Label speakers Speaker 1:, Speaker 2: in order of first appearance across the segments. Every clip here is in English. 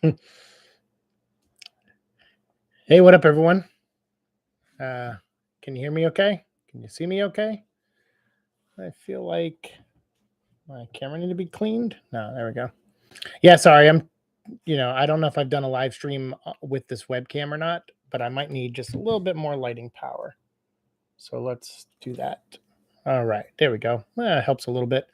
Speaker 1: Hey, what up, everyone? Uh, can you hear me okay? Can you see me okay? I feel like my camera need to be cleaned. No, there we go. Yeah, sorry. I don't know if I've done a live stream with this webcam or not, but I might need just a little bit more lighting power. So let's do that. All right, there we go. Helps a little bit.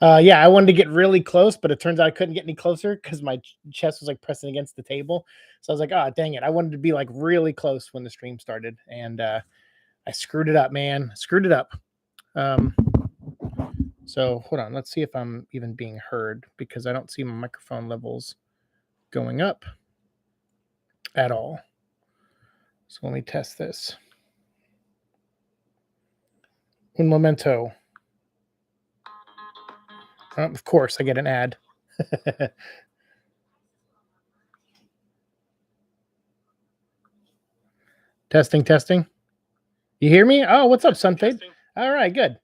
Speaker 1: Yeah, I wanted to get really close, but it turns out I couldn't get any closer because my chest was like pressing against the table. So I was like, oh, dang it. I wanted to be like really close when the stream started. And I screwed it up, man. Screwed it up. Um, so hold on. Let's see if I'm even being heard because I don't see my microphone levels going up at all. So let me test this. Un momento. Of course, I get an ad. Testing, testing. You hear me? Oh, what's up, Sunfade? All right, good.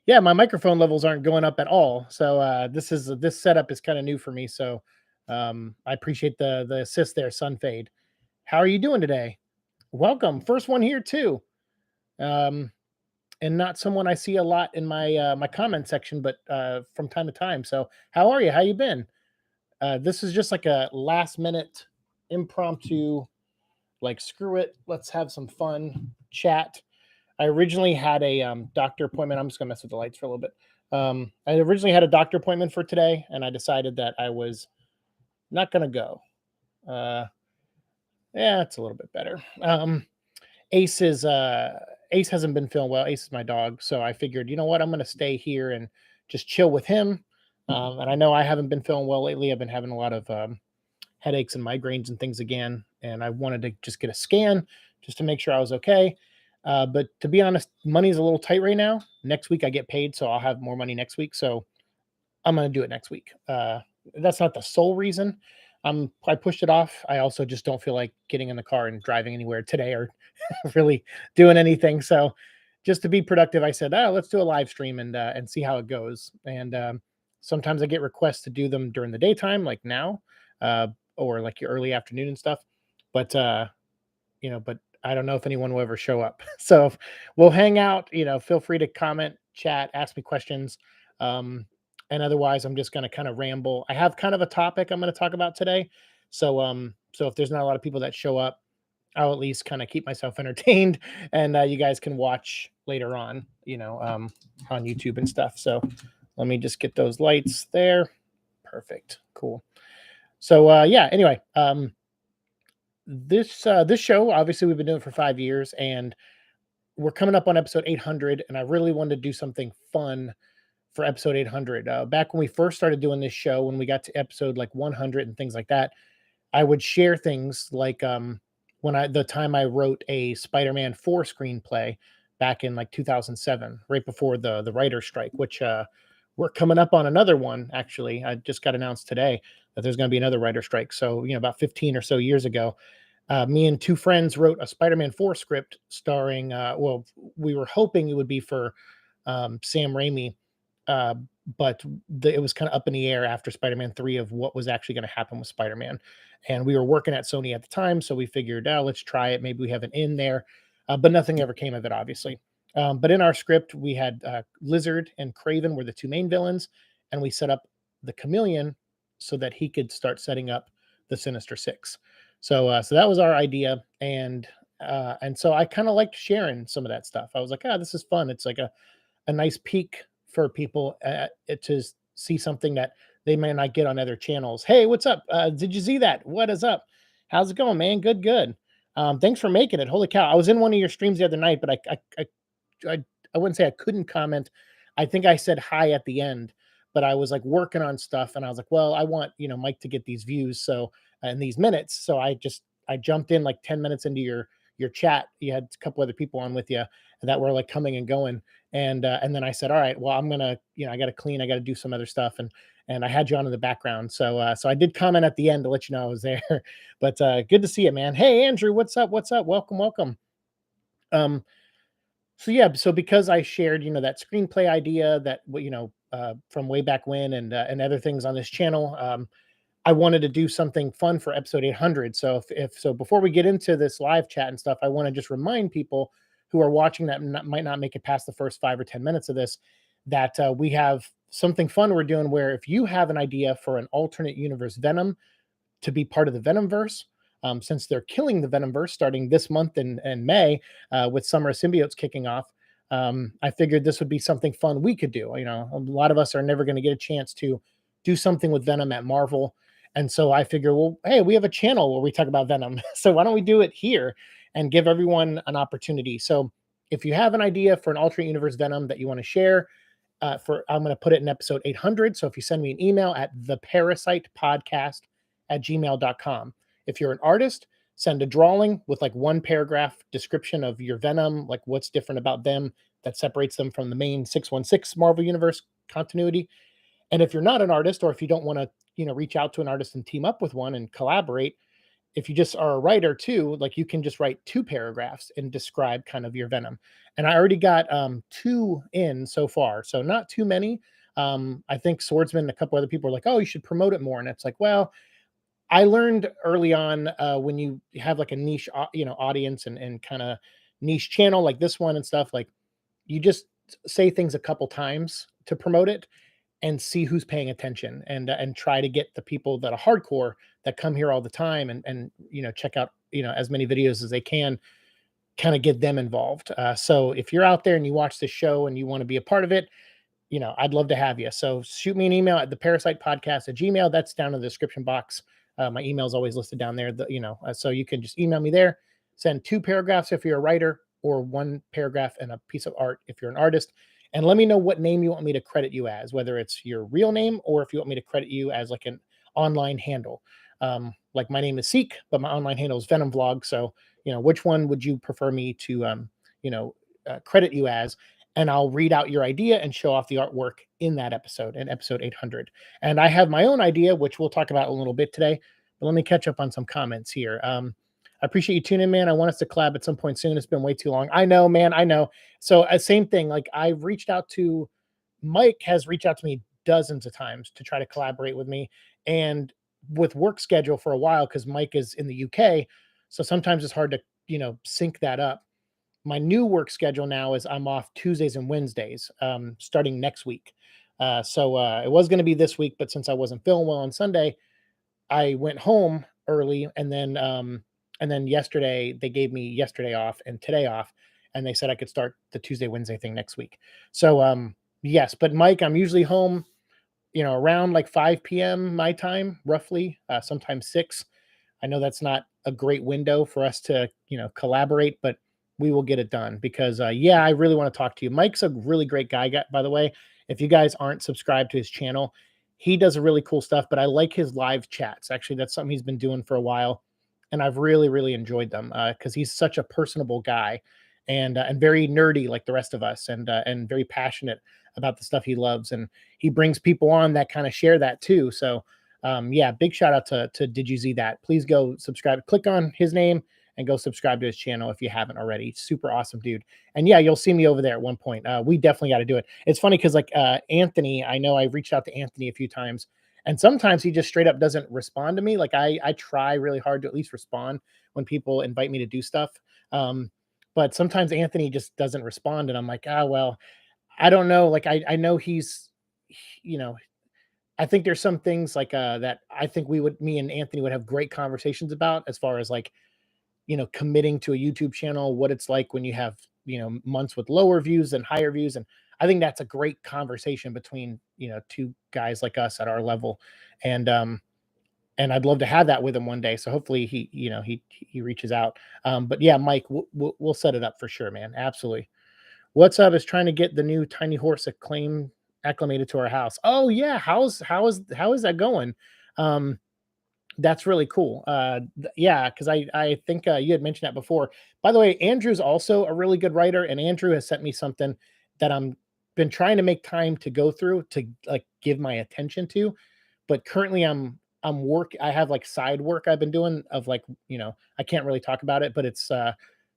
Speaker 1: Yeah, my microphone levels aren't going up at all. So this setup is kind of new for me. So I appreciate the assist there, Sunfade. How are you doing today? Welcome, first one here too, um, and not someone I see a lot in my comment section, but from time to time. So how are you? How you been? This is just like a last minute impromptu, like screw it, let's have some fun chat. I originally had a doctor appointment. I'm just gonna mess with the lights for a little bit. I originally had a doctor appointment for today, and I decided that I was not gonna go. Uh, yeah, it's a little bit better. Ace is Ace hasn't been feeling well. Ace is my dog, so I figured, you know what, I'm gonna stay here and just chill with him. And I know I haven't been feeling well lately. I've been having a lot of headaches and migraines and things again, and I wanted to just get a scan just to make sure I was okay. But to be honest, money's a little tight right now. Next week I get paid, so I'll have more money next week. So I'm gonna do it next week. That's not the sole reason. I pushed it off. I also just don't feel like getting in the car and driving anywhere today or really doing anything. So just to be productive, I said, "Oh, let's do a live stream and see how it goes." And sometimes I get requests to do them during the daytime, like now, uh, or like your early afternoon and stuff. But but I don't know if anyone will ever show up. So we'll hang out. Feel free to comment, chat, ask me questions. Um, and otherwise, I'm just going to kind of ramble. I have kind of a topic I'm going to talk about today. So if there's not a lot of people that show up, I'll at least kind of keep myself entertained, and you guys can watch later on, on YouTube and stuff. So let me just get those lights there. Perfect. Cool. So yeah. Anyway, this show, obviously we've been doing it for 5 years, and we're coming up on episode 800, and I really wanted to do something fun for episode 800. Back when we first started doing this show, when we got to episode like 100 and things like that, I would share things like the time I wrote a Spider-Man 4 screenplay back in like 2007, right before the writer's strike, which we're coming up on another one. Actually, I just got announced today that there's going to be another writer strike. So about 15 or so years ago, me and two friends wrote a Spider-Man 4 script starring, we were hoping it would be for Sam Raimi, uh, but it was kind of up in the air after Spider-Man 3 of what was actually going to happen with Spider-Man. And we were working at Sony at the time, so we figured, oh, let's try it. Maybe we have an in there, but nothing ever came of it, obviously. But in our script, we had Lizard and Craven were the two main villains, and we set up the Chameleon so that he could start setting up the Sinister Six. So that was our idea, and so I kind of liked sharing some of that stuff. I was like, this is fun. It's like a nice peek for people to see something that they may not get on other channels. Hey, what's up? Did you see that? What is up? How's it going, man? Good, good. Thanks for making it. Holy cow! I was in one of your streams the other night, but I wouldn't say I couldn't comment. I think I said hi at the end, but I was like working on stuff, and I was like, well, I want Mike to get these views, so in these minutes. So I jumped in like 10 minutes into your chat. You had a couple other people on with you that were like coming and going, and then I said, all right, well, I'm gonna I got to clean, I got to do some other stuff, and I had you on in the background. So I did comment at the end to let you know I was there. But good to see you, man. Hey, Andrew, what's up? What's up? Welcome, welcome. So yeah, so because I shared, that screenplay idea that from way back when, and other things on this channel, I wanted to do something fun for episode 800. So if so, before we get into this live chat and stuff, I want to just remind people who are watching that might not make it past the first 5 or 10 minutes of this, that we have something fun we're doing where if you have an idea for an alternate universe Venom to be part of the Venomverse, since they're killing the Venomverse starting this month in May, with Summer of Symbiotes kicking off. I figured this would be something fun we could do. You know, a lot of us are never going to get a chance to do something with Venom at Marvel. And so I figure, well, hey, we have a channel where we talk about Venom. So why don't we do it here and give everyone an opportunity? So if you have an idea for an alternate universe Venom that you want to share, I'm going to put it in episode 800. So if you send me an email at theparasitepodcast@gmail.com. If you're an artist, send a drawing with like one paragraph description of your Venom, like what's different about them that separates them from the main 616 Marvel Universe continuity. And if you're not an artist, or if you don't want to, reach out to an artist and team up with one and collaborate, if you just are a writer too, like you can just write 2 paragraphs and describe kind of your Venom. And I already got 2 in so far, so not too many. I think Swordsman and a couple other people are like, "Oh, you should promote it more." And it's like, well, I learned early on, when you have like a niche, audience and kind of niche channel like this one and stuff, like you just say things a couple times to promote it and see who's paying attention, and try to get the people that are hardcore that come here all the time and check out as many videos as they can, kind of get them involved. So if you're out there and you watch this show and you want to be a part of it, I'd love to have you. So shoot me an email at theparasitepodcast@gmail. That's down in the description box. My email is always listed down there. So you can just email me there. Send 2 paragraphs if you're a writer, or 1 paragraph and a piece of art if you're an artist. And let me know what name you want me to credit you as, whether it's your real name or if you want me to credit you as like an online handle. Like my name is Siike, but my online handle is Venom Vlog. So, which one would you prefer me to, credit you as? And I'll read out your idea and show off the artwork in that episode, in episode 800. And I have my own idea, which we'll talk about a little bit today. But let me catch up on some comments here. I appreciate you tuning in, man. I want us to collab at some point soon. It's been way too long. I know, man. I know. So same thing. Like I've reached out to Mike, has reached out to me dozens of times to try to collaborate with me, and with work schedule for a while, because Mike is in the UK. So sometimes it's hard to, sync that up. My new work schedule now is I'm off Tuesdays and Wednesdays, starting next week. So it was going to be this week, but since I wasn't feeling well on Sunday, I went home early, and then yesterday they gave me yesterday off and today off, and they said I could start the Tuesday Wednesday thing next week. So yes, but Mike, I'm usually home, around like 5 p.m. my time, roughly, sometimes 6. I know that's not a great window for us to, collaborate, but we will get it done because, yeah, I really want to talk to you. Mike's a really great guy, by the way. If you guys aren't subscribed to his channel, he does a really cool stuff, but I like his live chats. Actually, that's something he's been doing for a while, and I've really, really enjoyed them because he's such a personable guy, and very nerdy like the rest of us, and very passionate about the stuff he loves, and he brings people on that kind of share that too. So yeah, big shout out to Did You See That? Please go subscribe. Click on his name and go subscribe to his channel if you haven't already. Super awesome dude. And yeah, you'll see me over there at one point. We definitely got to do it. It's funny because like Anthony, I know I reached out to Anthony a few times, and sometimes he just straight up doesn't respond to me. Like I try really hard to at least respond when people invite me to do stuff. But sometimes Anthony just doesn't respond, and I'm like, well, I don't know. Like I know you know, I think there's some things like that I think me and Anthony would have great conversations about, as far as like, committing to a YouTube channel, what it's like when you have, months with lower views and higher views. And I think that's a great conversation between, 2 guys like us at our level. And, I'd love to have that with him one day. So hopefully he reaches out. But yeah, Mike, we'll set it up for sure, man. Absolutely. What's up is trying to get the new tiny horse acclimated to our house. Oh yeah. How is that going? Um, that's really cool. Yeah, because I think you had mentioned that before. By the way, Andrew's also a really good writer, and Andrew has sent me something that I'm been trying to make time to go through to like give my attention to. But currently, I have like side work I've been doing of like, I can't really talk about it, but it's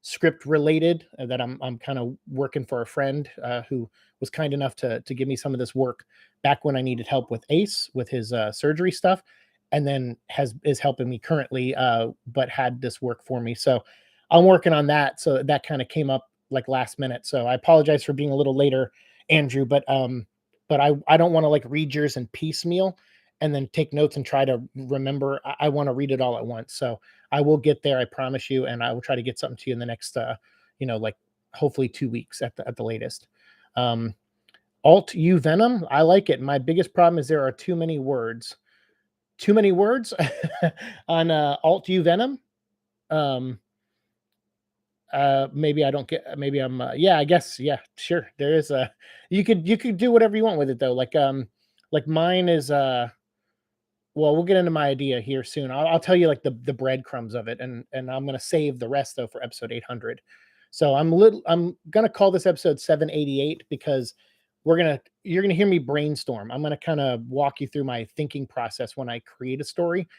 Speaker 1: script related, that I'm kind of working for a friend who was kind enough to give me some of this work back when I needed help with Ace with his surgery stuff. and then is helping me currently, but had this work for me. So I'm working on that. So that kind of came up like last minute. So I apologize for being a little later, Andrew, but I don't want to like read yours in piecemeal and then take notes and try to remember. I want to read it all at once. So I will get there, I promise you, and I will try to get something to you in the next like hopefully 2 weeks at the latest. Um Alt U Venom, I like it. My biggest problem is there are too many words. Too many words on Alt U Venom. Um, maybe I don't get. Maybe I'm. Yeah, I guess. Yeah, sure. There is a. You could do whatever you want with it though. Like mine is. Well, we'll get into my idea here soon. I'll tell you like the breadcrumbs of it, and I'm gonna save the rest though for episode 800. So I'm gonna call this episode 788 because you're gonna hear me brainstorm. I'm gonna kind of walk you through my thinking process when I create a story,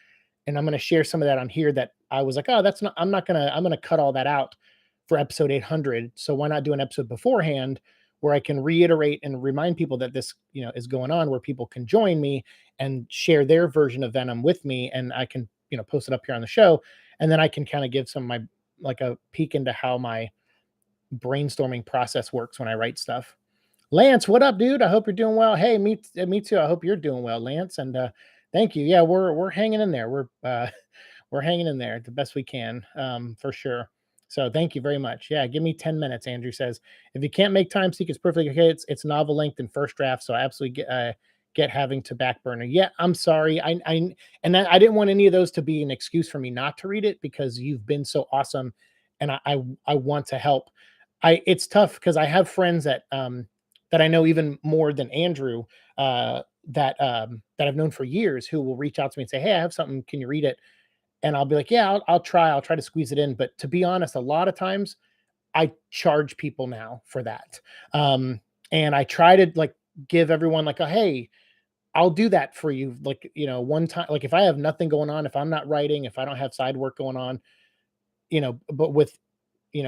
Speaker 1: and I'm going to share some of that on here that I was like, oh, that's not, I'm going to cut all that out for episode 800. So why not do an episode beforehand where I can reiterate and remind people that this, is going on, where people can join me and share their version of Venom with me. And I can, post it up here on the show. And then I can kind of give some of my, like a peek into how my brainstorming process works when I write stuff. Lance, what up, dude? I hope you're doing well. Hey, me too. I hope you're doing well, Lance. And thank you. Yeah, we're hanging in there. We're hanging in there the best we can, for sure. So thank you very much. Yeah, give me 10 minutes. Andrew says, if you can't make time, Seek, it's perfectly okay. It's novel length and first draft, so I absolutely get having to back burner. Yeah, I'm sorry. I didn't want any of those to be an excuse for me not to read it because you've been so awesome, and I want to help. It's tough because I have friends that I know even more than Andrew, that I've known for years, who will reach out to me and say, "Hey, I have something. Can you read it?" And I'll be like, "Yeah, I'll try. I'll try to squeeze it in." But to be honest, a lot of times I charge people now for that, and I try to like give everyone like a, "Hey, I'll do that for you." Like one time, like if I have nothing going on, if I'm not writing, if I don't have side work going on, but with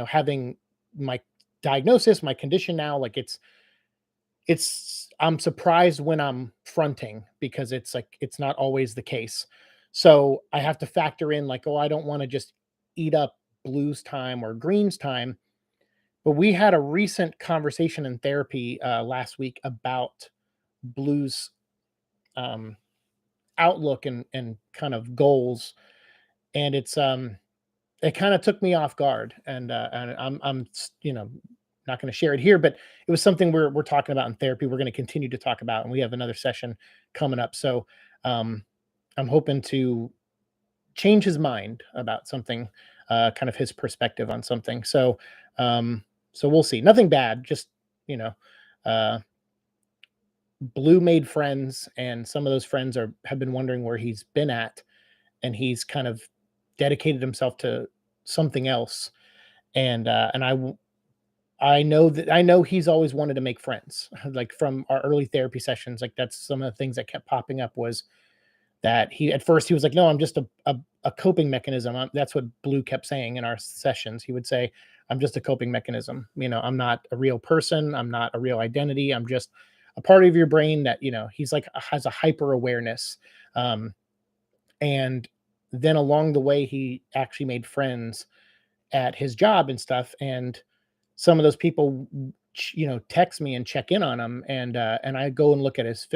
Speaker 1: having my diagnosis, my condition now, like I'm surprised when I'm fronting because it's like it's not always the case. So I have to factor in like, oh, I don't want to just eat up blues time or greens time. But we had a recent conversation in therapy last week about blues um, outlook and kind of goals, and it kind of took me off guard, and I'm not going to share it here, but it was something we're talking about in therapy. We're going to continue to talk about, and we have another session coming up. So um, I'm hoping to change his mind about something, kind of his perspective on something. So we'll see. Nothing bad, just you know, uh, Blue made friends, and some of those friends have been wondering where he's been at, and he's kind of dedicated himself to something else. And I know he's always wanted to make friends. Like from our early therapy sessions, like that's some of the things that kept popping up was that he at first he was like, no, I'm just a coping mechanism. That's what Blue kept saying in our sessions. He would say, I'm just a coping mechanism. I'm not a real person. I'm not a real identity. I'm just a part of your brain that, he's like has a hyper awareness. Um, and then along the way, he actually made friends at his job and stuff. And some of those people, text me and check in on him. And I go and look at his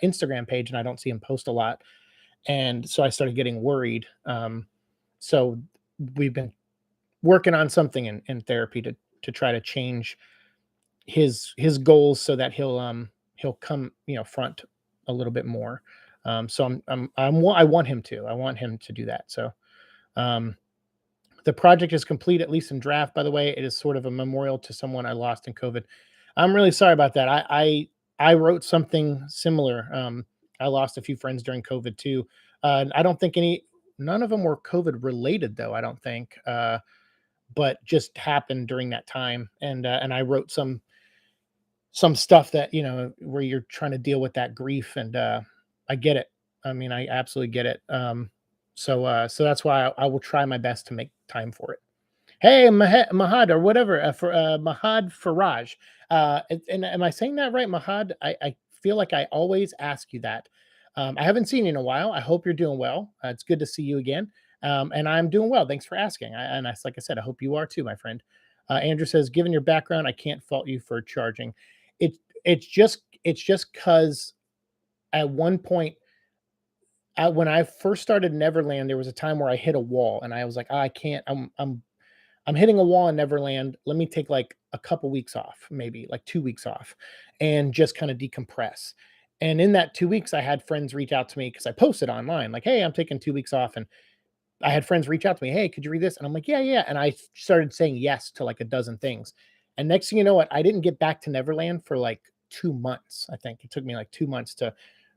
Speaker 1: Instagram page, and I don't see him post a lot. And so I started getting worried. So we've been working on something in therapy to try to change his goals so that he'll come front a little bit more. So I want him to do that. So um, the project is complete, at least in draft. By the way, it is sort of a memorial to someone I lost in COVID. I'm really sorry about that. I wrote something similar. I lost a few friends during COVID too. I don't think none of them were COVID related though. I don't think, but just happened during that time. And I wrote some stuff that where you're trying to deal with that grief, and I get it. I mean, I absolutely get it. So that's why I will try my best to make time for it. Hey, Mahad or whatever, for Mahad Faraj. And am I saying that right, Mahad? I feel like I always ask you that. I haven't seen you in a while. I hope you're doing well. It's good to see you again. And I'm doing well. Thanks for asking. Like I said, I hope you are too, my friend. Andrew says, given your background, I can't fault you for charging. It it's just because at one point, when I first started Neverland, there was a time where I hit a wall, and I was like, "Oh, I can't. I'm hitting a wall in Neverland. Let me take like a couple weeks off, maybe like 2 weeks off, and just kind of decompress." And in that 2 weeks, I had friends reach out to me because I posted online, like, "Hey, I'm taking 2 weeks off," and I had friends reach out to me, "Hey, could you read this?" And I'm like, "Yeah, yeah." And I started saying yes to like a dozen things. And next thing you know what, I didn't get back to Neverland for like 2 months. I think it took me like 2 months to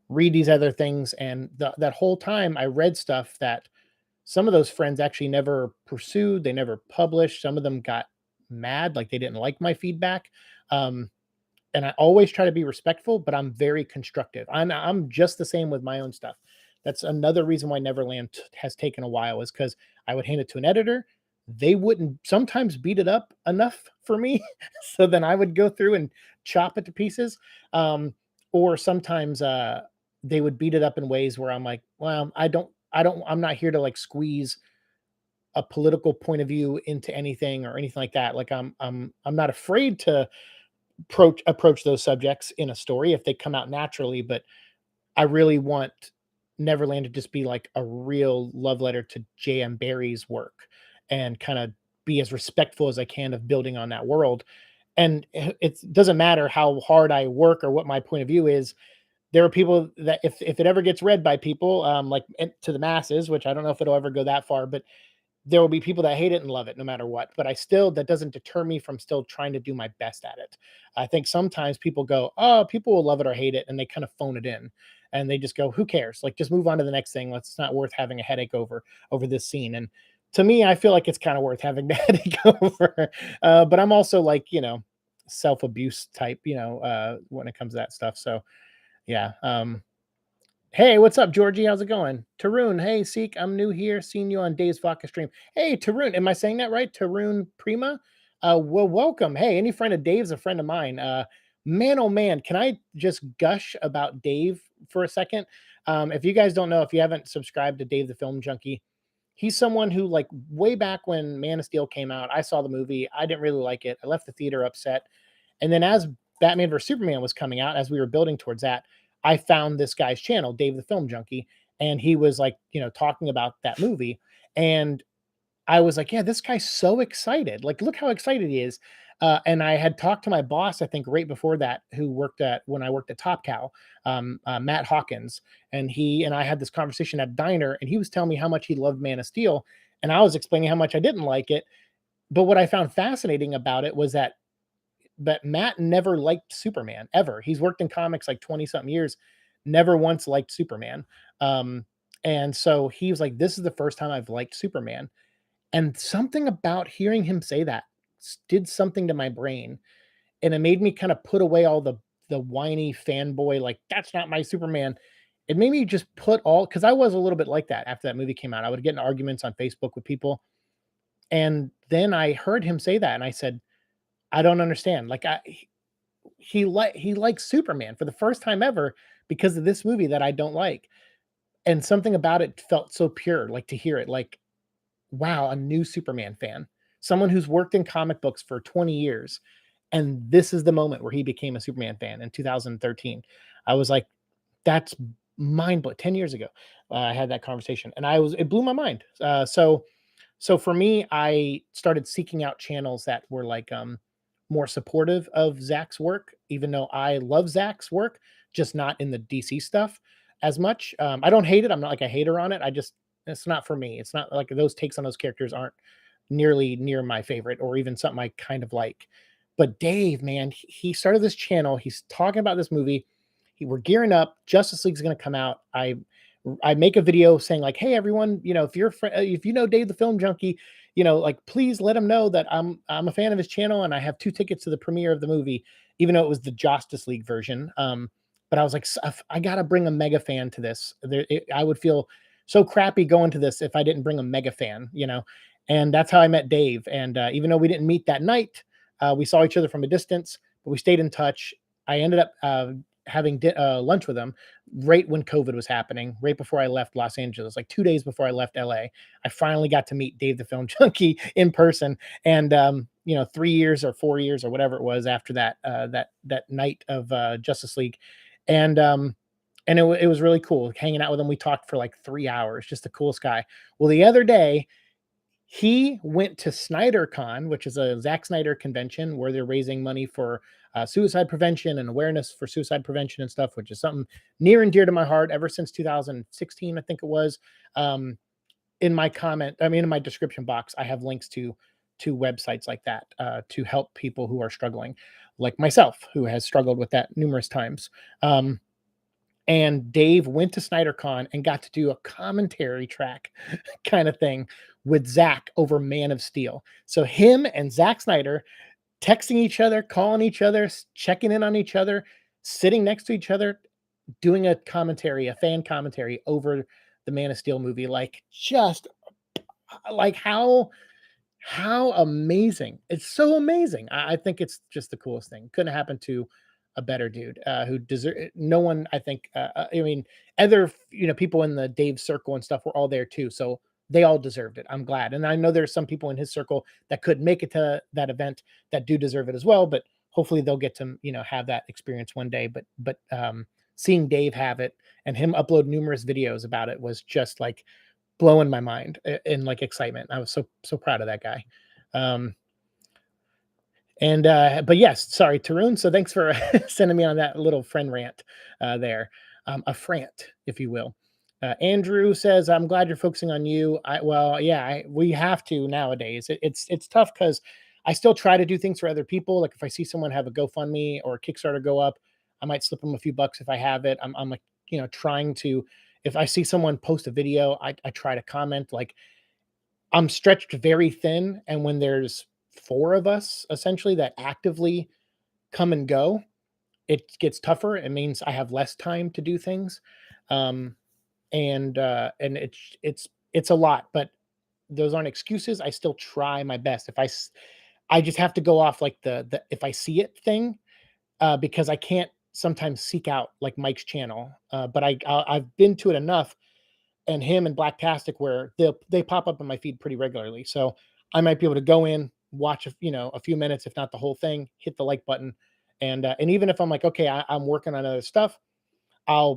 Speaker 1: read these other things. And that whole time I read stuff that some of those friends actually never pursued, they never published. Some of them got mad, like they didn't like my feedback. Um, and I always try to be respectful, but I'm very constructive. I'm just the same with my own stuff. That's another reason why Neverland has taken a while is because I would hand it to an editor. They wouldn't sometimes beat it up enough for me. So then I would go through and chop it to pieces. Or sometimes they would beat it up in ways where I'm like, well, I'm not here to like squeeze a political point of view into anything or anything like that. Like I'm not afraid to approach those subjects in a story if they come out naturally, but I really want Neverland to just be like a real love letter to J.M. Barrie's work and kind of be as respectful as I can of building on that world. And it doesn't matter how hard I work or what my point of view is. There are people that if it ever gets read by people, to the masses, which I don't know if it'll ever go that far, but there will be people that hate it and love it no matter what. But that doesn't deter me from still trying to do my best at it. I think sometimes people go, oh, people will love it or hate it, and they kind of phone it in, and they just go, who cares? Like, just move on to the next thing. It's not worth having a headache over this scene. And to me, I feel like it's kind of worth having the headache over. But I'm also like, self abuse type, when it comes to that stuff. So yeah. Hey, what's up, Georgie? How's it going? Tarun, hey, Seek, I'm new here. Seeing you on Dave's Vodka stream. Hey, Tarun, am I saying that right? Tarun Prima? Well, welcome. Hey, any friend of Dave's a friend of mine. Man, oh man, can I just gush about Dave for a second? If you guys don't know, if you haven't subscribed to Dave the Film Junkie, he's someone who, like, way back when Man of Steel came out, I saw the movie. I didn't really like it. I left the theater upset. And then as Batman vs Superman was coming out, as we were building towards that, I found this guy's channel, Dave the Film Junkie, and he was like, talking about that movie. And I was like, yeah, this guy's so excited. Like, look how excited he is. And I had talked to my boss, I think right before that, who worked when I worked at Top Cow, Matt Hawkins. And he and I had this conversation at diner, and he was telling me how much he loved Man of Steel. And I was explaining how much I didn't like it. But what I found fascinating about it was that but Matt never liked Superman ever. He's worked in comics like 20 something years, never once liked Superman. Um, and so he was like, this is the first time I've liked Superman. And something about hearing him say that did something to my brain. And it made me kind of put away all the whiny fanboy, like, that's not my Superman. It made me just put all, because I was a little bit like that after that movie came out. I would get in arguments on Facebook with people. And then I heard him say that, and I said, I don't understand. Like, he likes Superman for the first time ever because of this movie that I don't like. And something about it felt so pure, like to hear it, like, wow, a new Superman fan, someone who's worked in comic books for 20 years. And this is the moment where he became a Superman fan in 2013. I was like, that's mind blowing. 10 years ago, I had that conversation, and it blew my mind. So for me, I started seeking out channels that were like more supportive of Zach's work, even though I love Zach's work, just not in the DC stuff as much. I don't hate it. I'm not like a hater on it. It's not for me. It's not like those takes on those characters aren't nearly near my favorite or even something I kind of like. But Dave, man, he started this channel. He's talking about this movie. We're gearing up. Justice League's going to come out. I make a video saying like, hey everyone, if you know Dave the Film Junkie, like, please let him know that I'm a fan of his channel, and I have 2 tickets to the premiere of the movie, even though it was the Justice League version. But I was like, I gotta bring a mega fan to this. I would feel so crappy going to this if I didn't bring a mega fan, and that's how I met Dave. And even though we didn't meet that night, we saw each other from a distance, but we stayed in touch. I ended up having lunch with him right when COVID was happening, right before I left Los Angeles, like 2 days before I left LA. I finally got to meet Dave the Film Junkie in person, and 3 years or 4 years or whatever it was after that night of Justice League, and it was really cool hanging out with him. We talked for like 3 hours, just the coolest guy. Well, the other day he went to SnyderCon, which is a Zack Snyder convention where they're raising money for suicide prevention and awareness for suicide prevention and stuff, which is something near and dear to my heart ever since 2016, I think it was. Um, in my description box, I have links to websites like that to help people who are struggling, like myself, who has struggled with that numerous times. Um, and Dave went to SnyderCon and got to do a commentary track kind of thing with Zach over Man of Steel. So him and Zack Snyder texting each other, calling each other, checking in on each other, sitting next to each other, doing a commentary, a fan commentary over the Man of Steel movie. Like, just like how amazing. It's so amazing. I think it's just the coolest thing. Couldn't happen to a better dude who deserve no one. I think, I mean, other, people in the Dave circle and stuff were all there too. So they all deserved it. I'm glad. And I know there's some people in his circle that could make it to that event that do deserve it as well. But hopefully they'll get to, have that experience one day. But seeing Dave have it and him upload numerous videos about it was just like blowing my mind in like excitement. I was so proud of that guy. Um, but yes, sorry, Tarun. So thanks for sending me on that little friend rant there, a frant, if you will. Andrew says, "I'm glad you're focusing on you." Well, yeah, we have to nowadays. It's tough because I still try to do things for other people. Like if I see someone have a GoFundMe or a Kickstarter go up, I might slip them a few bucks if I have it. I'm like, trying to. If I see someone post a video, I try to comment. Like I'm stretched very thin, and when there's four of us essentially that actively come and go, it gets tougher. It means I have less time to do things, um, and it's a lot. But those aren't excuses. I still try my best. I just have to go off like the if I see it thing, because I can't sometimes seek out like Mike's channel. But I've been to it enough, and him and Blacktastic where they pop up in my feed pretty regularly. So I might be able to go in, watch a few minutes, if not the whole thing, hit the like button, and even if I'm like, okay, I'm working on other stuff, I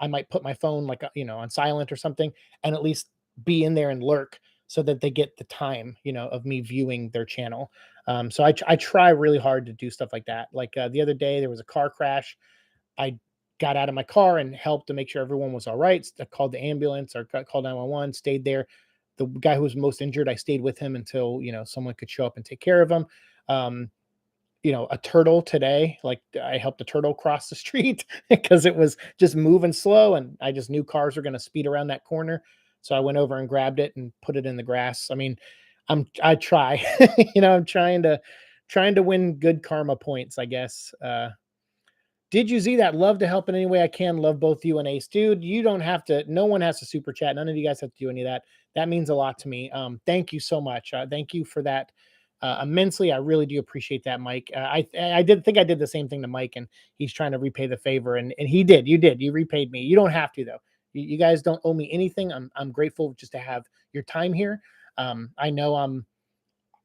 Speaker 1: might put my phone like on silent or something, and at least be in there and lurk so that they get the time of me viewing their channel. So I try really hard to do stuff like that. Like the other day there was a car crash. I got out of my car and helped to make sure everyone was all right. I called the ambulance or called 911, stayed there. The guy who was most injured, I stayed with him until, someone could show up and take care of him. Um, a turtle today, like I helped a turtle cross the street because it was just moving slow and I just knew cars were going to speed around that corner. So I went over and grabbed it and put it in the grass. I mean, I try, I'm trying to win good karma points, I guess. Did you see that? Love to help in any way I can. Love both you and Ace. Dude, you don't have to, no one has to super chat. None of you guys have to do any of that. That means a lot to me. Thank you so much. Thank you for that immensely. I really do appreciate that, Mike. I did think I did the same thing to Mike, and he's trying to repay the favor, and he did. You did. You repaid me. You don't have to though. You guys don't owe me anything. I'm grateful just to have your time here. I know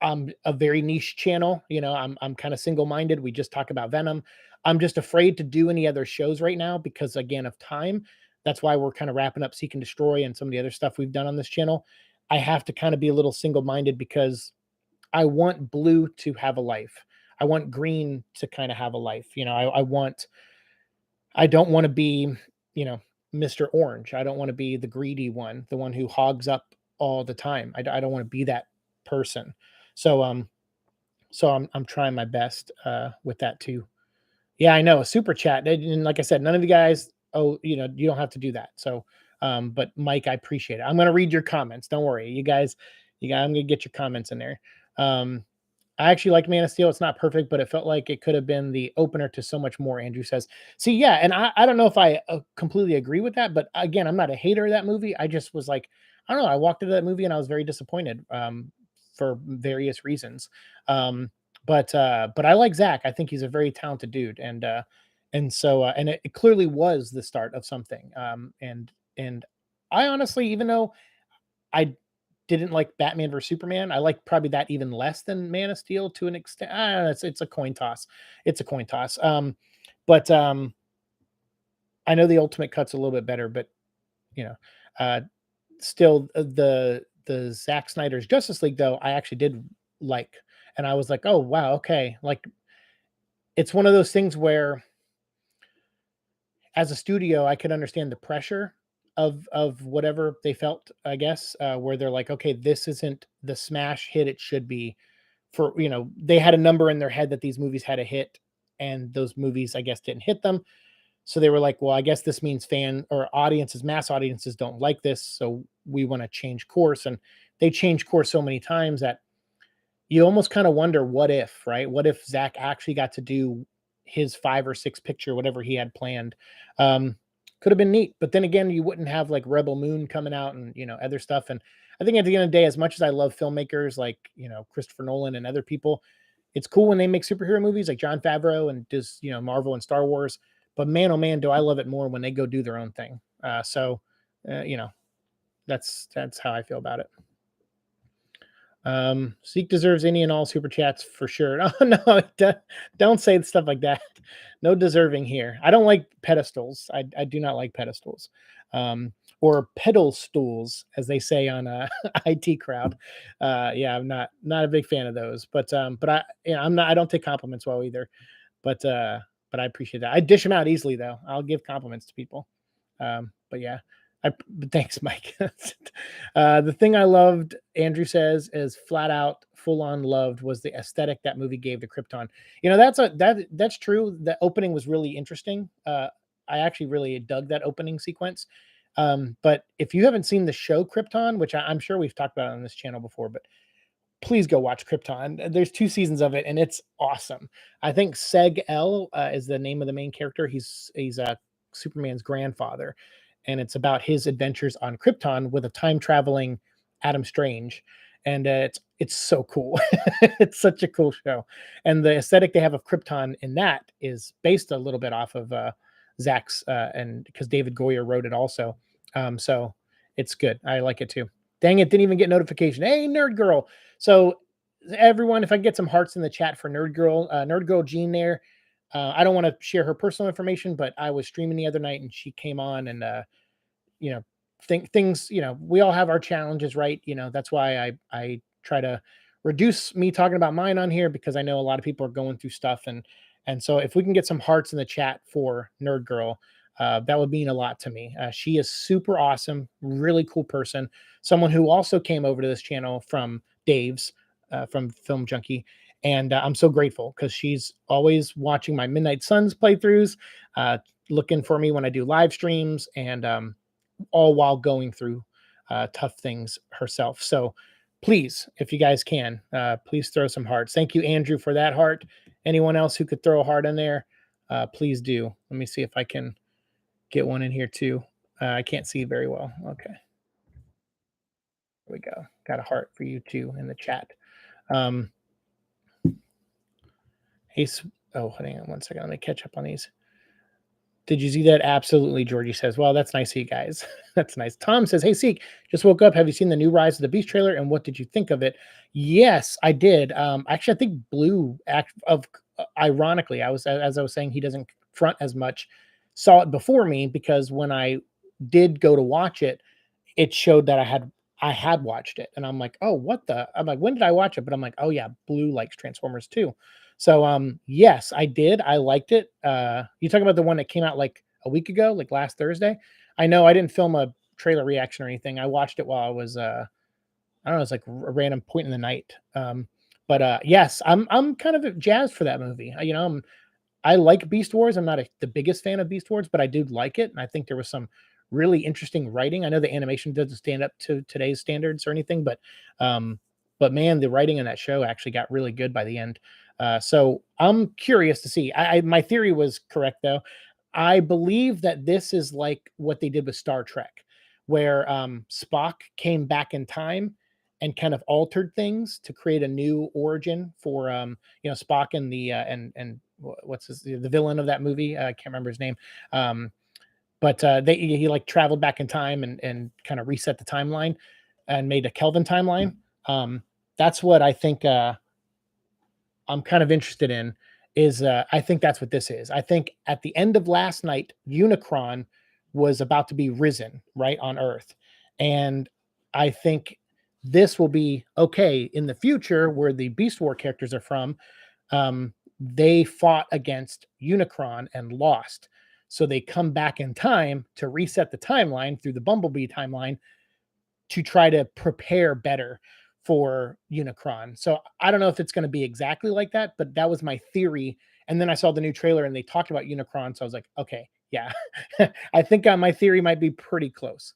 Speaker 1: I'm a very niche channel. I'm kind of single-minded. We just talk about Venom. I'm just afraid to do any other shows right now because again of time. That's why we're kind of wrapping up Seek and Destroy and some of the other stuff we've done on this channel. I have to kind of be a little single-minded because I want blue to have a life. I want green to kind of have a life. I don't want to be, Mr. Orange. I don't want to be the greedy one, the one who hogs up all the time. I don't want to be that person. So I'm trying my best with that too. Yeah, I know, a super chat. And like I said, none of you guys, you don't have to do that. So but Mike, I appreciate it. I'm gonna read your comments. Don't worry. I'm gonna get your comments in there. Um I actually like Man of Steel. It's not perfect, but it felt like it could have been the opener to so much more. Andrew says, "See, yeah," and I don't know if I completely agree with that, but again, I'm not a hater of that movie. I just was like, I don't know. I walked into that movie and I was very disappointed for various reasons. But I like Zach. I think he's a very talented dude, and And so and it clearly was the start of something. And I honestly, even though I didn't like Batman vs Superman, I like probably that even less than Man of Steel to an extent. I don't know, it's a coin toss. It's a coin toss. But I know the Ultimate Cut's a little bit better, but you know, uh, still the Zack Snyder's Justice League though I actually did like, and I was like, oh wow, okay, like it's one of those things where as a studio I could understand the pressure of whatever they felt, I guess, where they're like, okay, this isn't the smash hit it should be. For they had a number in their head that these movies had a hit, and those movies I guess didn't hit them. So they were like, well, I guess this means fan or audiences, mass audiences don't like this. So we want to change course. And they changed course so many times that you almost kind of wonder what if, right? What if Zach actually got to do his 5 or 6 picture, whatever he had planned? Could have been neat. But then again, you wouldn't have like Rebel Moon coming out and, other stuff. And I think at the end of the day, as much as I love filmmakers like, Christopher Nolan and other people, it's cool when they make superhero movies like Jon Favreau and does, Marvel and Star Wars. But man, oh man, do I love it more when they go do their own thing. So, that's how I feel about it. Seek deserves any and all super chats for sure. Oh no, don't say stuff like that. No deserving here. I don't like pedestals. I do not like pedestals. Or pedal stools, as they say on IT crowd. Yeah, I'm not a big fan of those. But I don't take compliments well either. But I appreciate that. I dish them out easily though. I'll give compliments to people. But yeah, but thanks, Mike. The thing I loved, Andrew says, is flat out, full on loved was the aesthetic that movie gave to Krypton. That's true. The opening was really interesting. I actually really dug that opening sequence. But if you haven't seen the show Krypton, which I'm sure we've talked about on this channel before, but please go watch Krypton. There's 2 seasons of it, and it's awesome. I think Seg L is the name of the main character. He's Superman's grandfather, and it's about his adventures on Krypton with a time traveling Adam Strange, and it's so cool. It's such a cool show, and the aesthetic they have of Krypton in that is based a little bit off of Zach's, and because David Goyer wrote it also. So it's good. I like it too. Dang it, didn't even get notification. Hey, Nerd Girl. So everyone, if I can get some hearts in the chat for Nerd Girl Jean there. I don't want to share her personal information, but I was streaming the other night and she came on and you know, things, we all have our challenges, right? That's why I try to reduce me talking about mine on here, because I know a lot of people are going through stuff, and so if we can get some hearts in the chat for Nerd Girl, that would mean a lot to me. She is super awesome, really cool person, someone who also came over to this channel from Dave's, from Film Junkie. And I'm so grateful because she's always watching my Midnight Suns playthroughs, looking for me when I do live streams, and all while going through tough things herself. So please, if you guys can, please throw some hearts. Thank you, Andrew, for that heart. Anyone else who could throw a heart in there, please do. Let me see if I can get one in here too. I can't see very well. Okay. There we go. Got a heart for you too in the chat. Oh, hang on one second. Let me catch up on these. Did you see that? Absolutely, Georgie says. Well, that's nice of you guys. That's nice. Tom says, hey, Seek, just woke up. Have you seen the new Rise of the Beast trailer, and what did you think of it? Yes, I did. Actually, I think Blue, ironically, as I was saying, he doesn't front as much, saw it before me, because when I did go to watch it, it showed that I had watched it, and I'm like, oh, I'm like, when did I watch it? But I'm like, oh yeah, Blue likes Transformers too. So yes, I did. I liked it. You talking about the one that came out like a week ago, like last Thursday? I know I didn't film a trailer reaction or anything. I watched it while I was I don't know, it's like a random point in the night. But yes, I'm kind of jazzed for that movie. I like Beast Wars. I'm not the biggest fan of Beast Wars, but I do like it. And I think there was some really interesting writing. I know the animation doesn't stand up to today's standards or anything, but man, the writing in that show actually got really good by the end. So I'm curious to see. My theory was correct though. I believe that this is like what they did with Star Trek, where Spock came back in time and kind of altered things to create a new origin for Spock and the and what's the villain of that movie? I can't remember his name. But he like traveled back in time and kind of reset the timeline and made a Kelvin timeline. That's what I think I'm kind of interested in. Is I think that's what this is. I think at the end of last night, Unicron was about to be risen right on Earth, and I think this will be okay in the future where the Beast War characters are from. They fought against Unicron and lost. So they come back in time to reset the timeline through the Bumblebee timeline to try to prepare better for Unicron. So I don't know if it's going to be exactly like that, but that was my theory. And then I saw the new trailer and they talked about Unicron. So I was like, okay, yeah, I think my theory might be pretty close.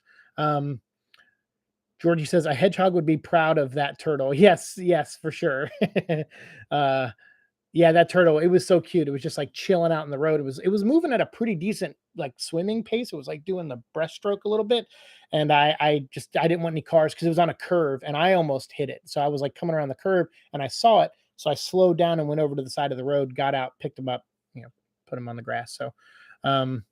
Speaker 1: Georgie says a hedgehog would be proud of that turtle. Yes, yes, for sure. Yeah, that turtle, it was so cute. It was just like chilling out in the road. It was moving at a pretty decent like swimming pace. It was like doing the breaststroke a little bit. And I didn't want any cars because it was on a curve and I almost hit it. So I was like coming around the curve and I saw it. So I slowed down and went over to the side of the road, got out, picked him up, put him on the grass. So um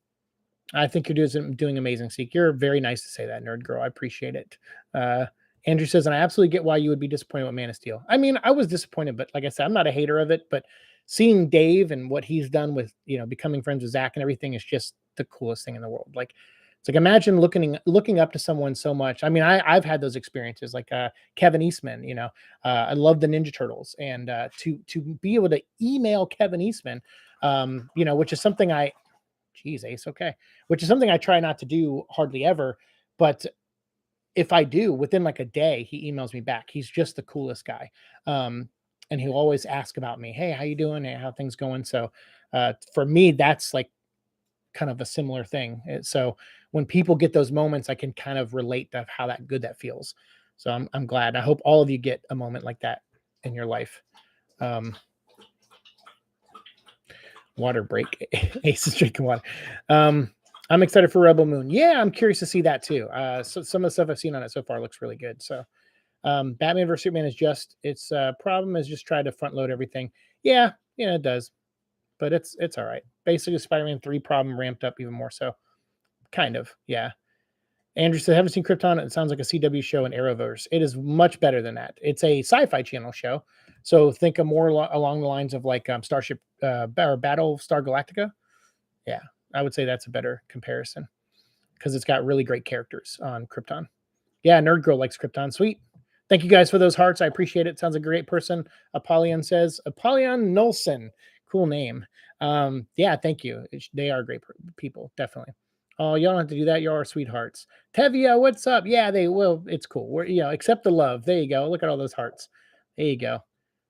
Speaker 1: I think you're doing amazing, Seek. You're very nice to say that, nerd girl. I appreciate it. Uh, Andrew says, and I absolutely get why you would be disappointed with Man of Steel. I mean, I was disappointed, but like I said, I'm not a hater of it. But seeing Dave and what he's done with becoming friends with Zach and everything is just the coolest thing in the world. Like it's like imagine looking up to someone so much. I mean, I've had those experiences, like Kevin Eastman. I love the Ninja Turtles, and to be able to email Kevin Eastman, which is something Geez, Ace. Okay. Which is something I try not to do hardly ever. But if I do, within like a day, he emails me back. He's just the coolest guy. And he'll always ask about me. Hey, how you doing? Hey, how things going? So for me, that's like kind of a similar thing. So when people get those moments, I can kind of relate to how that good that feels. So I'm glad. I hope all of you get a moment like that in your life. Water break. Ace is drinking water. I'm excited for Rebel Moon. Yeah, I'm curious to see that too. So some of the stuff I've seen on it so far looks really good. So Batman vs Superman is just its problem is just try to front load everything. Yeah, it does, but it's all right. Basically, Spider-Man 3 problem ramped up even more. So kind of, yeah. Andrew said, haven't seen Krypton. It sounds like a CW show in Arrowverse. It is much better than that. It's a sci-fi channel show. So think of more along the lines of like Starship or Battlestar Galactica. Yeah, I would say that's a better comparison because it's got really great characters on Krypton. Yeah, Nerd Girl likes Krypton. Sweet. Thank you guys for those hearts. I appreciate it. Sounds like a great person. Apollyon says, Apollyon Nolson. Cool name. Yeah, thank you. They are great people, definitely. Oh, y'all don't have to do that. Y'all are sweethearts. Tevia, what's up? Yeah, they will. It's cool. Accept the love. There you go. Look at all those hearts. There you go.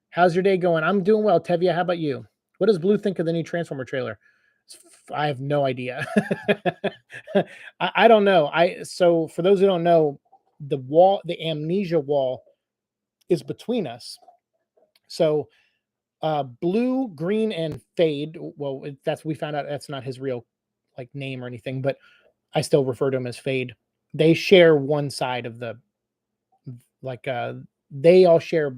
Speaker 1: How's your day going? I'm doing well. Tevia, how about you? What does Blue think of the new Transformer trailer? I have no idea. I don't know. So for those who don't know, the amnesia wall is between us. So Blue, Green, and Fade. Well, we found out that's not his real like name or anything, but I still refer to him as Fade. They share one side of the they all share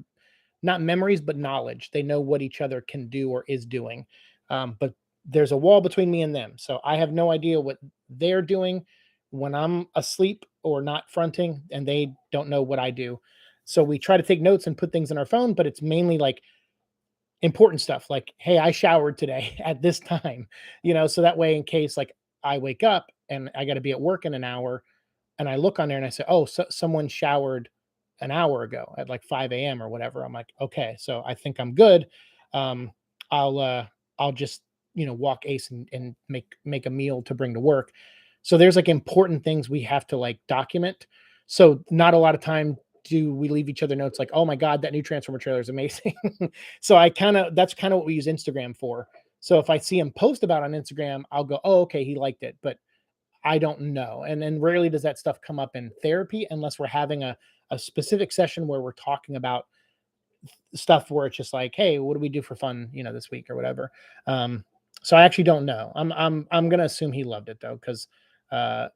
Speaker 1: not memories but knowledge. They know what each other can do or is doing. But there's a wall between me and them. So I have no idea what they're doing when I'm asleep or not fronting, and they don't know what I do. So we try to take notes and put things in our phone, but it's mainly like important stuff like, hey, I showered today at this time, so that way in case like I wake up and I got to be at work in an hour and I look on there and I say, oh, so someone showered an hour ago at like 5 a.m. or whatever. I'm like, okay, so I think I'm good. Um, I'll just walk Ace and make a meal to bring to work. So there's like important things we have to like document. So not a lot of time do we leave each other notes like, oh my God, that new Transformer trailer is amazing. So that's kind of what we use Instagram for. So if I see him post about on Instagram, I'll go, oh, okay, he liked it. But I don't know. And then rarely does that stuff come up in therapy unless we're having a specific session where we're talking about stuff where it's just like, hey, what do we do for fun, this week or whatever. So I actually don't know. I'm gonna assume he loved it though, because I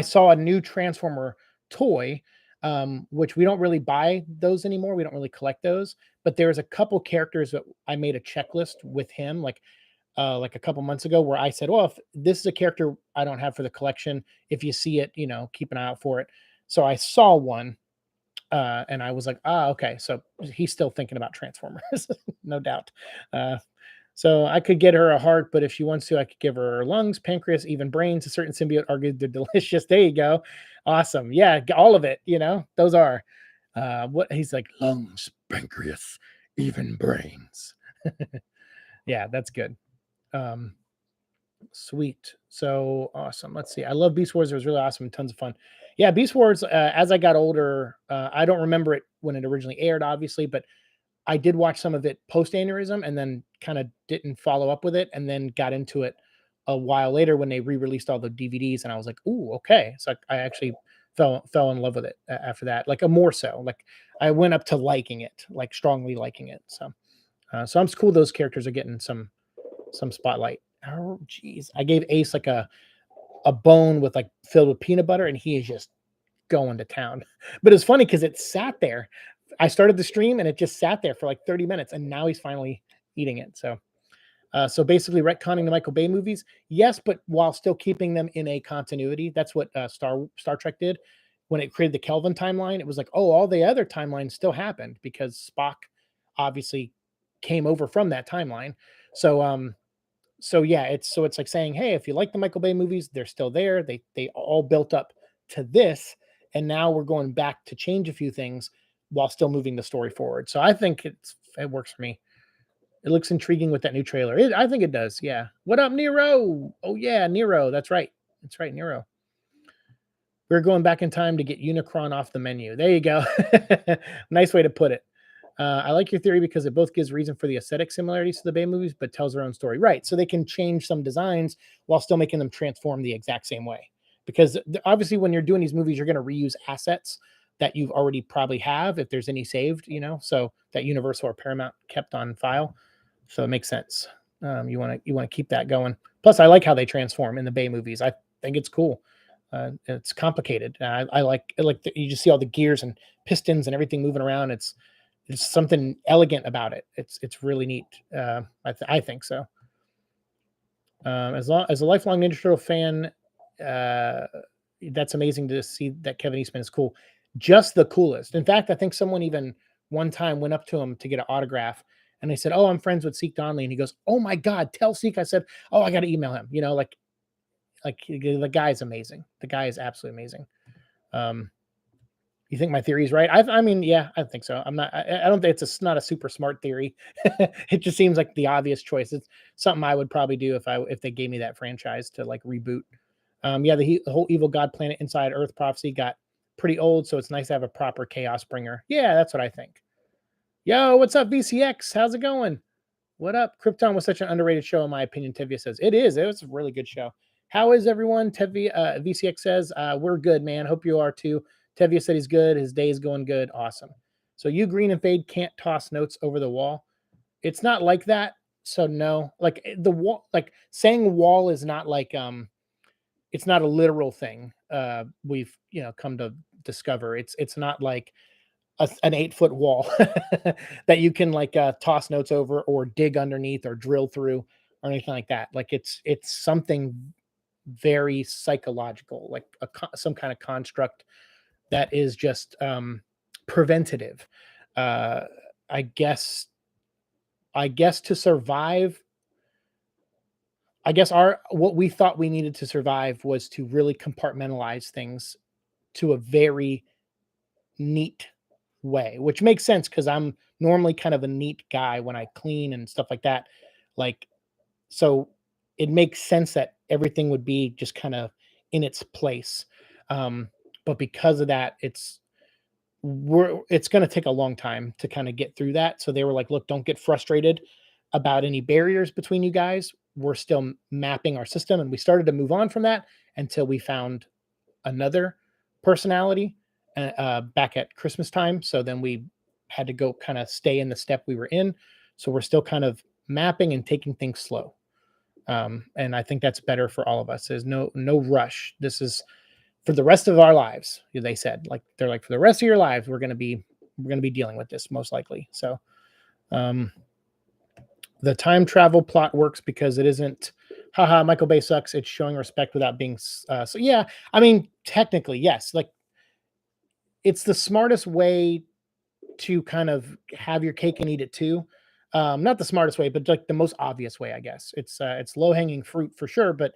Speaker 1: saw a new Transformer toy which we don't really buy those anymore. We don't really collect those, but there's a couple characters that I made a checklist with him, like a couple months ago, where I said, well, if this is a character I don't have for the collection, if you see it, keep an eye out for it. So I saw one, and I was like, okay. So he's still thinking about Transformers, no doubt. Uh, so I could get her a heart, but if she wants to, I could give her lungs, pancreas, even brains. A certain symbiote argued they're delicious. There you go. Awesome. Yeah, all of it, those are. What he's like, lungs, pancreas, even brains. Yeah, that's good. Sweet. So awesome. Let's see. I love Beast Wars. It was really awesome. Tons of fun. Yeah, Beast Wars, as I got older, I don't remember it when it originally aired, obviously, but I did watch some of it post aneurysm and then kind of didn't follow up with it and then got into it a while later when they re-released all the DVDs and I was like, ooh, okay. So I actually fell in love with it after that, like a more so. Like I went up to liking it, like strongly liking it. So I'm cool those characters are getting some spotlight. Oh geez. I gave Ace like a bone with like filled with peanut butter and he is just going to town. But it's funny because it sat there. I started the stream and it just sat there for like 30 minutes and now he's finally eating it. So basically retconning the Michael Bay movies, yes, but while still keeping them in a continuity. That's what Star Trek did when it created the Kelvin timeline. It was like, oh, all the other timelines still happened because Spock obviously came over from that timeline. So yeah, it's like saying, hey, if you like the Michael Bay movies, they're still there. They all built up to this, and now we're going back to change a few things while still moving the story forward. So I think it works for me. It looks intriguing with that new trailer. I think it does. Yeah. What up, Nero? Oh yeah, Nero. That's right. That's right, Nero. We're going back in time to get Unicron off the menu. There you go. Nice way to put it. I like your theory because it both gives reason for the aesthetic similarities to the Bay movies, but tells their own story. Right. So they can change some designs while still making them transform the exact same way. Because obviously, when you're doing these movies, you're going to reuse assets that you've already probably have, if there's any saved, so that Universal or Paramount kept on file. So it makes sense. You want to keep that going. Plus, I like how they transform in the Bay movies. I think it's cool. It's complicated. I like you just see all the gears and pistons and everything moving around. It's something elegant about it. It's really neat. I think so. As a lifelong Ninja Turtle fan, that's amazing to see that Kevin Eastman is cool. Just the coolest. In fact, I think someone even one time went up to him to get an autograph, and they said, "Oh, I'm friends with Siike Donnelly," and he goes, "Oh my God, tell Siike." I said, "Oh, I got to email him." Like the guy is amazing. The guy is absolutely amazing. You think my theory is right? I mean, yeah, I think so. I don't think it's not a super smart theory. It just seems like the obvious choice. It's something I would probably do if they gave me that franchise to like reboot. Yeah, the whole evil god planet inside Earth prophecy got pretty old, so it's nice to have a proper chaos bringer. Yeah, that's what I think. Yo, what's up, VCX? How's it going? What up? Krypton was such an underrated show, in my opinion. Tevia says it is. It was a really good show. How is everyone? Tevia VCX says we're good, man. Hope you are too. Tevia said he's good. His day is going good. Awesome. So you, Green and Fade, can't toss notes over the wall. It's not like that. So no, like the wall, like saying wall is not like it's not a literal thing. We've come to discover it's not like an 8-foot wall that you can like toss notes over or dig underneath or drill through or anything like that. Like it's something very psychological, like some kind of construct that is just preventative. Uh, I guess to survive. I guess what we thought we needed to survive was to really compartmentalize things to a very neat way, which makes sense because I'm normally kind of a neat guy when I clean and stuff like that. Like, so it makes sense that everything would be just kind of in its place. But because of that, it's going to take a long time to kind of get through that. So they were like, look, don't get frustrated about any barriers between you guys. We're still mapping our system. And we started to move on from that until we found another personality back at Christmas time. So then we had to go kind of stay in the step we were in. So we're still kind of mapping and taking things slow. And I think that's better for all of us. There's no rush. This is for the rest of our lives. They said, like, they're like, for the rest of your lives, we're gonna be dealing with this most likely. So um, the time travel plot works because it isn't, haha, Michael Bay sucks. It's showing respect without being. So yeah, I mean, technically, yes. Like, it's the smartest way to kind of have your cake and eat it too. Not the smartest way, but like the most obvious way, I guess. It's low hanging fruit for sure, but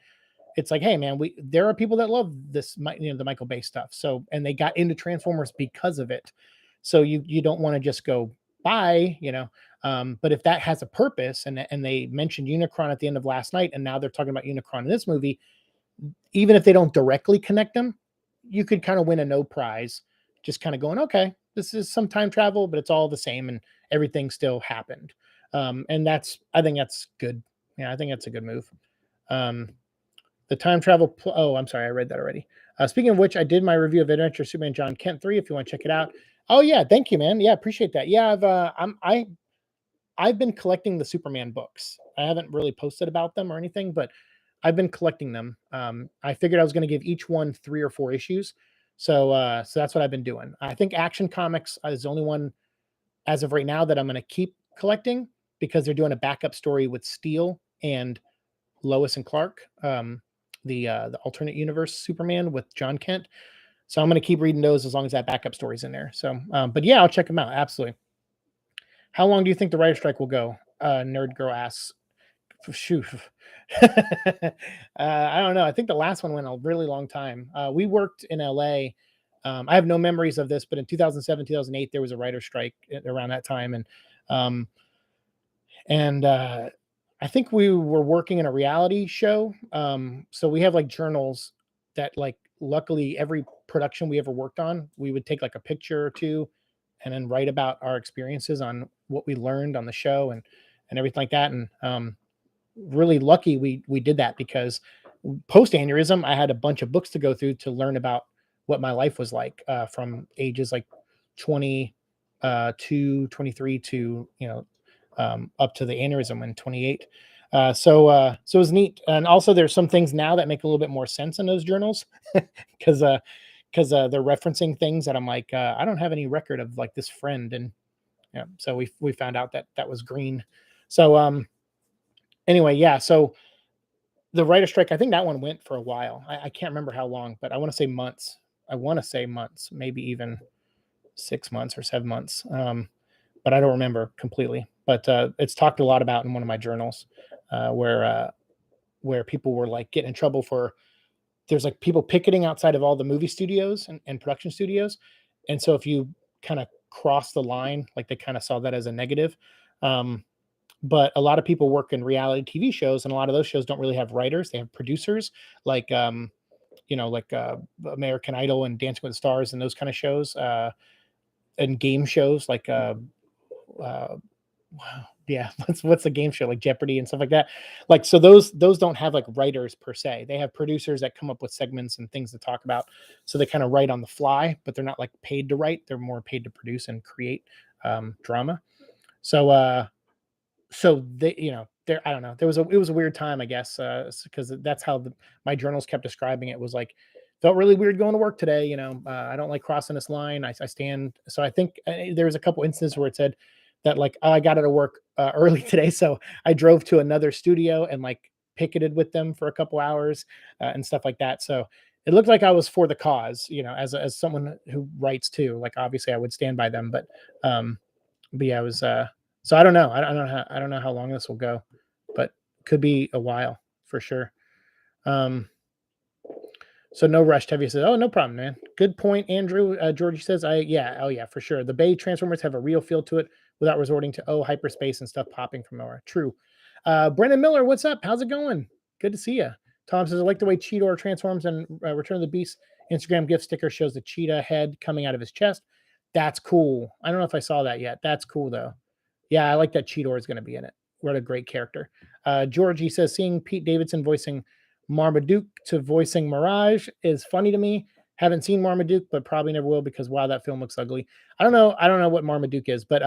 Speaker 1: it's like, hey man, there are people that love this, the Michael Bay stuff. So, and they got into Transformers because of it. So you don't want to just go buy, but if that has a purpose, and they mentioned Unicron at the end of last night, and now they're talking about Unicron in this movie, even if they don't directly connect them, you could kind of win a no prize, just kind of going, okay, this is some time travel, but it's all the same and everything still happened. And I think that's good. Yeah, I think that's a good move. The time travel. Oh, I'm sorry, I read that already. Speaking of which, I did my review of Adventure Superman John Kent 3. If you want to check it out. Oh yeah, thank you, man. Yeah, appreciate that. Yeah, I've been collecting the Superman books. I haven't really posted about them or anything, but I've been collecting them. I figured I was going to give each one 3 or 4 issues. So that's what I've been doing. I think Action Comics is the only one as of right now that I'm going to keep collecting because they're doing a backup story with Steel and Lois and Clark, the alternate universe Superman with John Kent. So I'm going to keep reading those as long as that backup story's in there. So, but yeah, I'll check them out. Absolutely. How long do you think the writer strike will go? Nerd Girl asks. Shoot. I don't know. I think the last one went a really long time. We worked in LA. I have no memories of this, but in 2007, 2008, there was a writer strike around that time. Um, and I think we were working in a reality show. So we have like journals that, like, luckily every production we ever worked on, we would take like a picture or two and then write about our experiences on what we learned on the show and everything like that. And really lucky we did that, because post aneurysm I had a bunch of books to go through to learn about what my life was like, from ages like 20 to 23 to up to the aneurysm in 28. So it was neat. And also there's some things now that make a little bit more sense in those journals because they're referencing things that I'm like, I don't have any record of like this friend. And yeah, so we found out that was green. So anyway, yeah, so the writer strike, I think that one went for a while. I can't remember how long, but I want to say months. I want to say months, maybe even 6 months or 7 months. But I don't remember completely. But it's talked a lot about in one of my journals, where people were like getting in trouble for, there's like people picketing outside of all the movie studios and production studios. And so if you kind of cross the line, like they kind of saw that as a negative. But a lot of people work in reality TV shows, and a lot of those shows don't really have writers. They have producers, like American Idol and Dancing with the Stars and those kind of shows, and game shows like uh, yeah, what's the game show, like Jeopardy and stuff like that. Like, so those don't have like writers per se. They have producers that come up with segments and things to talk about. So they kind of write on the fly, but they're not like paid to write. They're more paid to produce and create drama. So they, there, I don't know, it was a weird time, I guess, because that's how my journals kept describing it. Was like, felt really weird going to work today. I don't like crossing this line. I stand. So I think there was a couple instances where it said that, like, oh, I got out of work early today, so I drove to another studio and like picketed with them for a couple hours and stuff like that. So it looked like I was for the cause, as someone who writes too. Like, obviously I would stand by them, but yeah, it was. So I don't know. I don't know how long this will go, but could be a while for sure. So no rush. Tevye says, "Oh, no problem, man. Good point, Andrew." Georgie says, "Oh yeah, for sure. The Bay Transformers have a real feel to it without resorting to hyperspace and stuff popping from nowhere." True. Brendan Miller, what's up? How's it going? Good to see you. Tom says, "I like the way Cheetor transforms, and Return of the Beast Instagram gift sticker shows the cheetah head coming out of his chest. That's cool. I don't know if I saw that yet. That's cool though. Yeah, I like that Cheetor is going to be in it. What a great character." Georgie says, "Seeing Pete Davidson voicing Marmaduke to voicing Mirage is funny to me. Haven't seen Marmaduke, but probably never will because wow, that film looks ugly." I don't know. I don't know what Marmaduke is, but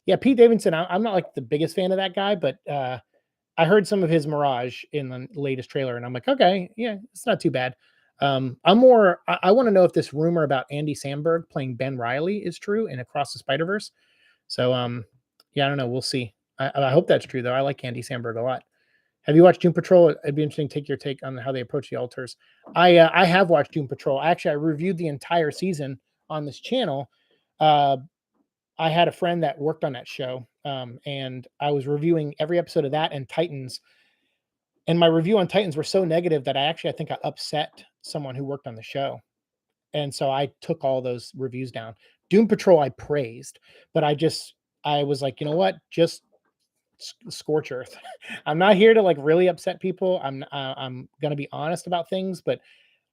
Speaker 1: yeah, Pete Davidson. I'm not like the biggest fan of that guy, but I heard some of his Mirage in the latest trailer, and I'm like, okay, yeah, it's not too bad. I want to know if this rumor about Andy Samberg playing Ben Riley is true in Across the Spider-Verse. So, yeah, I don't know. We'll see. I hope that's true, though. I like Andy Samberg a lot. Have you watched Doom Patrol? It'd be interesting to take your take on how they approach the alters. I have watched Doom Patrol. Actually, I reviewed the entire season on this channel. Uh, I had a friend that worked on that show, and I was reviewing every episode of that and Titans. And my review on Titans were so negative that I think I upset someone who worked on the show. And so I took all those reviews down. Doom Patrol I praised, but I was like, you know what? Just scorch earth. I'm not here to like really upset people. I'm going to be honest about things, but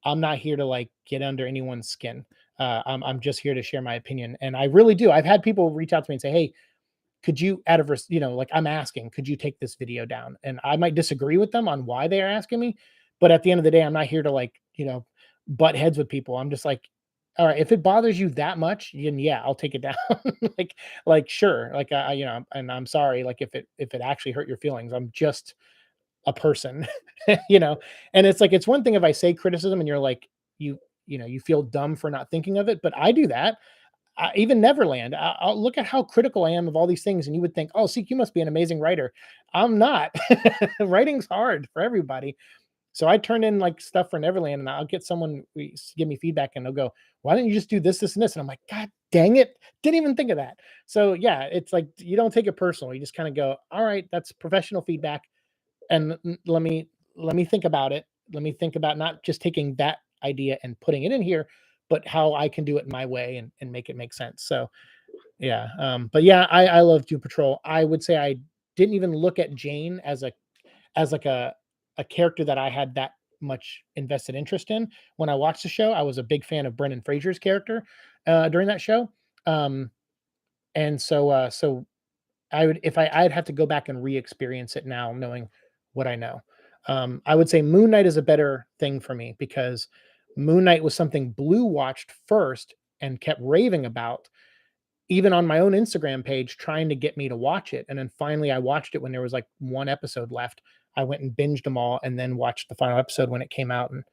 Speaker 1: I'm not here to like get under anyone's skin. I'm just here to share my opinion. And I really do. I've had people reach out to me and say, "Hey, could you like I'm asking, could you take this video down?" And I might disagree with them on why they are asking me, but at the end of the day, I'm not here to like, butt heads with people. I'm just like, all right, if it bothers you that much, then yeah, I'll take it down. like, sure. Like, and I'm sorry. Like if it actually hurt your feelings, I'm just a person, you know? And it's like, it's one thing if I say criticism and you're like, you feel dumb for not thinking of it, but I do that. Even Neverland, I'll look at how critical I am of all these things, and you would think, "Oh, Seek, you must be an amazing writer." I'm not. Writing's hard for everybody. So I turn in like stuff for Neverland, and I'll get someone give me feedback, and they'll go, "Why don't you just do this, this, and this?" And I'm like, "God dang it, didn't even think of that." So yeah, it's like you don't take it personal. You just kind of go, "All right, that's professional feedback, and let me think about it. Let me think about not just taking that idea and putting it in here, but how I can do it my way and make it make sense." So yeah, but yeah, I love Doom Patrol. I would say I didn't even look at Jane as like a character that I had that much invested interest in when I watched the show. I was a big fan of Brendan Fraser's character during that show, um, and so I would if I'd have to go back and re-experience it now, knowing what I know. I would say Moon Knight is a better thing for me because Moon Knight was something Blue watched first and kept raving about, even on my own Instagram page, trying to get me to watch it. And then finally, I watched it when there was like one episode left. I went and binged them all, and then watched the final episode when it came out. And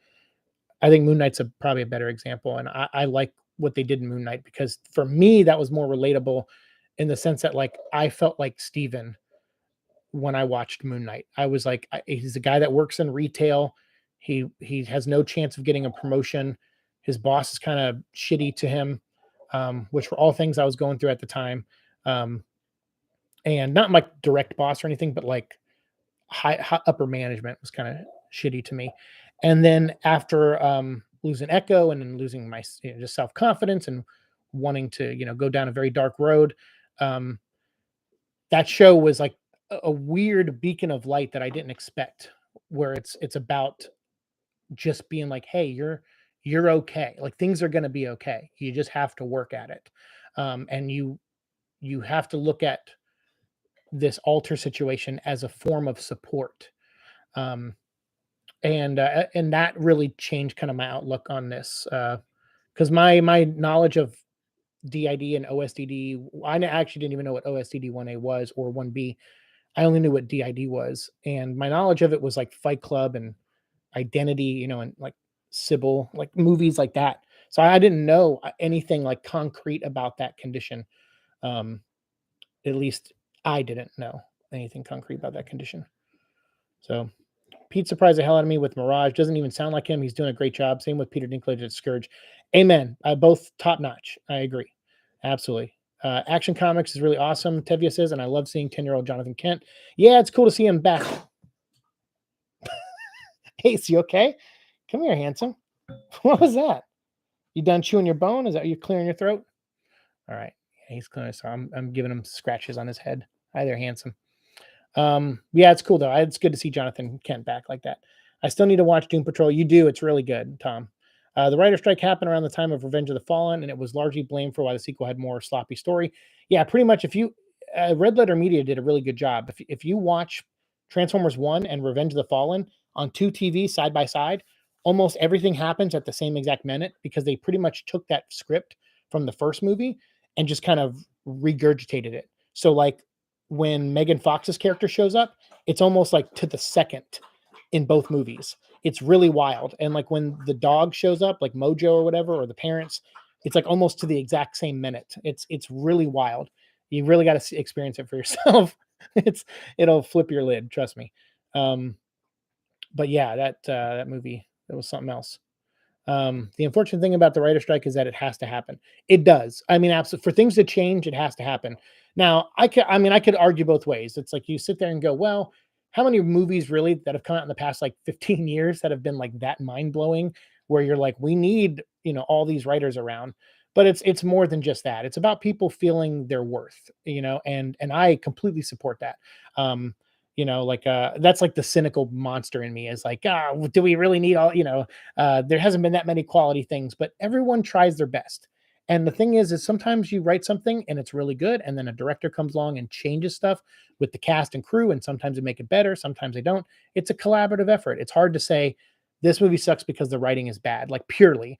Speaker 1: I think Moon Knight's probably a better example. And I like what they did in Moon Knight because for me, that was more relatable in the sense that like I felt like Steven when I watched Moon Knight. I was like, he's a guy that works in retail. He has no chance of getting a promotion. His boss is kind of shitty to him, which were all things I was going through at the time. Um, and not my direct boss or anything, but like high upper management was kind of shitty to me. And then after losing Echo and then losing my just self confidence and wanting to go down a very dark road, um, that show was like a weird beacon of light that I didn't expect, where it's about just being like, hey, you're okay. Like things are going to be okay. You just have to work at it, and you have to look at this alter situation as a form of support. Um, and that really changed kind of my outlook on this because my knowledge of DID and OSDD, actually didn't even know what OSDD 1A was or 1B. I only knew what DID was, and my knowledge of it was like Fight Club and Identity, and like Sybil, like movies like that. So I didn't know anything like concrete about that condition. Um, at least I didn't know anything concrete about that condition. So Pete surprised the hell out of me with Mirage. Doesn't even sound like him. He's doing a great job. Same with Peter Dinklage at Scourge. Amen. Both top notch. I agree. Absolutely. Action Comics is really awesome, Tevia says, and I love seeing 10-year-old Jonathan Kent. Yeah, it's cool to see him back. Ace, you okay? Come here, handsome. What was that? You done chewing your bone? Is that you clearing your throat? All right. Yeah, he's clearing. So I'm giving him scratches on his head. Hi there, handsome. Yeah, it's cool though. It's good to see Jonathan Kent back like that. I still need to watch Doom Patrol. You do. It's really good, Tom. The writer strike happened around the time of Revenge of the Fallen, and it was largely blamed for why the sequel had more sloppy story. Yeah, pretty much. If you Red Letter Media did a really good job. If you watch Transformers 1 and Revenge of the Fallen on two TVs side by side, almost everything happens at the same exact minute because they pretty much took that script from the first movie and just kind of regurgitated it. So like when Megan Fox's character shows up, it's almost like to the second in both movies. it's really wild. And like when the dog shows up, like Mojo or whatever, or the parents, it's like almost to the exact same minute. It's really wild. You really got to experience it for yourself. It'll flip your lid, trust me. Um, but yeah, that movie, that was something else. The unfortunate thing about the writer strike is that it has to happen. It does. I mean, absolutely. For things to change, it has to happen. Now, I could argue both ways. It's like you sit there and go, well, how many movies really that have come out in the past like 15 years that have been like that mind blowing, where you're like, we need, all these writers around. But it's more than just that. It's about people feeling their worth, and I completely support that. Um, like that's like the cynical monster in me is like, do we really need all, there hasn't been that many quality things, but everyone tries their best. And the thing is sometimes you write something and it's really good, and then a director comes along and changes stuff with the cast and crew, and sometimes they make it better, sometimes they don't. It's a collaborative effort. It's hard to say this movie sucks because the writing is bad, like purely.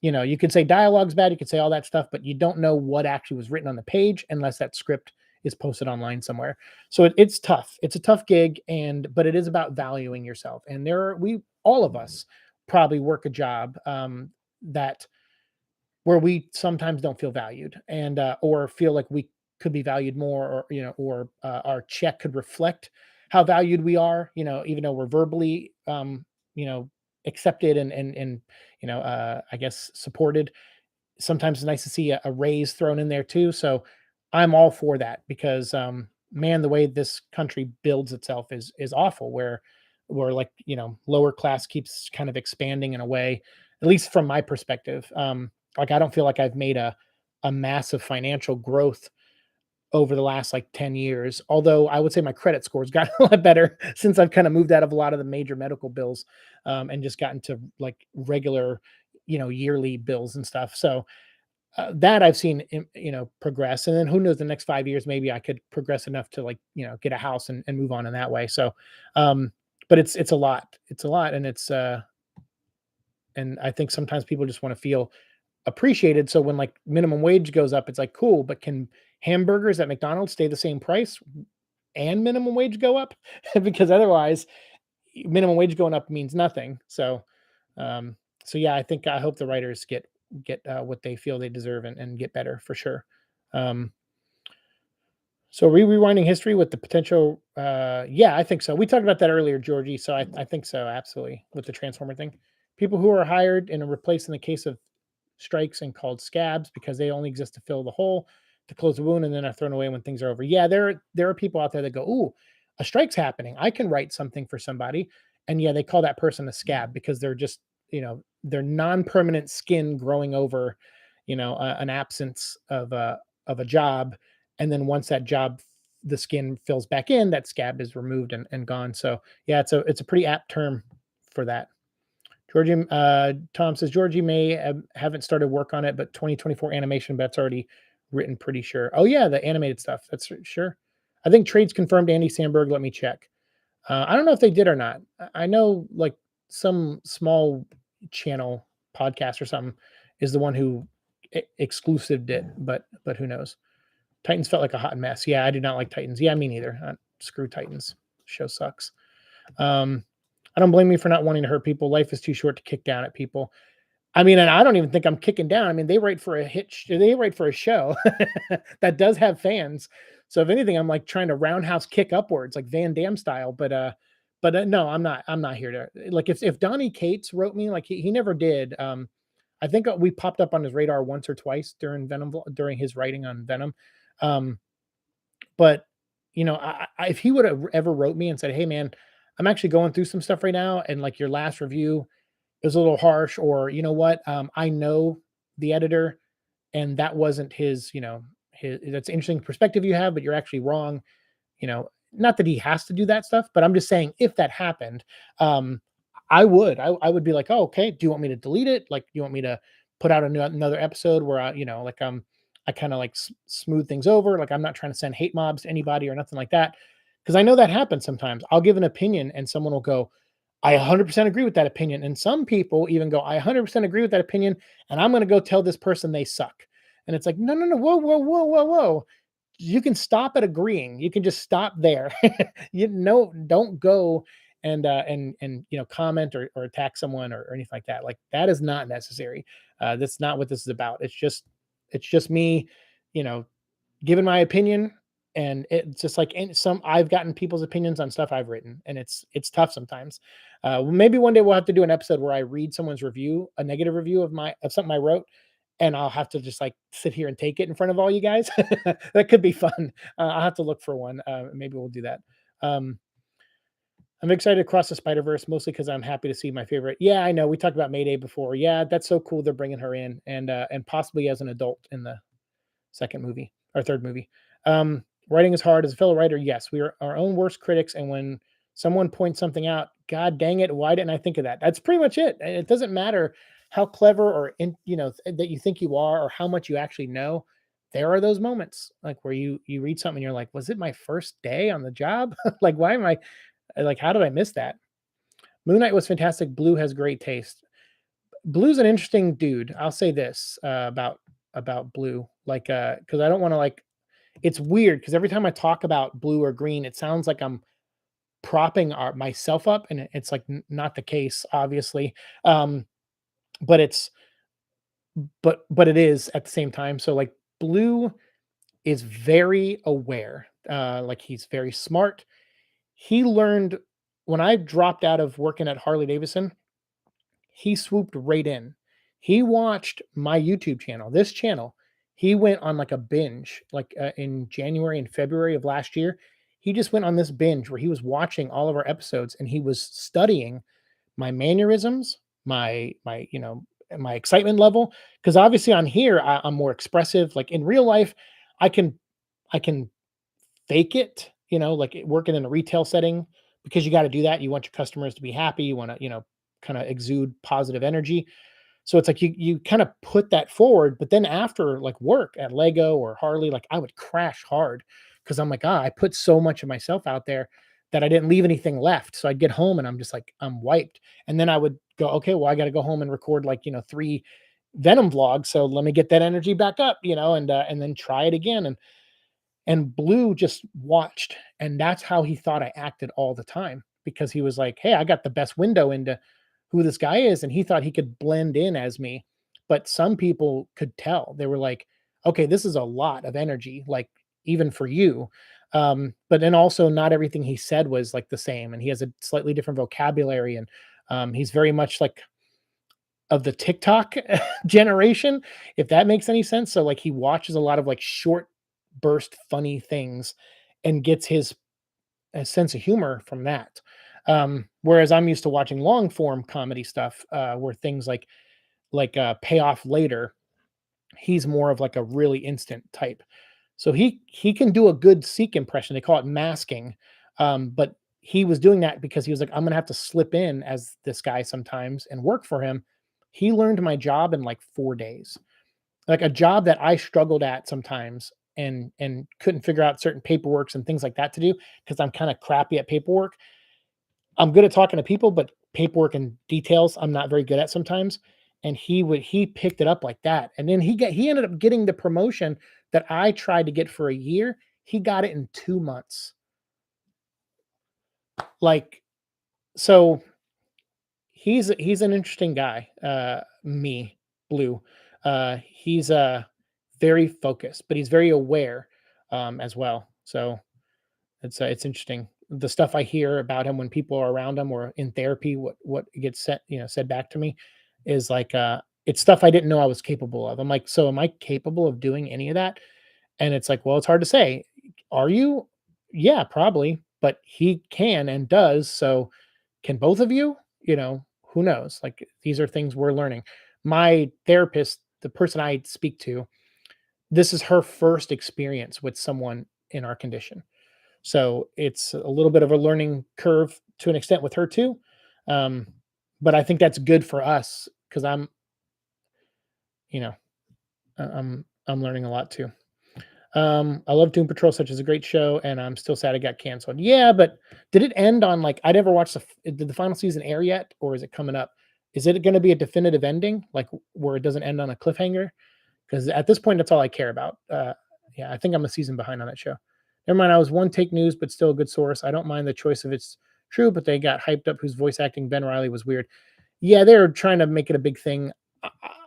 Speaker 1: You could say dialogue's bad, you could say all that stuff, but you don't know what actually was written on the page unless that script is posted online somewhere. So it's tough. It's a tough gig, but it is about valuing yourself. And we all of us probably work a job that where we sometimes don't feel valued, and or feel like we could be valued more, or our check could reflect how valued we are. Even though we're verbally you know accepted and I guess supported. Sometimes it's nice to see a raise thrown in there too. So I'm all for that because man, the way this country builds itself is awful. Where like lower class keeps kind of expanding in a way, at least from my perspective. Like I don't feel like I've made a massive financial growth over the last like 10 years. Although I would say my credit scores got a lot better since I've kind of moved out of a lot of the major medical bills, and just gotten to like regular, yearly bills and stuff. So that I've seen, progress. And then who knows, the next 5 years, maybe I could progress enough to like, get a house and move on in that way. So, um, but it's a lot. It's a lot. And I think sometimes people just want to feel appreciated. So when like minimum wage goes up, it's like, cool, but can hamburgers at McDonald's stay the same price and minimum wage go up? Because otherwise, minimum wage going up means nothing. Um, so yeah, I hope the writers get what they feel they deserve and get better for sure. Um, so rewinding history with the potential, yeah, I think so. We talked about that earlier, Georgie. So I think so, absolutely, with the transformer thing. People who are hired and are replaced in the case of strikes and called scabs because they only exist to fill the hole, to close the wound, and then are thrown away when things are over. Yeah, there are people out there that go, "Ooh, a strike's happening. I can write something for somebody," and yeah, they call that person a scab because they're just they're non-permanent skin growing over an absence of a job, and then once that job the skin fills back in, that scab is removed and gone. So yeah, it's a pretty apt term for that. Georgie, Tom says Georgie may haven't started work on it, but 2024 animation, but it's already written pretty sure. Oh yeah, the animated stuff. That's sure. I think trades confirmed Andy Samberg. Let me check. I don't know if they did or not. I know like some small channel podcast or something is the one who exclusived it, but who knows? Titans felt like a hot mess. Yeah, I did not like Titans. Yeah, me neither. Screw Titans. Show sucks. Um, I don't blame you for not wanting to hurt people. Life is too short to kick down at people. I mean, and I don't even think I'm kicking down. I mean, they write for a hit. They write for a show that does have fans. So if anything, I'm like trying to roundhouse kick upwards, like Van Damme style. But no, I'm not. I'm not here to like if Donnie Cates wrote me, like he never did. I think we popped up on his radar once or twice during during his writing on Venom. Um, but if he would have ever wrote me and said, "Hey, man, I'm actually going through some stuff right now, and like your last review is a little harsh," or you know what, I know the editor, and that wasn't his, his. That's an interesting perspective you have, but you're actually wrong. Not that he has to do that stuff, but I'm just saying if that happened, um, I would be like, oh, okay. Do you want me to delete it? Like, you want me to put out another episode where like I kind of like smooth things over. Like I'm not trying to send hate mobs to anybody or nothing like that. Cause I know that happens sometimes. I'll give an opinion and someone will go, I 100% agree with that opinion. And some people even go, I 100% agree with that opinion. And I'm going to go tell this person they suck. And it's like, no, no, no, whoa, whoa, whoa, whoa, whoa. You can stop at agreeing. You can just stop there. Don't go and comment or attack someone or anything like that. Like that is not necessary. That's not what this is about. It's just me, you know, giving my opinion. And it's just like I've gotten people's opinions on stuff I've written, and it's tough sometimes. Maybe one day we'll have to do an episode where I read someone's review, a negative review of something I wrote, and I'll have to just like sit here and take it in front of all you guys. That could be fun. I'll have to look for one. Maybe we'll do that. Um, I'm excited to cross the Spider Verse, mostly because I'm happy to see my favorite. Yeah, I know we talked about Mayday before. Yeah, that's so cool. They're bringing her in, and possibly as an adult in the second movie or third movie. Writing is hard. As a fellow writer, yes, we are our own worst critics. And when someone points something out, God dang it, why didn't I think of that? That's pretty much it. And it doesn't matter how clever or that you think you are or how much you actually know. There are those moments like where you read something and you're like, was it my first day on the job? Like, why am I like, how did I miss that? Moon Knight was fantastic. Blue has great taste. Blue's an interesting dude. I'll say this about Blue, like, because I don't want to like. It's weird because every time I talk about blue or green, it sounds like I'm propping myself up, and it's like not the case, obviously. Um, but it's but it is at the same time. So like, Blue is very aware. Like he's very smart. He learned when I dropped out of working at Harley Davidson. He swooped right in. He watched my YouTube channel, this channel. He went on like a binge, like in January and February of last year. He just went on this binge where he was watching all of our episodes and he was studying my mannerisms, my excitement level. Because obviously on here I'm more expressive. Like in real life, I can I can fake it, like working in a retail setting because you got to do that. You want your customers to be happy. You want to, kind of exude positive energy. So it's like you kind of put that forward, but then after like work at Lego or Harley, like I would crash hard because I'm like, I put so much of myself out there that I didn't leave anything left. So I'd get home and I'm just like, I'm wiped. And then I would go, okay, well, I got to go home and record like, 3 Venom vlogs. So let me get that energy back up, and then try it again. And Blue just watched, and that's how he thought I acted all the time because he was like, "Hey, I got the best window into who this guy is," and he thought he could blend in as me. But some people could tell. They were like, "Okay, this is a lot of energy, like even for you." But then also not everything he said was like the same, and he has a slightly different vocabulary, and he's very much like of the TikTok generation, if that makes any sense. So like he watches a lot of like short burst funny things and gets his sense of humor from that. Whereas I'm used to watching long form comedy stuff where things like pay off later. He's more of like a really instant type. So he can do a good Siike impression. They call it masking. But he was doing that because he was like, I'm gonna have to slip in as this guy sometimes and work for him. He learned my job in like 4 days, like a job that I struggled at sometimes and couldn't figure out certain paperworks and things like that to do because I'm kind of crappy at paperwork. I'm good at talking to people, but paperwork and details I'm not very good at sometimes. And he picked it up like that. And then he ended up getting the promotion that I tried to get for a year. He got it in 2 months. Like, so he's an interesting guy. Blue. He's very focused, but he's very aware as well. So it's interesting. The stuff I hear about him when people are around him or in therapy, what gets said back to me is like it's stuff I didn't know I was capable of. I'm like, so am I capable of doing any of that? And it's like, well, it's hard to say. Are you? Yeah, probably, but he can and does. So can both of you? Who knows? Like these are things we're learning. My therapist, the person I speak to, this is her first experience with someone in our condition. So it's a little bit of a learning curve to an extent with her too. Um, but I think that's good for us because you know, I'm learning a lot too. I love Doom Patrol, such as a great show, and I'm still sad it got canceled. Yeah, but did it end on like I never watched did the final season air yet, or is it coming up? Is it going to be a definitive ending, like where it doesn't end on a cliffhanger? Because at this point, that's all I care about. Yeah, I think I'm a season behind on that show. Never mind, I was one take news, but still a good source. I don't mind the choice of its True, but they got hyped up whose voice acting Ben Riley was weird. Yeah, they were trying to make it a big thing.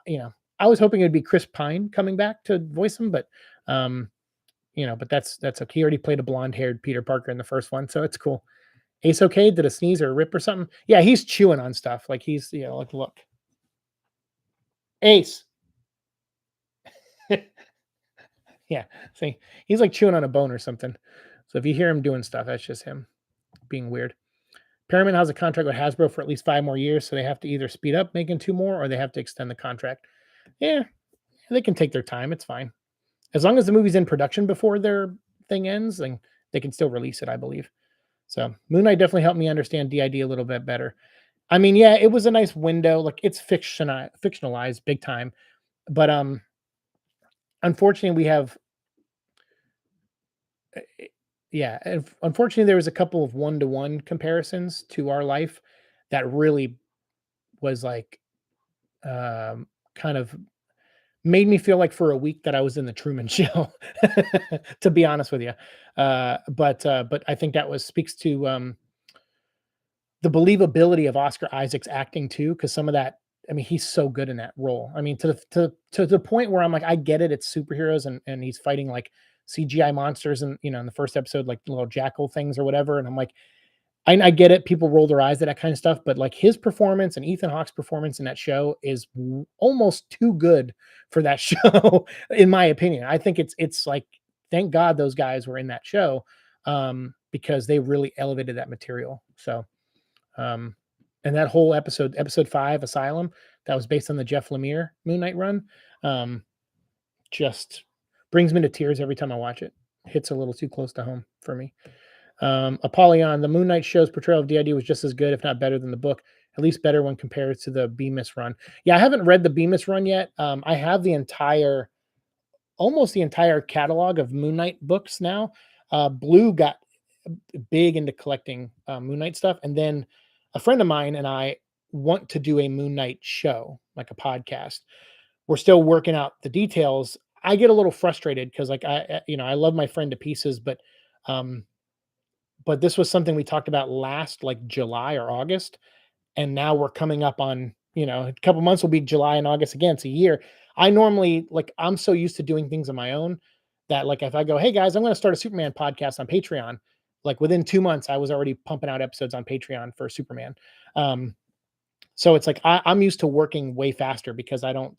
Speaker 1: You know, I was hoping it'd be Chris Pine coming back to voice him, but um, but that's okay. He already played a blonde-haired Peter Parker in the first one, so it's cool. Ace okay? Did a sneeze or a rip or something? Yeah, he's chewing on stuff. Like he's, like look. Ace. Yeah. See, he's like chewing on a bone or something. So if you hear him doing stuff, that's just him being weird. Paramount has a contract with Hasbro for at least 5 more years, so they have to either speed up making two more or they have to extend the contract. Yeah, they can take their time. It's fine. As long as the movie's in production before their thing ends, then they can still release it, I believe. So Moon Knight definitely helped me understand DID a little bit better. I mean, yeah, it was a nice window. Like it's fictionalized big time, but unfortunately, we have yeah, unfortunately, there was a couple of one-to-one comparisons to our life that really was like kind of made me feel like for a week that I was in the Truman Show, to be honest with you. But I think that was speaks to the believability of Oscar Isaac's acting too, because some of that, I mean, he's so good in that role. I mean, to the point where I'm like, I get it, it's superheroes and he's fighting like CGI monsters and in the first episode, like little jackal things or whatever. And I'm like, I get it. People roll their eyes at that kind of stuff, but like his performance and Ethan Hawke's performance in that show is almost too good for that show, in my opinion. I think it's like, thank God those guys were in that show, because they really elevated that material. So um, and that whole episode 5, Asylum, that was based on the Jeff Lemire Moon Knight run, um, just brings me to tears every time I watch it. Hits a little too close to home for me. Apollyon, the Moon Knight show's portrayal of DID was just as good, if not better than the book, at least better when compared to the Bemis run. Yeah, I haven't read the Bemis run yet. I have almost the entire catalog of Moon Knight books now. Blue got big into collecting Moon Knight stuff, and then a friend of mine and I want to do a Moon Knight show, like a podcast. We're still working out the details. I get a little frustrated because, like, I love my friend to pieces, um, but this was something we talked about last, like July or August, and now we're coming up on, a couple months will be July and August again. It's a year. I normally, like, I'm so used to doing things on my own that, like, if I go, hey guys, I'm going to start a Superman podcast on Patreon, like within 2 months, I was already pumping out episodes on Patreon for Superman. Um, so it's like I'm used to working way faster because I don't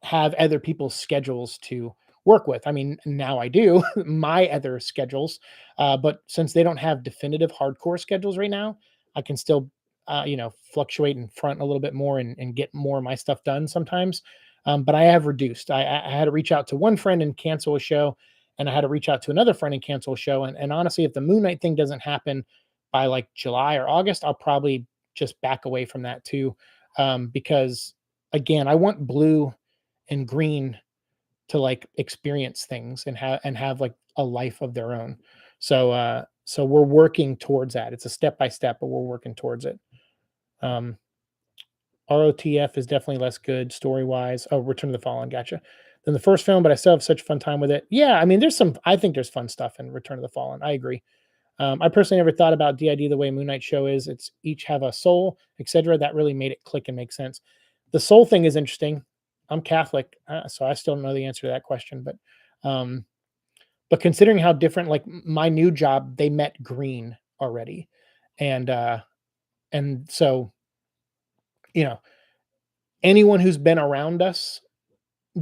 Speaker 1: have other people's schedules to work with. I mean, now I do my other schedules, but since they don't have definitive hardcore schedules right now, I can still, fluctuate in front a little bit more and get more of my stuff done sometimes. But I have reduced. I had to reach out to one friend and cancel a show, and I had to reach out to another friend and cancel a show. And honestly, if the Moon Knight thing doesn't happen by like July or August, I'll probably just back away from that too, because again, I want blue and green to like experience things and have like a life of their own. So we're working towards that. It's a step by step, but we're working towards it. Um ROTF is definitely less good story wise. Oh, Return of the Fallen, gotcha. Than the first film, but I still have such a fun time with it. Yeah, I mean, I think there's fun stuff in Return of the Fallen. I agree. I personally never thought about DID the way Moon Knight show is. It's each have a soul, etc. That really made it click and make sense. The soul thing is interesting. I'm Catholic, so I still don't know the answer to that question. Um, but considering how different, like my new job, they met green already, and so you know anyone who's been around us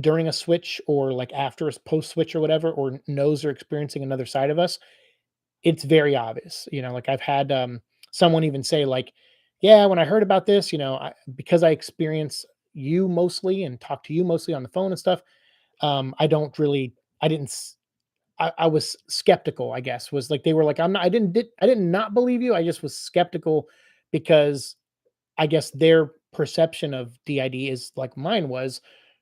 Speaker 1: during a switch or like after a post switch or whatever, or knows they're experiencing another side of us, it's very obvious. Like I've had someone even say like, yeah, when I heard about this, because I experience you mostly and talk to you mostly on the phone and stuff, I don't really, I didn't, I was skeptical, I guess, was like, they were like, I didn't not believe you. I just was skeptical because I guess their perception of DID is like mine was,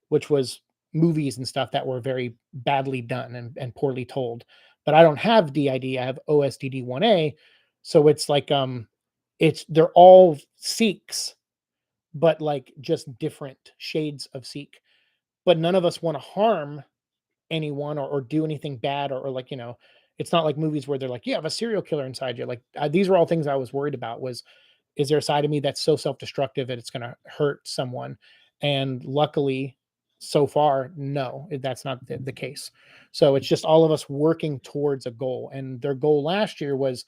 Speaker 1: which was movies and stuff that were very badly done and poorly told. But I don't have DID, I have OSDD1A. So it's like they're all Sikhs, but like just different shades of Sikh. But none of us want to harm anyone or do anything bad or like, It's not like movies where they're like, you have a serial killer inside you. Like these were all things I was worried about. Was is there a side of me that's so self-destructive that it's going to hurt someone? And luckily, so far, no, that's not the case. So it's just all of us working towards a goal. And their goal last year was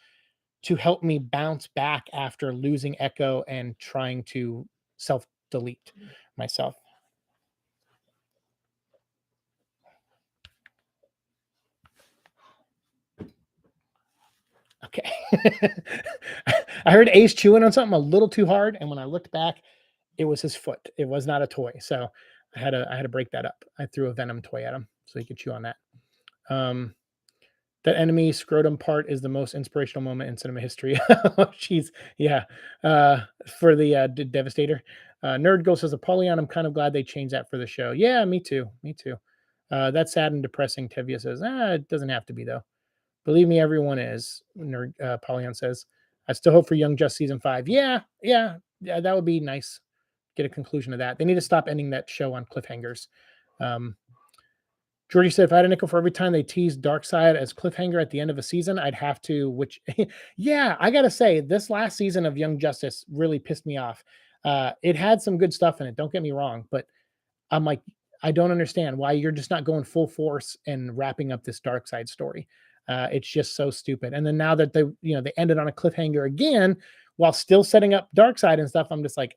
Speaker 1: to help me bounce back after losing Echo and trying to self delete myself. Okay. I heard Ace chewing on something a little too hard, and when I looked back, it was his foot. It was not a toy. So I had to break that up. I threw a Venom toy at him so he could chew on that. Um, that enemy scrotum part is the most inspirational moment in cinema history. Oh, jeez, yeah. For the Devastator, Nerd Ghost says Apollyon. I'm kind of glad they changed that for the show. Yeah, me too. Me too. That's sad and depressing. Tevia says, it doesn't have to be though. Believe me, everyone is. Nerd Polyon says, I still hope for Young Just season 5. Yeah, that would be nice. Get a conclusion of that. They need to stop ending that show on cliffhangers. Um, Georgie said, if I had a nickel for every time they teased Darkseid as cliffhanger at the end of a season, I'd have to, which, yeah, I got to say, this last season of Young Justice really pissed me off. It had some good stuff in it, don't get me wrong, but I'm like, I don't understand why you're just not going full force and wrapping up this Darkseid story. It's just so stupid. And then now that they ended on a cliffhanger again, while still setting up Darkseid and stuff, I'm just like,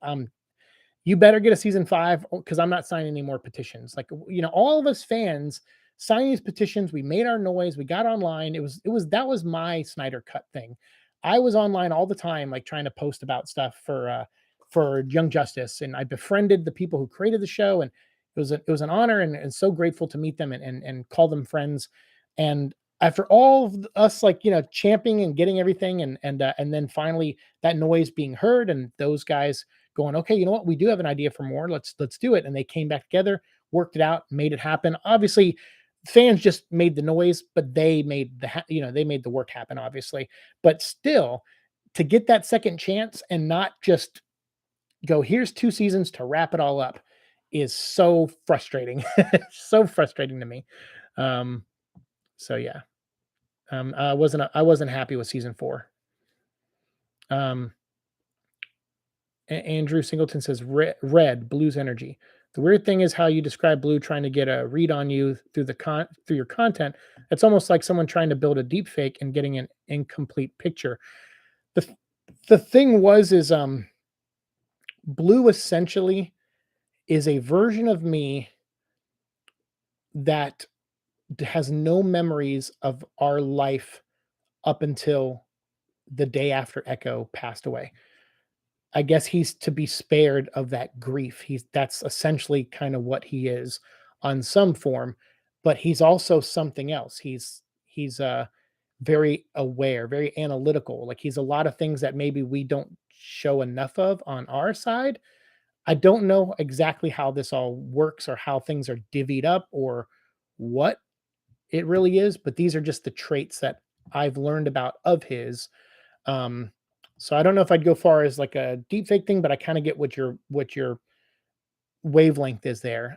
Speaker 1: you better get a season 5 because I'm not signing any more petitions. Like, all of us fans signed these petitions. We made our noise. We got online. That was my Snyder cut thing. I was online all the time, like trying to post about stuff for Young Justice, and I befriended the people who created the show, and it was an honor and so grateful to meet them and call them friends. And after all of us, like, championing and getting everything, and then finally that noise being heard, and those guys going, okay, you know what, we do have an idea for more. Let's do it. And they came back together, worked it out, made it happen. Obviously, fans just made the noise, but they made they made the work happen. Obviously, but still, to get that second chance and not just go, here's 2 seasons to wrap it all up, is so frustrating. So frustrating to me. Um, so yeah, I wasn't happy with season 4. Um, Andrew Singleton says red, blue's energy. The weird thing is how you describe blue trying to get a read on you through your content. It's almost like someone trying to build a deep fake and getting an incomplete picture. The the thing was is blue essentially is a version of me that has no memories of our life up until the day after Echo passed away. I guess he's to be spared of that grief. That's essentially kind of what he is on some form, but he's also something else. He's very aware, very analytical. Like he's a lot of things that maybe we don't show enough of on our side. I don't know exactly how this all works or how things are divvied up or what it really is, but these are just the traits that I've learned about of his. um, so I don't know if I'd go far as like a deep fake thing, but I kind of get what your wavelength is there.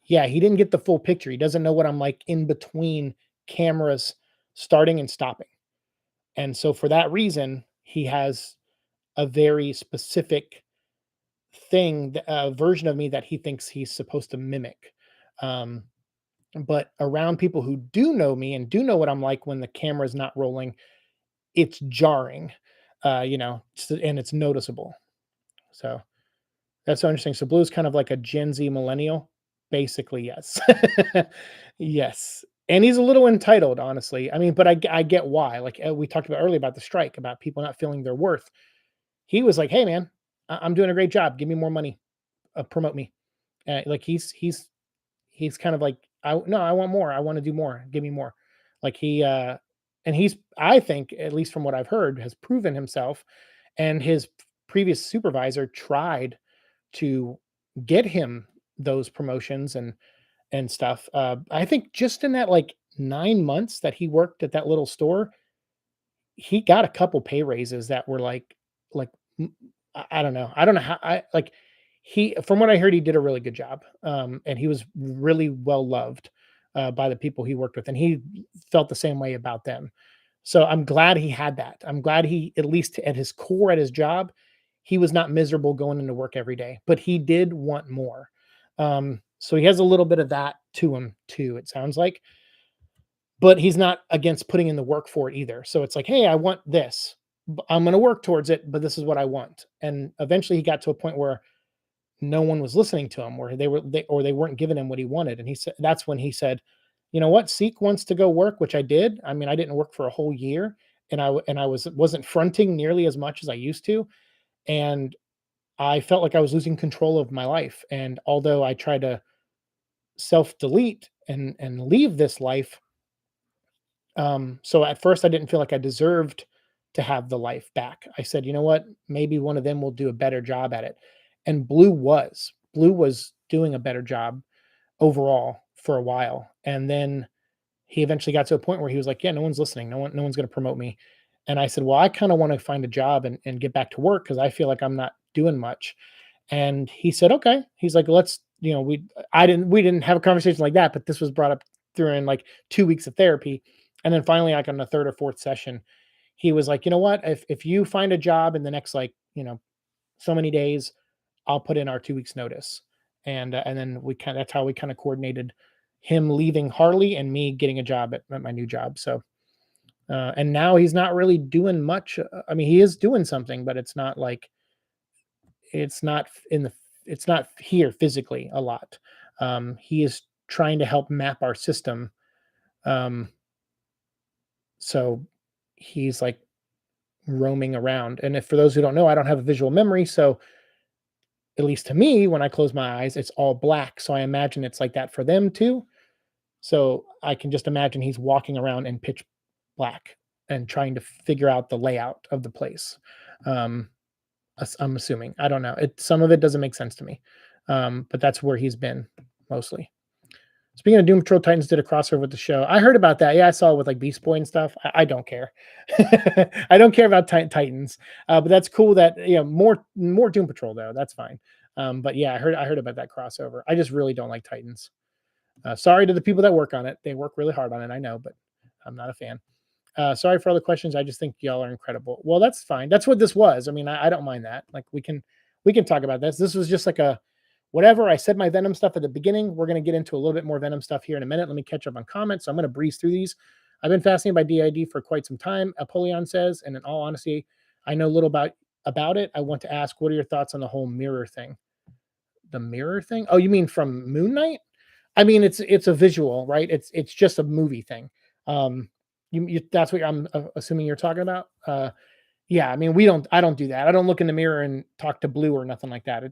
Speaker 1: Yeah, he didn't get the full picture. He doesn't know what I'm like in between cameras starting and stopping. And so for that reason, he has a very specific version of me that he thinks he's supposed to mimic. Um, but around people who do know me and do know what I'm like when the camera's not rolling, it's jarring, and it's noticeable. So that's so interesting. So Blue is kind of like a Gen Z millennial, basically. Yes, yes, and he's a little entitled, honestly. I mean, but I get why. Like we talked about earlier about the strike, about people not feeling their worth. He was like, "Hey, man, I'm doing a great job. Give me more money. Promote me." Like he's kind of like, I no, I want more. I want to do more. Give me more. Like and he's, I think, at least from what I've heard, has proven himself. And his previous supervisor tried to get him those promotions and stuff. I think just in that like 9 months that he worked at that little store, he got a couple pay raises that were like I don't know. I don't know how I like he from what I heard, he did a really good job. And he was really well loved. by the people he worked with, and he felt the same way about them. So I'm glad he had that. I'm glad he, at least at his core, at his job, he was not miserable going into work every day, but he did want more. So he has a little bit of that to him too, it sounds like, but he's not against putting in the work for it either. So it's like, hey, I want this. I'm going to work towards it, but this is what I want. And eventually he got to a point where no one was listening to him, where they weren't giving him what he wanted. And he said, that's when he said, you know what, Seek wants to go work, which I did. I mean, I didn't work for a whole year, and wasn't fronting nearly as much as I used to. And I felt like I was losing control of my life. And although I tried to self delete and leave this life, so at first I didn't feel like I deserved to have the life back. I said, you know what, maybe one of them will do a better job at it. And Blue was doing a better job overall for a while. And then he eventually got to a point where he was like, yeah, no one's listening. No one's going to promote me. And I said, well, I kind of want to find a job and get back to work because I feel like I'm not doing much. And he said, okay. He's like, let's, we didn't have a conversation like that, but this was brought up during like 2 weeks of therapy. And then finally, like on the third or fourth session, he was like, you know what, if you find a job in the next, like, so many days, I'll put in our 2 weeks notice. And then that's how we kind of coordinated him leaving Harley and me getting a job at my new job. So, and now he's not really doing much. I mean, he is doing something, but it's not like, it's not in the, it's not here physically a lot. He is trying to help map our system. Um, so he's like roaming around. And if, for those who don't know, I don't have a visual memory. So at least to me, when I close my eyes, it's all black. So I imagine it's like that for them too. So I can just imagine he's walking around in pitch black and trying to figure out the layout of the place. Um, I'm assuming. I don't know. Some of it doesn't make sense to me, but that's where he's been mostly. Speaking of Doom Patrol, Titans did a crossover with the show. I heard about that. Yeah, I saw it with like Beast Boy and stuff. I don't care. I don't care about Titans, but that's cool that, more Doom Patrol though. That's fine. But yeah, I heard about that crossover. I just really don't like Titans. Sorry to the people that work on it. They work really hard on it. I know, but I'm not a fan. Sorry for all the questions. I just think y'all are incredible. Well, that's fine. That's what this was. I mean, I don't mind that. Like we can talk about this. This was just like a whatever. I said my Venom stuff at the beginning. We're going to get into a little bit more Venom stuff here in a minute. Let me catch up on comments. So I'm going to breeze through these. I've been fascinated by DID for quite some time, Apollyon says, and in all honesty, I know little about it. I want to ask, what are your thoughts on the whole mirror thing? The mirror thing? Oh, you mean from Moon Knight? I mean, it's a visual, right? It's just a movie thing. Um, that's what I'm assuming you're talking about. Yeah, I mean, I don't do that. I don't look in the mirror and talk to Blue or nothing like that.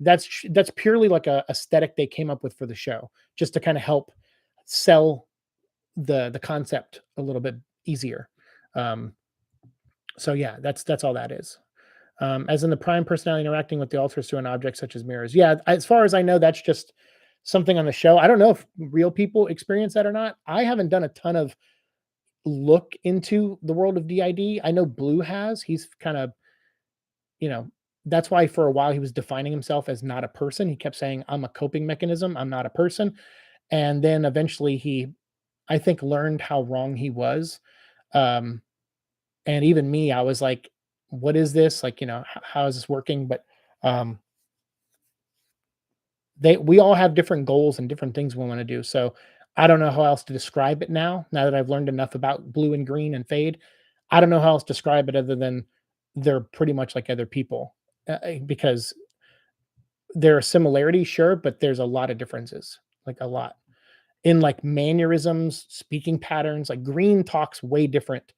Speaker 1: That's purely like a aesthetic they came up with for the show, just to kind of help sell the concept a little bit easier. Um, so yeah, that's all that is. As in the prime personality interacting with the alters through an object such as mirrors. Yeah, as far as I know, that's just something on the show. I don't know if real people experience that or not. I haven't done a ton of look into the world of DID. I know Blue has. He's kind of, you know, that's why for a while he was defining himself as not a person. He kept saying, I'm a coping mechanism. I'm not a person. And then eventually he, I think, learned how wrong he was. Um, and even me, I was like, what is this? Like, how is this working? But um, we all have different goals and different things we want to do. So I don't know how else to describe it now that I've learned enough about blue and green and fade. I don't know how else to describe it other than they're pretty much like other people, because there are similarities, sure, but there's a lot of differences, like a lot in like mannerisms, speaking patterns. Like green talks way different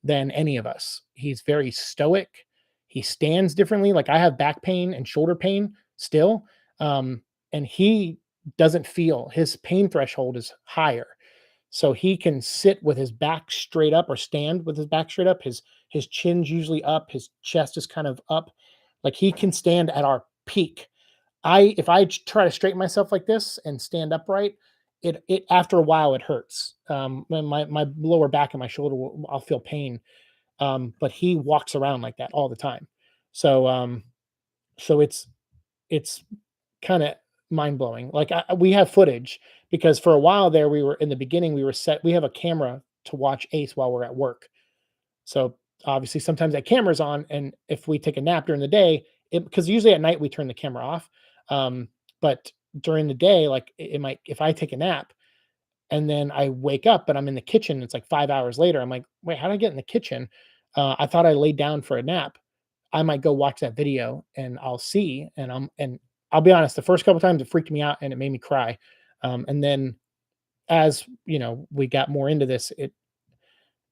Speaker 1: than any of us. He's very stoic. He stands differently. Like I have back pain and shoulder pain still. And he doesn't feel, his pain threshold is higher. So he can sit with his back straight up or stand with his back straight up. His chin's usually up, his chest is kind of up. Like he can stand at our peak. If I try to straighten myself like this and stand upright, it after a while it hurts. My lower back and my shoulder I'll feel pain. But he walks around like that all the time. So so it's kind of mind blowing. Like we have footage because for a while there, we were in the beginning, we were set. We have a camera to watch Ace while we're at work. So obviously, sometimes that camera's on, and if we take a nap during the day, because usually at night we turn the camera off. Um, but during the day, like it might, if I take a nap and then I wake up, but I'm in the kitchen, it's like 5 hours later. I'm like, wait, how did I get in the kitchen? I thought I laid down for a nap. I might go watch that video and I'll see, and I'll be honest, the first couple times it freaked me out and it made me cry. And then as you know, we got more into this,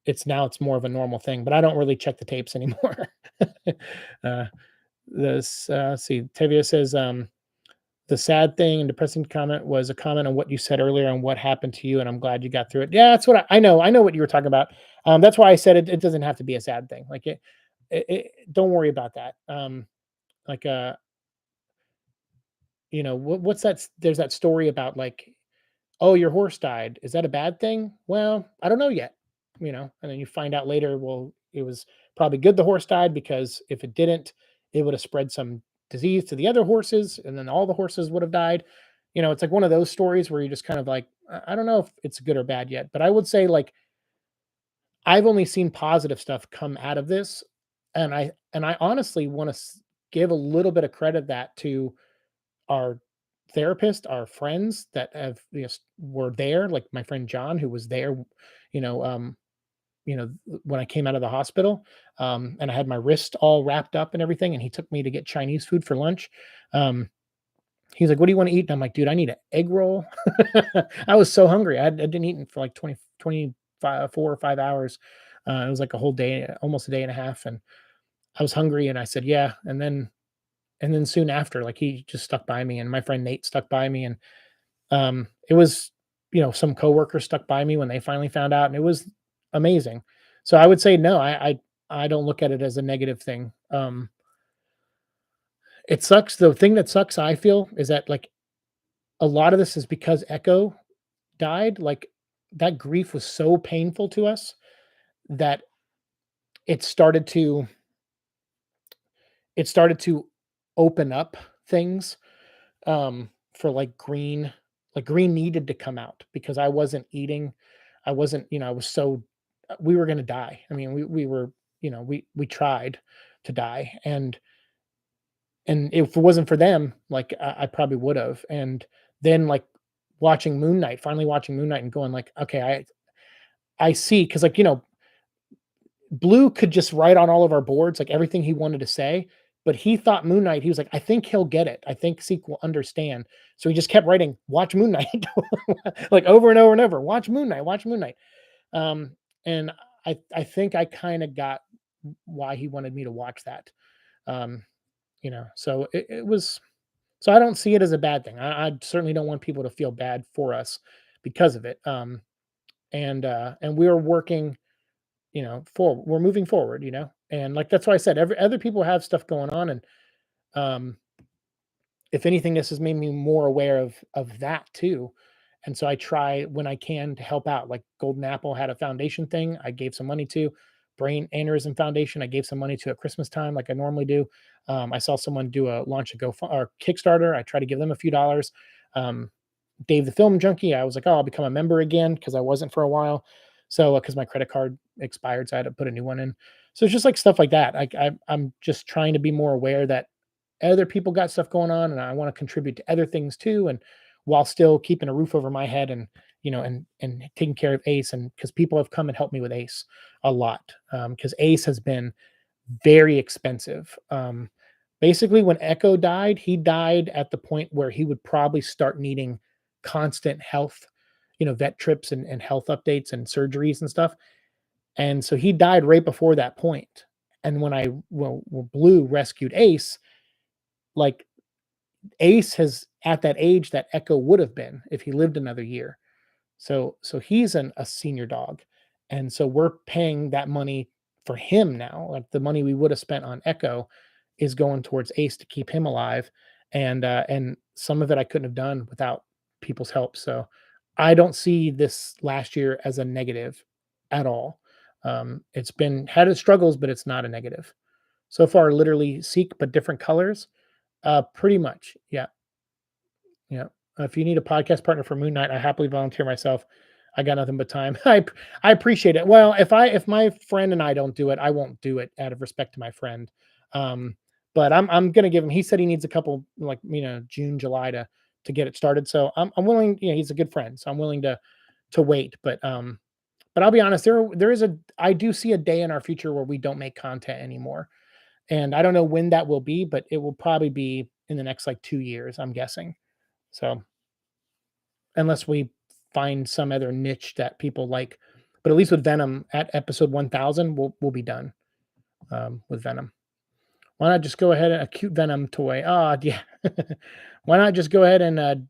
Speaker 1: it's more of a normal thing, but I don't really check the tapes anymore. uh, let's see, Tevia says, the sad thing and depressing comment was a comment on what you said earlier on what happened to you, and I'm glad you got through it. Yeah, that's what I know. I know what you were talking about. That's why I said it. It doesn't have to be a sad thing. Like don't worry about that. Like what's that? There's that story about like, oh, your horse died. Is that a bad thing? Well, I don't know yet. And then you find out later, well, it was probably good the horse died, because if it didn't, it would have spread some disease to the other horses, and then all the horses would have died. It's like one of those stories where you just kind of like, I don't know if it's good or bad yet, but I would say like I've only seen positive stuff come out of this, and I honestly want to give a little bit of credit that to our therapist, our friends that were there, like my friend John, who was there, you know, um, when I came out of the hospital, and I had my wrist all wrapped up and everything, and he took me to get Chinese food for lunch. Um, he's like, "What do you want to eat?" And I'm like, "Dude, I need an egg roll." I was so hungry. I didn't eat for like 25, 4 or 5 hours. It was like a whole day, almost a day and a half, and I was hungry, and I said, "Yeah." And then soon after, like, he just stuck by me, and my friend Nate stuck by me, and it was, some coworkers stuck by me when they finally found out, and it was amazing. So I would say no, I don't look at it as a negative thing. It sucks. The thing that sucks, I feel, is that like a lot of this is because Echo died. Like that grief was so painful to us that it started to it started to open up things, for like green needed to come out because I wasn't eating. I wasn't, I was so, we were going to die. I mean, we were, we tried to die, and if it wasn't for them, like I probably would have. And then like finally watching Moon Knight and going like, okay, I see. Cause like, Blue could just write on all of our boards, like everything he wanted to say, but he thought Moon Knight, he was like, I think he'll get it. I think Seek will understand. So he just kept writing, watch Moon Knight, like over and over and over, watch Moon Knight, watch Moon Knight. And I think I kind of got why he wanted me to watch that. Um, so it was, so I don't see it as a bad thing. I certainly don't want people to feel bad for us because of it. And we're working, we're moving forward, and like that's why I said every other people have stuff going on, and um, if anything, this has made me more aware of that too. And so I try when I can to help out. Like Golden Apple had a foundation thing, I gave some money to. Brain Aneurysm Foundation, I gave some money to at Christmas time, like I normally do. I saw someone do a launch a Go or Kickstarter. I try to give them a few dollars. Um, Dave the Film Junkie, I was like, oh, I'll become a member again because I wasn't for a while. So because my credit card expired, so I had to put a new one in. So it's just like stuff like that. I'm just trying to be more aware that other people got stuff going on, and I want to contribute to other things too, and while still keeping a roof over my head, and and taking care of Ace. And because people have come and helped me with Ace a lot, because Ace has been very expensive. Basically, when Echo died, he died at the point where he would probably start needing constant health, vet trips and health updates and surgeries and stuff. And so he died right before that point. And when Blue rescued Ace, like Ace has at that age that Echo would have been if he lived another year. So he's a senior dog, and so we're paying that money for him now. Like the money we would have spent on Echo is going towards Ace to keep him alive, and some of it I couldn't have done without people's help. So I don't see this last year as a negative at all. It's been had its struggles, but it's not a negative so far. Literally Seek, but different colors. Pretty much, yeah, If you need a podcast partner for Moon Knight, I happily volunteer myself. I got nothing but time. I appreciate it. Well, if my friend and I don't do it, I won't do it out of respect to my friend. Um, but I'm gonna give him. He said he needs a couple, like, June, July to get it started. So I'm willing. He's a good friend, so I'm willing to wait. But I'll be honest, there is a I do see a day in our future where we don't make content anymore. And I don't know when that will be, but it will probably be in the next like 2 years, I'm guessing. So unless we find some other niche that people like. But at least with Venom at episode 1000, we'll be done with Venom. Why not just go ahead and a cute Venom toy? Ah, yeah. Why not just go ahead and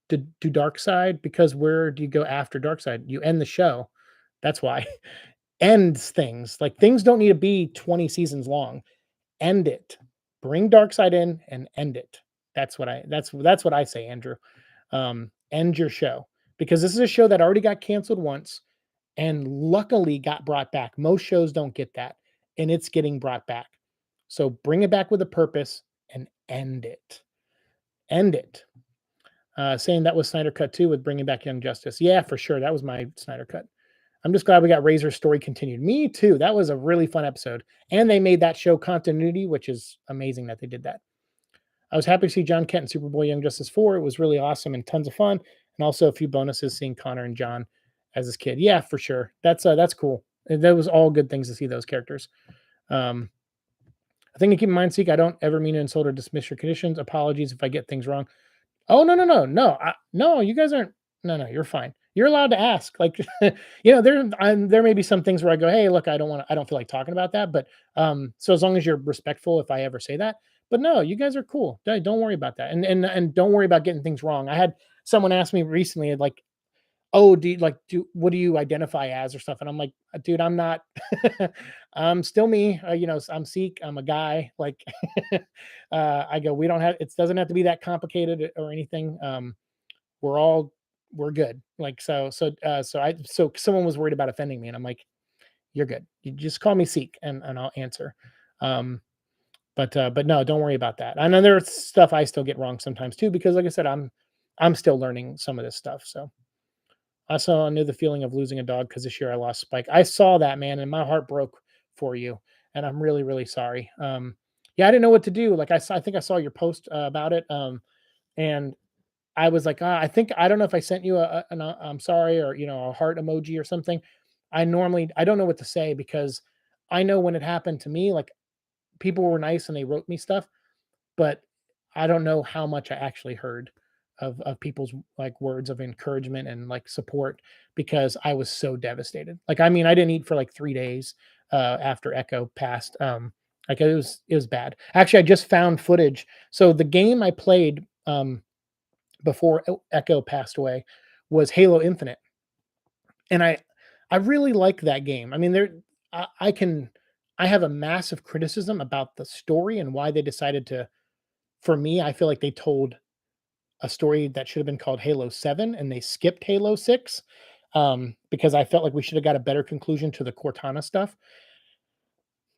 Speaker 1: do Dark Side? Because where do you go after Dark Side? You end the show. That's why. Ends things. Like, things don't need to be 20 seasons long. End it. Bring Dark Side in and end it. That's what I say, Andrew. End your show, because this is a show that already got canceled once and luckily got brought back. Most shows don't get that, and it's getting brought back. So bring it back with a purpose and end it. End it. Saying that was Snyder Cut too, with bringing back Young Justice. Yeah, for sure. That was my Snyder Cut. I'm just glad we got Razor's story continued. Me too. That was a really fun episode. And they made that show continuity, which is amazing that they did that. I was happy to see John Kent in Superboy Young Justice 4. It was really awesome and tons of fun. And also a few bonuses seeing Connor and John as his kid. Yeah, for sure. That's cool. And that was all good things to see those characters. Um, I think to keep in mind, Seek, I don't ever mean to insult or dismiss your conditions. Apologies if I get things wrong. Oh, no, no, no, no, no, you guys aren't. No, no, you're fine. You're allowed to ask. Like, there may be some things where I go, hey, look, I don't feel like talking about that. But so as long as you're respectful, if I ever say that. But no, you guys are cool. Don't worry about that, and don't worry about getting things wrong. I had someone ask me recently, like, oh, what do you identify as or stuff? And I'm like, dude, I'm not. I'm still me. I'm Sikh. I'm a guy. Like, I go, we don't have. It doesn't have to be that complicated or anything. We're all we're good. Like, so someone was worried about offending me, and I'm like, you're good. You just call me Sikh, and I'll answer. Um, but no, don't worry about that. I know there's stuff I still get wrong sometimes too, because like I said, I'm still learning some of this stuff. So I also knew the feeling of losing a dog because this year I lost Spike. I saw that, man, and my heart broke for you, and I'm really, really sorry. Yeah, I didn't know what to do. Like, I think I saw your post about it, and I was like, I don't know if I sent you I'm sorry, or a heart emoji or something. I don't know what to say, because I know when it happened to me, like, people were nice and they wrote me stuff, but I don't know how much I actually heard of people's, like, words of encouragement and, like, support, because I was so devastated. Like, I mean, I didn't eat for like 3 days after Echo passed. Like, it was bad. Actually, I just found footage. So the game I played before Echo passed away was Halo Infinite, and I really like that game. I mean, I can I have a massive criticism about the story and why they decided to. For me, I feel like they told a story that should have been called Halo 7, and they skipped Halo 6, because I felt like we should have got a better conclusion to the Cortana stuff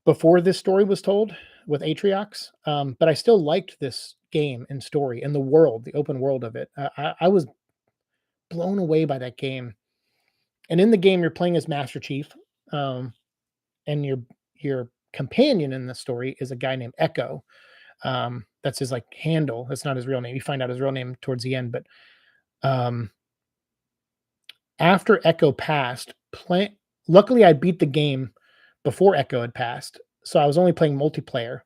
Speaker 1: before this story was told with Atriox. But I still liked this game and story and the world, the open world of it. I was blown away by that game. And in the game, you're playing as Master Chief, um, and your companion in the story is a guy named Echo. That's his, like, handle. That's not his real name. You find out his real name towards the end, but um, after Echo passed, luckily I beat the game before Echo had passed, so I was only playing multiplayer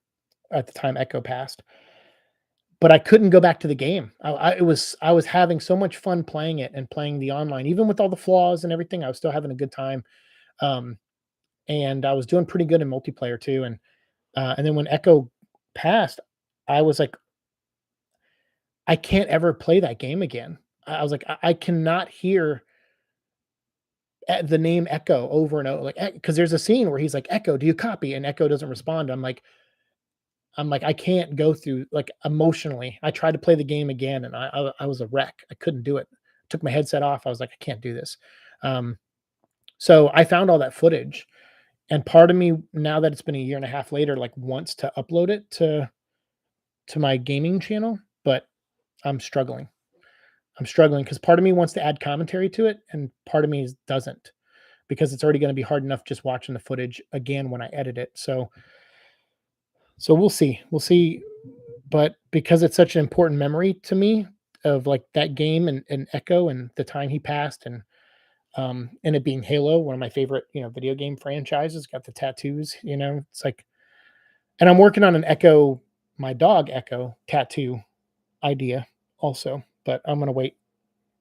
Speaker 1: at the time Echo passed. But I couldn't go back to the game. I was having so much fun playing it and playing the online, even with all the flaws and everything. I was still having a good time, um, and I was doing pretty good in multiplayer too. And then when Echo passed, I was like, I can't ever play that game again. I was like, I cannot hear the name Echo over and over, like, because there's a scene where he's like, Echo, do you copy? And Echo doesn't respond. I'm like, I can't go through, like, emotionally. I tried to play the game again, and I was a wreck. I couldn't do it. Took my headset off. I was like, I can't do this. Um, so I found all that footage, and part of me, now that it's been a year and a half later, like, wants to upload it to my gaming channel, but I'm struggling. I'm struggling because part of me wants to add commentary to it, and part of me doesn't, because it's already going to be hard enough just watching the footage again when I edit it. So we'll see. But because it's such an important memory to me of like that game and Echo and the time he passed, and it being Halo, one of my favorite, video game franchises, got the tattoos, it's like, and I'm working on an Echo, my dog Echo tattoo idea also, but I'm gonna wait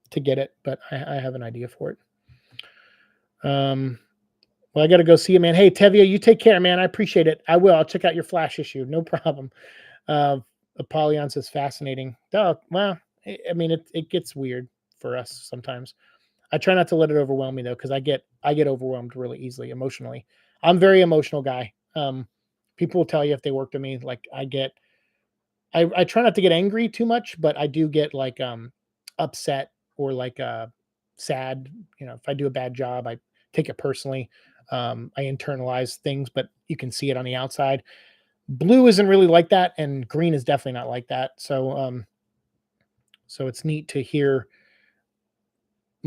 Speaker 1: to get it, but I have an idea for it. Well, I got to go see you, man. Hey, Tevia, you take care, man. I appreciate it. I will. I'll check out your Flash issue. No problem. Uh, Apollyon says fascinating. Oh, well, I mean, it gets weird for us sometimes. I try not to let it overwhelm me though, because I get overwhelmed really easily emotionally. I'm a very emotional guy. People will tell you if they worked with me, like I try not to get angry too much, but I do get like upset or like sad. If I do a bad job, I take it personally. I internalize things, but you can see it on the outside. Blue isn't really like that, and green is definitely not like that. So it's neat to hear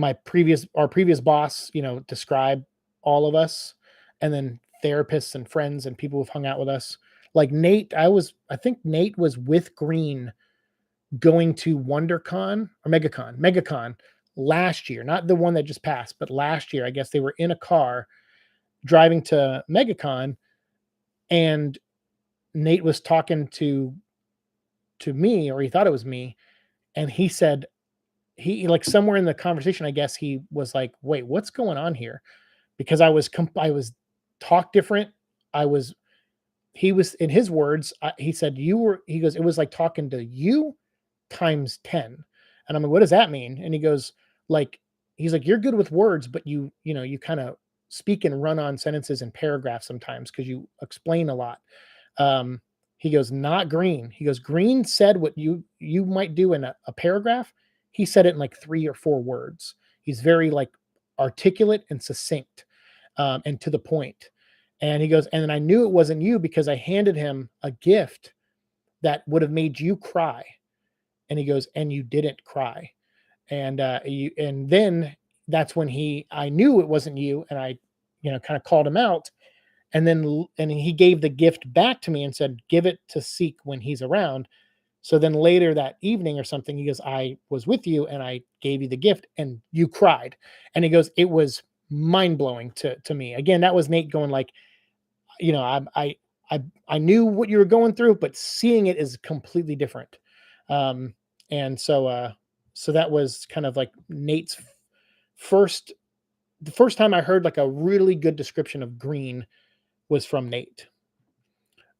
Speaker 1: our previous boss, describe all of us, and then therapists and friends and people who've hung out with us. Like Nate, I think Nate was with Green going to WonderCon or MegaCon last year, not the one that just passed, but last year. I guess they were in a car driving to MegaCon, and Nate was talking to me, or he thought it was me, and he said, he like somewhere in the conversation, I guess he was like, "Wait, what's going on here?" Because I was talk different. I was He was, in his words, he said, he goes, "It was like talking to you times 10." And I'm like, "What does that mean?" And he goes, like, he's like, "You're good with words, but you kind of speak and run on sentences and paragraphs sometimes because you explain a lot." Um, he goes, "Not Green." He goes, "Green said what you might do in a paragraph. He said it in like 3 or 4 words. He's very like articulate and succinct, and to the point." And he goes, "And then I knew it wasn't you because I handed him a gift that would have made you cry." And he goes, "And you didn't cry." And then that's when I knew it wasn't you, and I, kind of called him out. And he gave the gift back to me and said, "Give it to Siike when he's around." So then later that evening or something, he goes, "I was with you and I gave you the gift and you cried." And he goes, "It was mind blowing to me." Again, that was Nate going like, you know, I knew what you were going through, but seeing it is completely different. Um, and so that was kind of like Nate's first, the first time I heard like a really good description of Green was from Nate.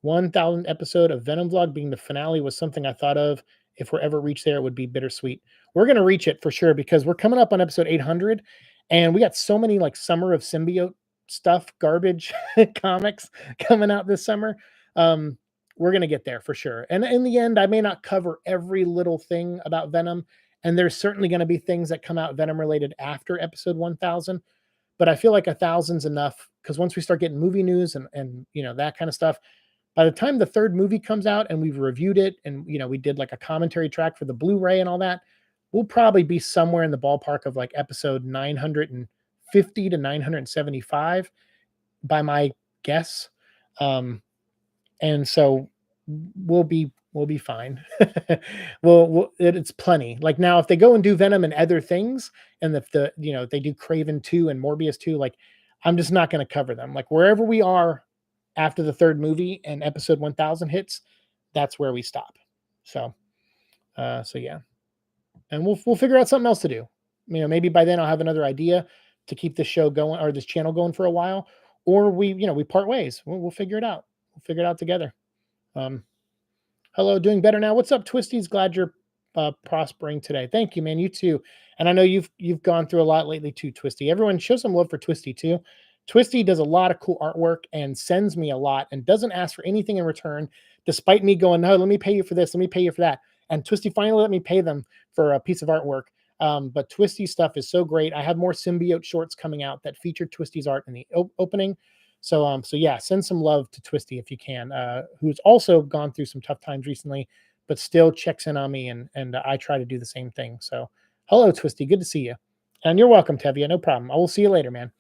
Speaker 1: 1,000 episode of Venom vlog being the finale was something I thought of. If we're ever reached there, it would be bittersweet. We're going to reach it for sure because we're coming up on episode 800, and we got so many like Summer of Symbiote stuff, garbage comics coming out this summer. Um, we're going to get there for sure. And in the end, I may not cover every little thing about Venom, and there's certainly going to be things that come out Venom related after episode 1000. But I feel like 1,000's enough because once we start getting movie news and that kind of stuff, by the time the third movie comes out and we've reviewed it and we did like a commentary track for the Blu-ray and all that, we'll probably be somewhere in the ballpark of like episode 950 to 975 by my guess. And so we'll be fine. It's plenty. Like now, if they go and do Venom and other things, and if they do Craven 2 and Morbius 2, like I'm just not going to cover them. Like wherever we are after the third movie and episode 1000 hits, that's where we stop. So yeah, and we'll figure out something else to do. Maybe by then I'll have another idea to keep this show going or this channel going for a while, or we part ways. We'll figure it out. We'll figure it out together. Um, Hello, doing better now. What's up, Twisties? Glad you're prospering today. Thank you, man. You too. And I know you've gone through a lot lately too, Twisty. Everyone show some love for Twisty too. Twisty does a lot of cool artwork and sends me a lot and doesn't ask for anything in return, despite me going, "No, let me pay you for this, let me pay you for that." And Twisty finally let me pay them for a piece of artwork. But Twisty stuff is so great. I have more symbiote shorts coming out that feature Twisty's art in the opening. So yeah, send some love to Twisty if you can, who's also gone through some tough times recently, but still checks in on me, and I try to do the same thing. So Hello, Twisty. Good to see you. And you're welcome, Tevia. No problem. I will see you later, man.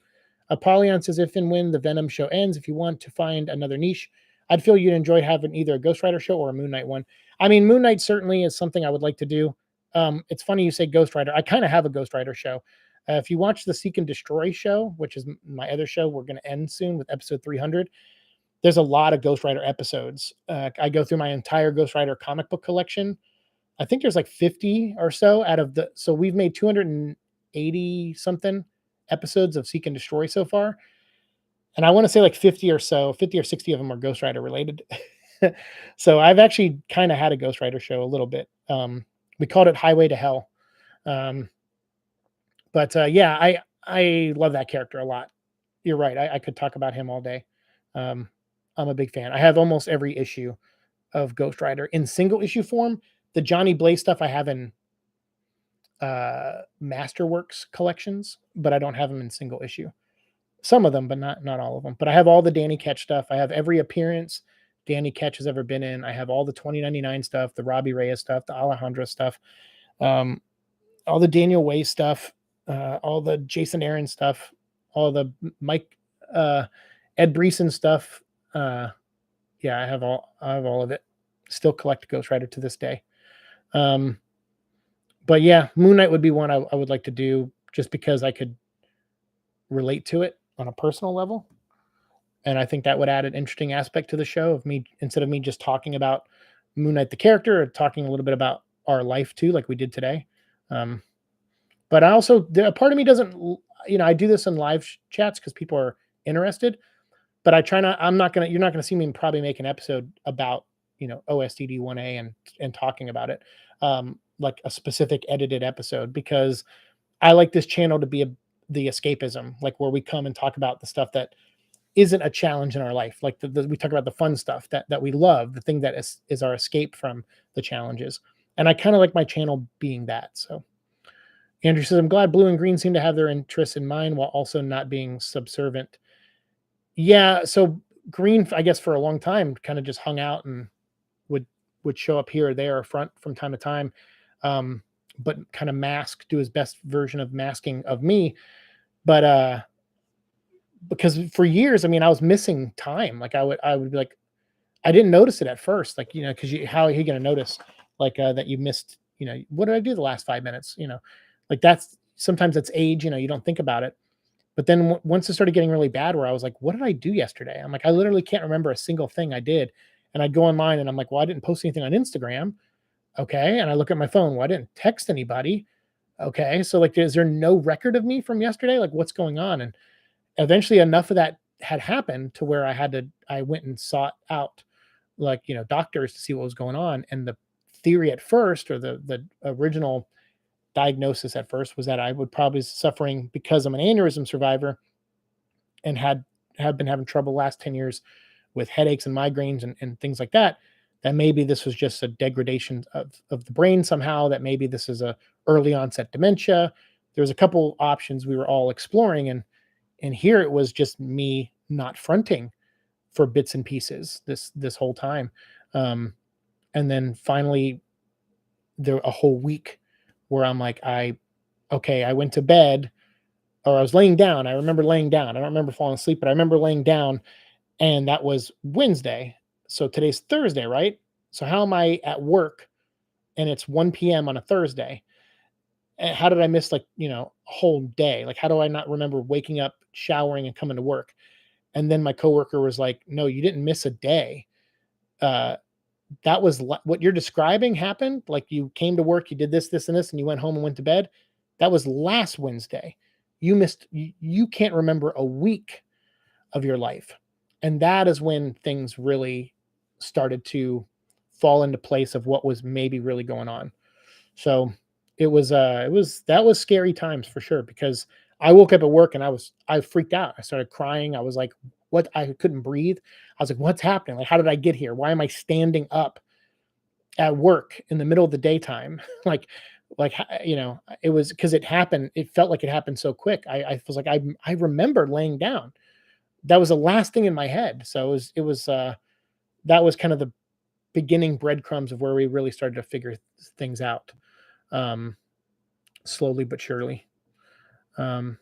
Speaker 1: Apollyon says, if and when the Venom show ends, if you want to find another niche, I'd feel you'd enjoy having either a Ghost Rider show or a Moon Knight one. I mean, Moon Knight certainly is something I would like to do. It's funny you say Ghost Rider. I kind of have a Ghost Rider show. If you watch the Seek and Destroy show, which is my other show, we're going to end soon with episode 300. There's a lot of Ghost Rider episodes. I go through my entire Ghost Rider comic book collection. I think there's like 50 or so out of the, so we've made 280 something episodes of Seek and Destroy so far. And I want to say like 50 or so, 50 or 60 of them are Ghost Rider related. So I've actually kind of had a Ghost Rider show a little bit. We called it Highway to Hell. Yeah, I love that character a lot. You're right. I could talk about him all day. I'm a big fan. I have almost every issue of Ghost Rider in single issue form. The Johnny Blaze stuff I have in Masterworks collections, but I don't have them in single issue. Some of them, but not all of them. But I have all the Danny Ketch stuff. I have every appearance Danny Ketch has ever been in. I have all the 2099 stuff, the Robbie Reyes stuff, the Alejandra stuff, all the Daniel Way stuff, all the Jason Aaron stuff, all the Mike Ed Breeson stuff. Yeah, I have all of it. Still collect Ghost Rider to this day. But yeah, Moon Knight would be one I would like to do just because I could relate to it on a personal level. And I think that would add an interesting aspect to the show of me, instead of me just talking about Moon Knight, the character, or talking a little bit about our life too, like we did today. But I also, a part of me doesn't, I do this in live chats because people are interested, but I try not, you're not going to see me probably make an episode about, OSTD 1A and talking about it, like a specific edited episode, because I like this channel to be the escapism, like where we come and talk about the stuff that isn't a challenge in our life. Like we talk about the fun stuff that we love, the thing that is our escape from the challenges. And I kind of like my channel being that. So Andrew says, I'm glad blue and green seem to have their interests in mind while also not being subservient. Yeah. So green, I guess for a long time, kind of just hung out and would show up here or there or front from time to time. But kind of do his best version of masking of me. But because for years, I mean, I was missing time. Like I would be like, I didn't notice it at first. Like, because how are you going to notice like that you missed, what did I do the last 5 minutes? Like sometimes it's age, you don't think about it. But then once it started getting really bad, where I was like, what did I do yesterday? I'm like, I literally can't remember a single thing I did. And I'd go online and I'm like, well, I didn't post anything on Instagram. Okay. And I look at my phone. Well, I didn't text anybody. Okay. So like, is there no record of me from yesterday? Like what's going on? And eventually enough of that had happened to where I went and sought out like, doctors to see what was going on. And the theory at first, or the original diagnosis at first, was that I would probably be suffering because I'm an aneurysm survivor and have been having trouble last 10 years with headaches and migraines and things like that, that maybe this was just a degradation of the brain somehow, that maybe this is a early onset dementia. There was a couple options we were all exploring, and here it was just me not fronting for bits and pieces this whole time. And then finally a whole week where I'm like, I went to bed, or I was laying down. I remember laying down. I don't remember falling asleep, but I remember laying down, and that was Wednesday. So today's Thursday, right? So how am I at work and it's 1 p.m. on a Thursday? And how did I miss like, a whole day? Like, how do I not remember waking up, showering, and coming to work? And then my coworker was like, no, you didn't miss a day. That was what you're describing happened. Like you came to work, you did this, this, and this, and you went home and went to bed. That was last Wednesday. You can't remember a week of your life. And that is when things really started to fall into place of what was maybe really going on. So that was scary times for sure, because I woke up at work and I freaked out. I started crying. I was like, what? I couldn't breathe. I was like, what's happening? Like, how did I get here? Why am I standing up at work in the middle of the daytime? like, it was because it happened. It felt like it happened so quick. I was like, I remember laying down. That was the last thing in my head. So that was kind of the beginning breadcrumbs of where we really started to figure things out. slowly but surely. Um,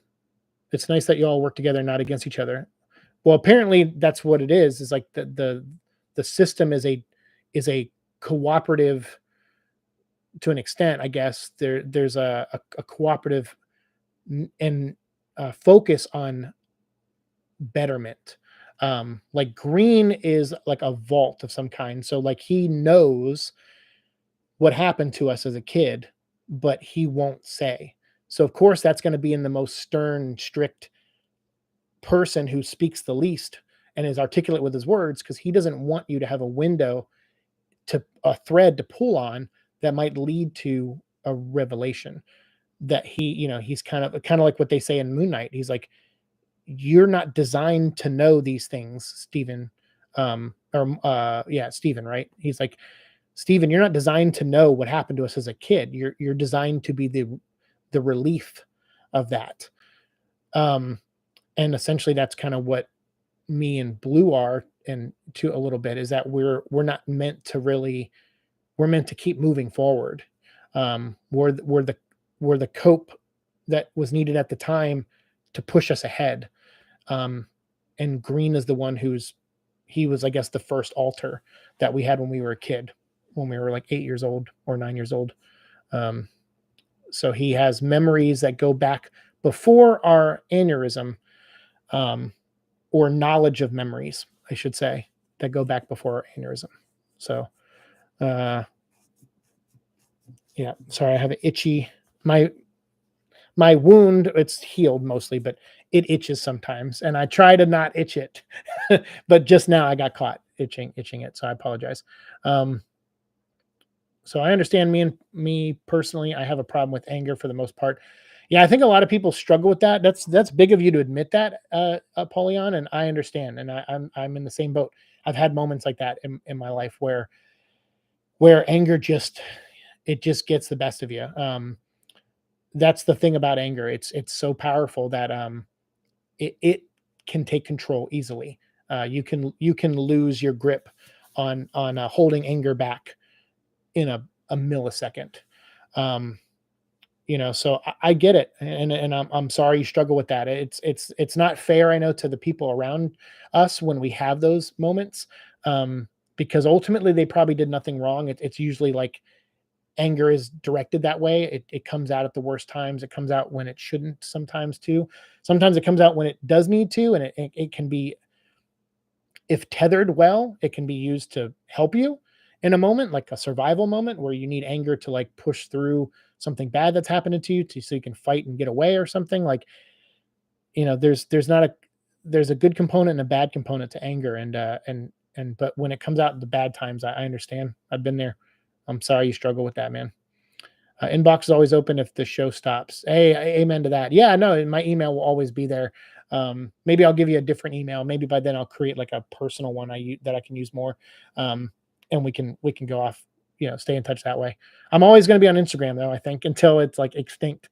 Speaker 1: it's nice that you all work together, not against each other. Well, apparently that's what it is. Is like the system is a cooperative to an extent, I guess. There's a cooperative and focus on betterment. Like green is like a vault of some kind. So like he knows what happened to us as a kid, but he won't say. So of course that's going to be in the most stern, strict person who speaks the least and is articulate with his words because he doesn't want you to have a window to a thread to pull on that might lead to a revelation that he's kind of like what they say in Moon Knight. He's like, you're not designed to know these things, Stephen. Stephen, right? He's like, Stephen, you're not designed to know what happened to us as a kid. You're designed to be the relief of that. Um, and essentially that's kind of what me and Blue are, and to a little bit, is that we're not meant to really, we're meant to keep moving forward. We're the cope that was needed at the time to push us ahead. Um, and Green is the one he was, I guess, the first alter that we had when we were a kid, when we were like 8 years old or 9 years old. Um, so he has memories that go back before our aneurysm, um, or knowledge of memories, I should say, that go back before our aneurysm. So, uh, yeah, sorry, I have an itchy, my my wound, it's healed mostly, but it itches sometimes, and I try to not itch it. But just now I got caught itching it, so I apologize. Um, so I understand, me personally, I have a problem with anger for the most part. Yeah, I think a lot of people struggle with that. That's big of you to admit that, Apollyon, and I understand, and I'm in the same boat. I've had moments like that in my life where anger just, it just gets the best of you. That's the thing about anger. It's so powerful that it can take control easily. You can lose your grip on holding anger back in a millisecond. Um, so I get it, and I'm sorry you struggle with that. It's not fair, I know, to the people around us when we have those moments, um, because ultimately they probably did nothing wrong. It's usually like anger is directed that way. It comes out at the worst times. It comes out when it shouldn't sometimes too. Sometimes it comes out when it does need to, and it can be, if tethered well, it can be used to help you in a moment, like a survival moment where you need anger to like push through something bad that's happening to you so you can fight and get away or something. Like, there's not a there's a good component and a bad component to anger, and but when it comes out in the bad times, I understand. I've been there. I'm sorry you struggle with that, man. Inbox is always open if the show stops. Hey, amen to that. Yeah, no, my email will always be there. Maybe I'll give you a different email. Maybe by then I'll create like a personal one that I can use more, um, and we can go off. Stay in touch that way. I'm always going to be on Instagram though. I think until it's like extinct.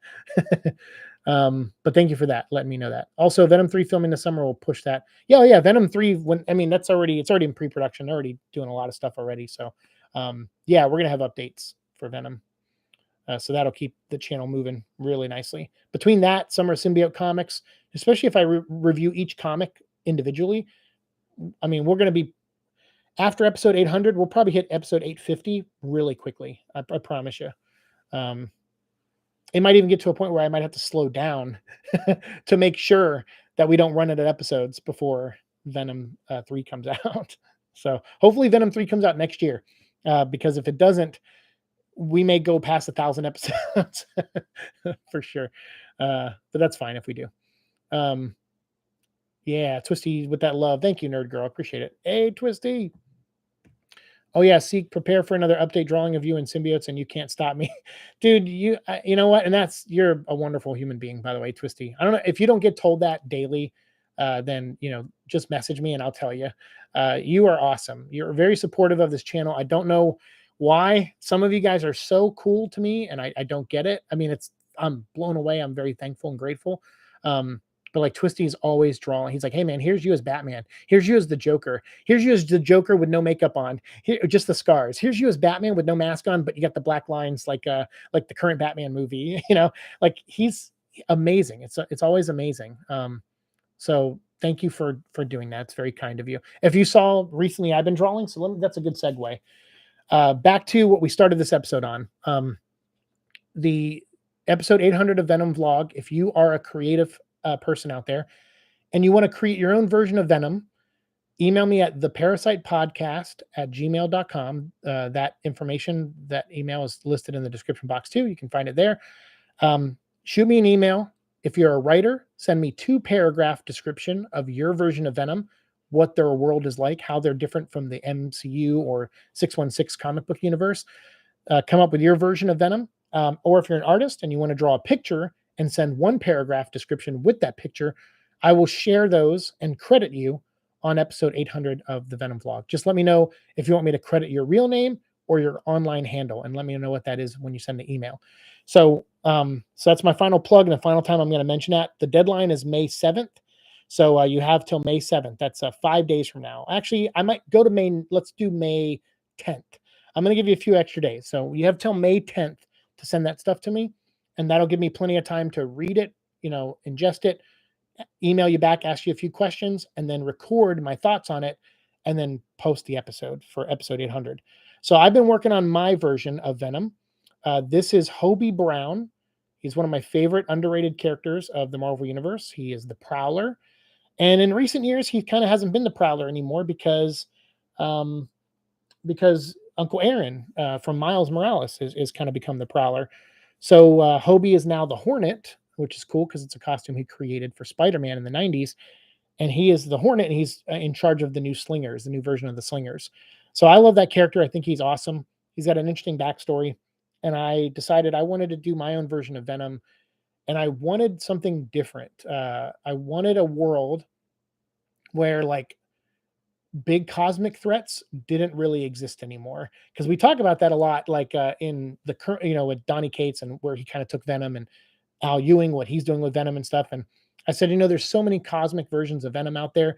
Speaker 1: But thank you for that. Letting me know that. Also, Venom 3 filming this summer will push that. Yeah, yeah. Venom 3. That's it's already in pre-production. They're already doing a lot of stuff already. So, yeah, we're gonna have updates for Venom. So that'll keep the channel moving really nicely. Between that, Summer Symbiote comics, especially if I review each comic individually, we're going to be, after episode 800, we'll probably hit episode 850 really quickly. I promise you. Um, it might even get to a point where I might have to slow down to make sure that we don't run out of episodes before Venom 3 comes out. So hopefully Venom 3 comes out next year, because if it doesn't, we may go past 1,000 episodes for sure. But that's fine if we do. Yeah, Twisty with that love. Thank you, nerd girl. Appreciate it. Hey, Twisty. Oh yeah, Seek, prepare for another update drawing of you and symbiotes, and you can't stop me, dude. You know what? And you're a wonderful human being, by the way, Twisty. I don't know if you don't get told that daily, then just message me and I'll tell you. You are awesome. You're very supportive of this channel. I don't know why some of you guys are so cool to me, and I don't get it. I'm blown away. I'm very thankful and grateful. but like Twisty's always drawing. He's like, hey man, here's you as Batman. Here's you as the Joker. Here's you as the Joker with no makeup on. Here, just the scars. Here's you as Batman with no mask on, but you got the black lines like the current Batman movie. Like he's amazing. It's always amazing. So thank you for doing that. It's very kind of you. If you saw recently, I've been drawing, so that's a good segue. Back to what we started this episode on. The episode 800 of Venom vlog. If you are a creative person out there and you want to create your own version of Venom, email me at theparasitepodcast@gmail.com. That information, that email is listed in the description box too. You can find it there. Shoot me an email. If you're a writer, send me 2-paragraph description of your version of Venom, what their world is like, how they're different from the MCU or 616 comic book universe. Come up with your version of Venom. Or if you're an artist and you want to draw a picture and send 1-paragraph description with that picture, I will share those and credit you on episode 800 of the Venom vlog. Just let me know if you want me to credit your real name or your online handle, and let me know what that is when you send the email. So that's my final plug, and the final time I'm going to mention that. The deadline is May 7th. So you have till May 7th. That's 5 days from now. Actually, I might go to May. Let's do May 10th. I'm going to give you a few extra days. So you have till May 10th to send that stuff to me, and that'll give me plenty of time to read it, ingest it, email you back, ask you a few questions, and then record my thoughts on it, and then post the episode for episode 800. So I've been working on my version of Venom. This is Hobie Brown. He's one of my favorite underrated characters of the Marvel Universe. He is the Prowler. And in recent years, he kind of hasn't been the Prowler anymore because Uncle Aaron from Miles Morales is kind of become the Prowler. So Hobie is now the Hornet, which is cool because it's a costume he created for Spider-Man in the 90s. And he is the Hornet, and he's in charge of the new Slingers, the new version of the Slingers. So I love that character. I think he's awesome. He's got an interesting backstory. And I decided I wanted to do my own version of Venom. And I wanted something different. I wanted a world where like big cosmic threats didn't really exist anymore, because we talk about that a lot, like in the current, with Donny Cates, and where he kind of took Venom, and Al Ewing, what he's doing with Venom and stuff. And I said, there's so many cosmic versions of Venom out there.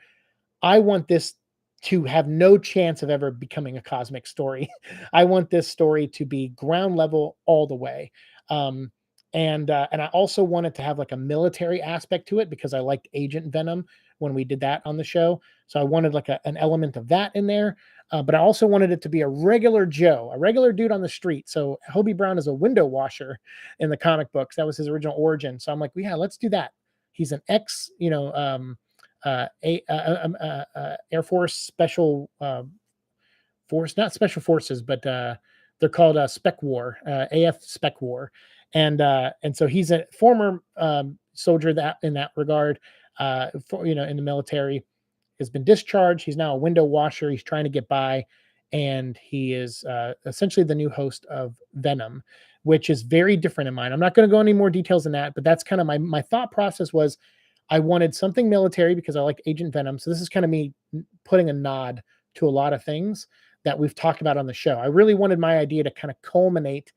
Speaker 1: I want this to have no chance of ever becoming a cosmic story. I want this story to be ground level all the way. And I also wanted to have like a military aspect to it, because I liked Agent Venom when we did that on the show. So I wanted like an element of that in there. But I also wanted it to be a regular Joe, a regular dude on the street. So Hobie Brown is a window washer in the comic books. That was his original origin. So I'm like, yeah, let's do that. He's an ex, Air Force special force, not special forces, but they're called Spec War, AF Spec War. And so he's a former soldier that in that regard, in the military, has been discharged. He's now a window washer. He's trying to get by, and he is essentially the new host of Venom, which is very different in mine. I'm not going to go any more details than that, but that's kind of my thought process was I wanted something military because I like Agent Venom. So this is kind of me putting a nod to a lot of things that we've talked about on the show. I really wanted my idea to kind of culminate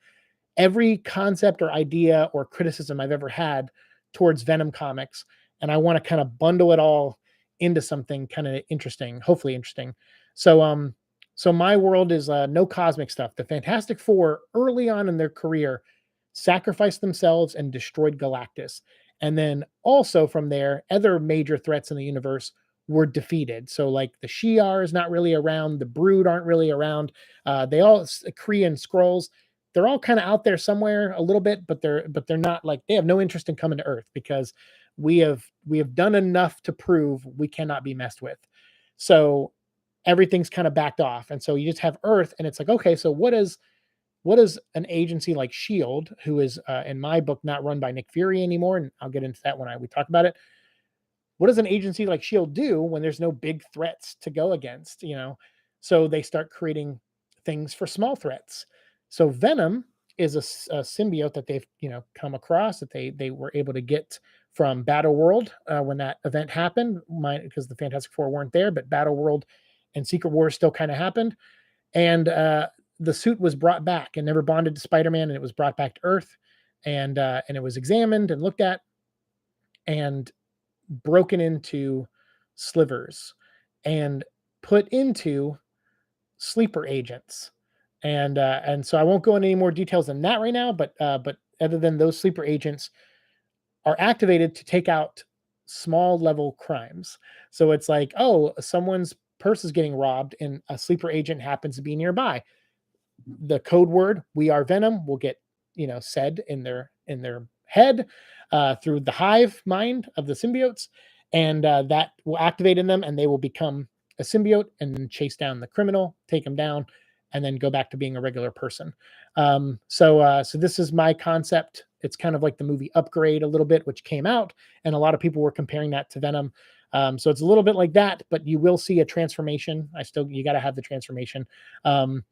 Speaker 1: every concept or idea or criticism I've ever had towards Venom comics. And I want to kind of bundle it all into something kind of interesting, hopefully interesting. So my world is no cosmic stuff. The Fantastic Four, early on in their career, sacrificed themselves and destroyed Galactus. And then also from there, other major threats in the universe were defeated. So like the Shi'ar is not really around. The Brood aren't really around. They all, Kree and Skrulls, they're all kind of out there somewhere a little bit, but they're not like, they have no interest in coming to Earth, because we have done enough to prove we cannot be messed with. So everything's kind of backed off. And so you just have Earth, and it's like, okay, so what is an agency like SHIELD, who is in my book not run by Nick Fury anymore, and I'll get into that when we talk about it. What does an agency like SHIELD do when there's no big threats to go against? So they start creating things for small threats. So Venom is a symbiote that they've come across, that they were able to get from Battle World when that event happened, because the Fantastic Four weren't there, but Battle World and Secret Wars still kind of happened. And the suit was brought back and never bonded to Spider-Man, and it was brought back to Earth, and it was examined and looked at, and broken into slivers and put into sleeper agents. And so I won't go into any more details than that right now, but other than those sleeper agents are activated to take out small level crimes. So it's like, oh, someone's purse is getting robbed and a sleeper agent happens to be nearby. The code word "We are Venom" will get said in their head through the hive mind of the symbiotes, and that will activate in them, and they will become a symbiote and then chase down the criminal, take him down, and then go back to being a regular person. So this is my concept. It's kind of like the movie Upgrade a little bit, which came out, and a lot of people were comparing that to Venom. So it's a little bit like that, but you will see a transformation. You got to have the transformation. Um,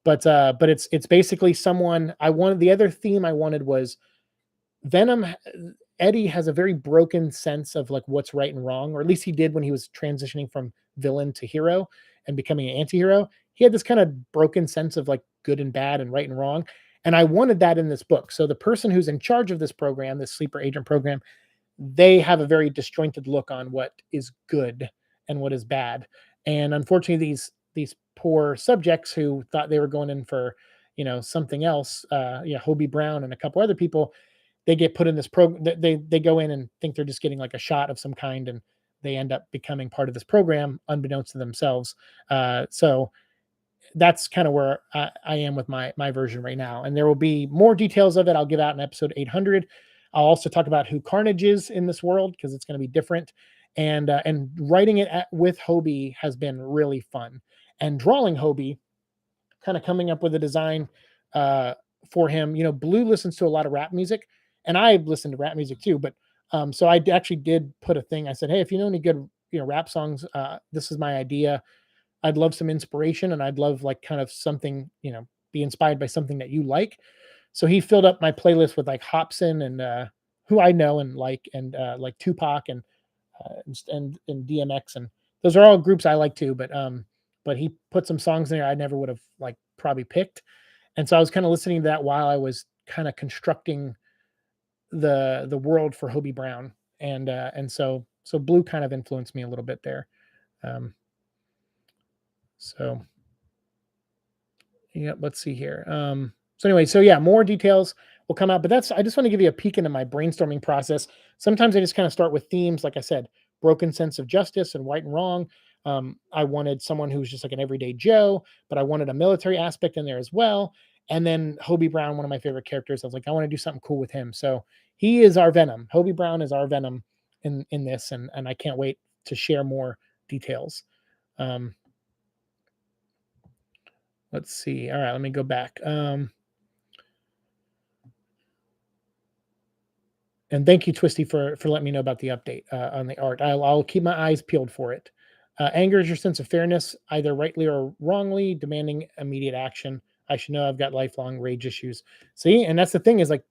Speaker 1: but it's basically someone I wanted. The other theme I wanted was Venom. Eddie has a very broken sense of like what's right and wrong, or at least he did when he was transitioning from villain to hero and becoming an anti-hero. He had this kind of broken sense of like good and bad and right and wrong. And I wanted that in this book. So the person who's in charge of this program, this sleeper agent program, they have a very disjointed look on what is good and what is bad. And unfortunately, these poor subjects who thought they were going in for something else, Hobie Brown and a couple other people, they get put in this program. They go in and think they're just getting like a shot of some kind, and they end up becoming part of this program unbeknownst to themselves. So that's kind of where I am with my version right now. And there will be more details of it. I'll give out in episode 800. I'll also talk about who Carnage is in this world because it's going to be different. And writing it with Hobie has been really fun. And drawing Hobie, kind of coming up with a design for him. Blue listens to a lot of rap music, and I listen to rap music too. But so I actually did put a thing. I said, hey, if you know any good rap songs, this is my idea. I'd love some inspiration, and I'd love like kind of something, be inspired by something that you like. So he filled up my playlist with like Hobson and who I know and like Tupac and DMX, and those are all groups I like too. But he put some songs in there I never would have like probably picked, and so I was kind of listening to that while I was kind of constructing the world for Hobie Brown, and so Blue kind of influenced me a little bit there. Um, so yeah, let's see here. So anyway, so yeah, more details will come out, but I just want to give you a peek into my brainstorming process. Sometimes I just kind of start with themes, like I said, broken sense of justice and right and wrong. I wanted someone who's just like an everyday Joe, but I wanted a military aspect in there as well. And then Hobie Brown, one of my favorite characters, I was like, I want to do something cool with him. So he is our Venom. Hobie Brown is our Venom in this, and I can't wait to share more details. Um, let's see. All right, let me go back. And thank you, Twisty, for letting me know about the update on the art. I'll keep my eyes peeled for it. Anger is your sense of fairness, either rightly or wrongly, demanding immediate action. I should know I've got lifelong rage issues. See, and that's the thing is like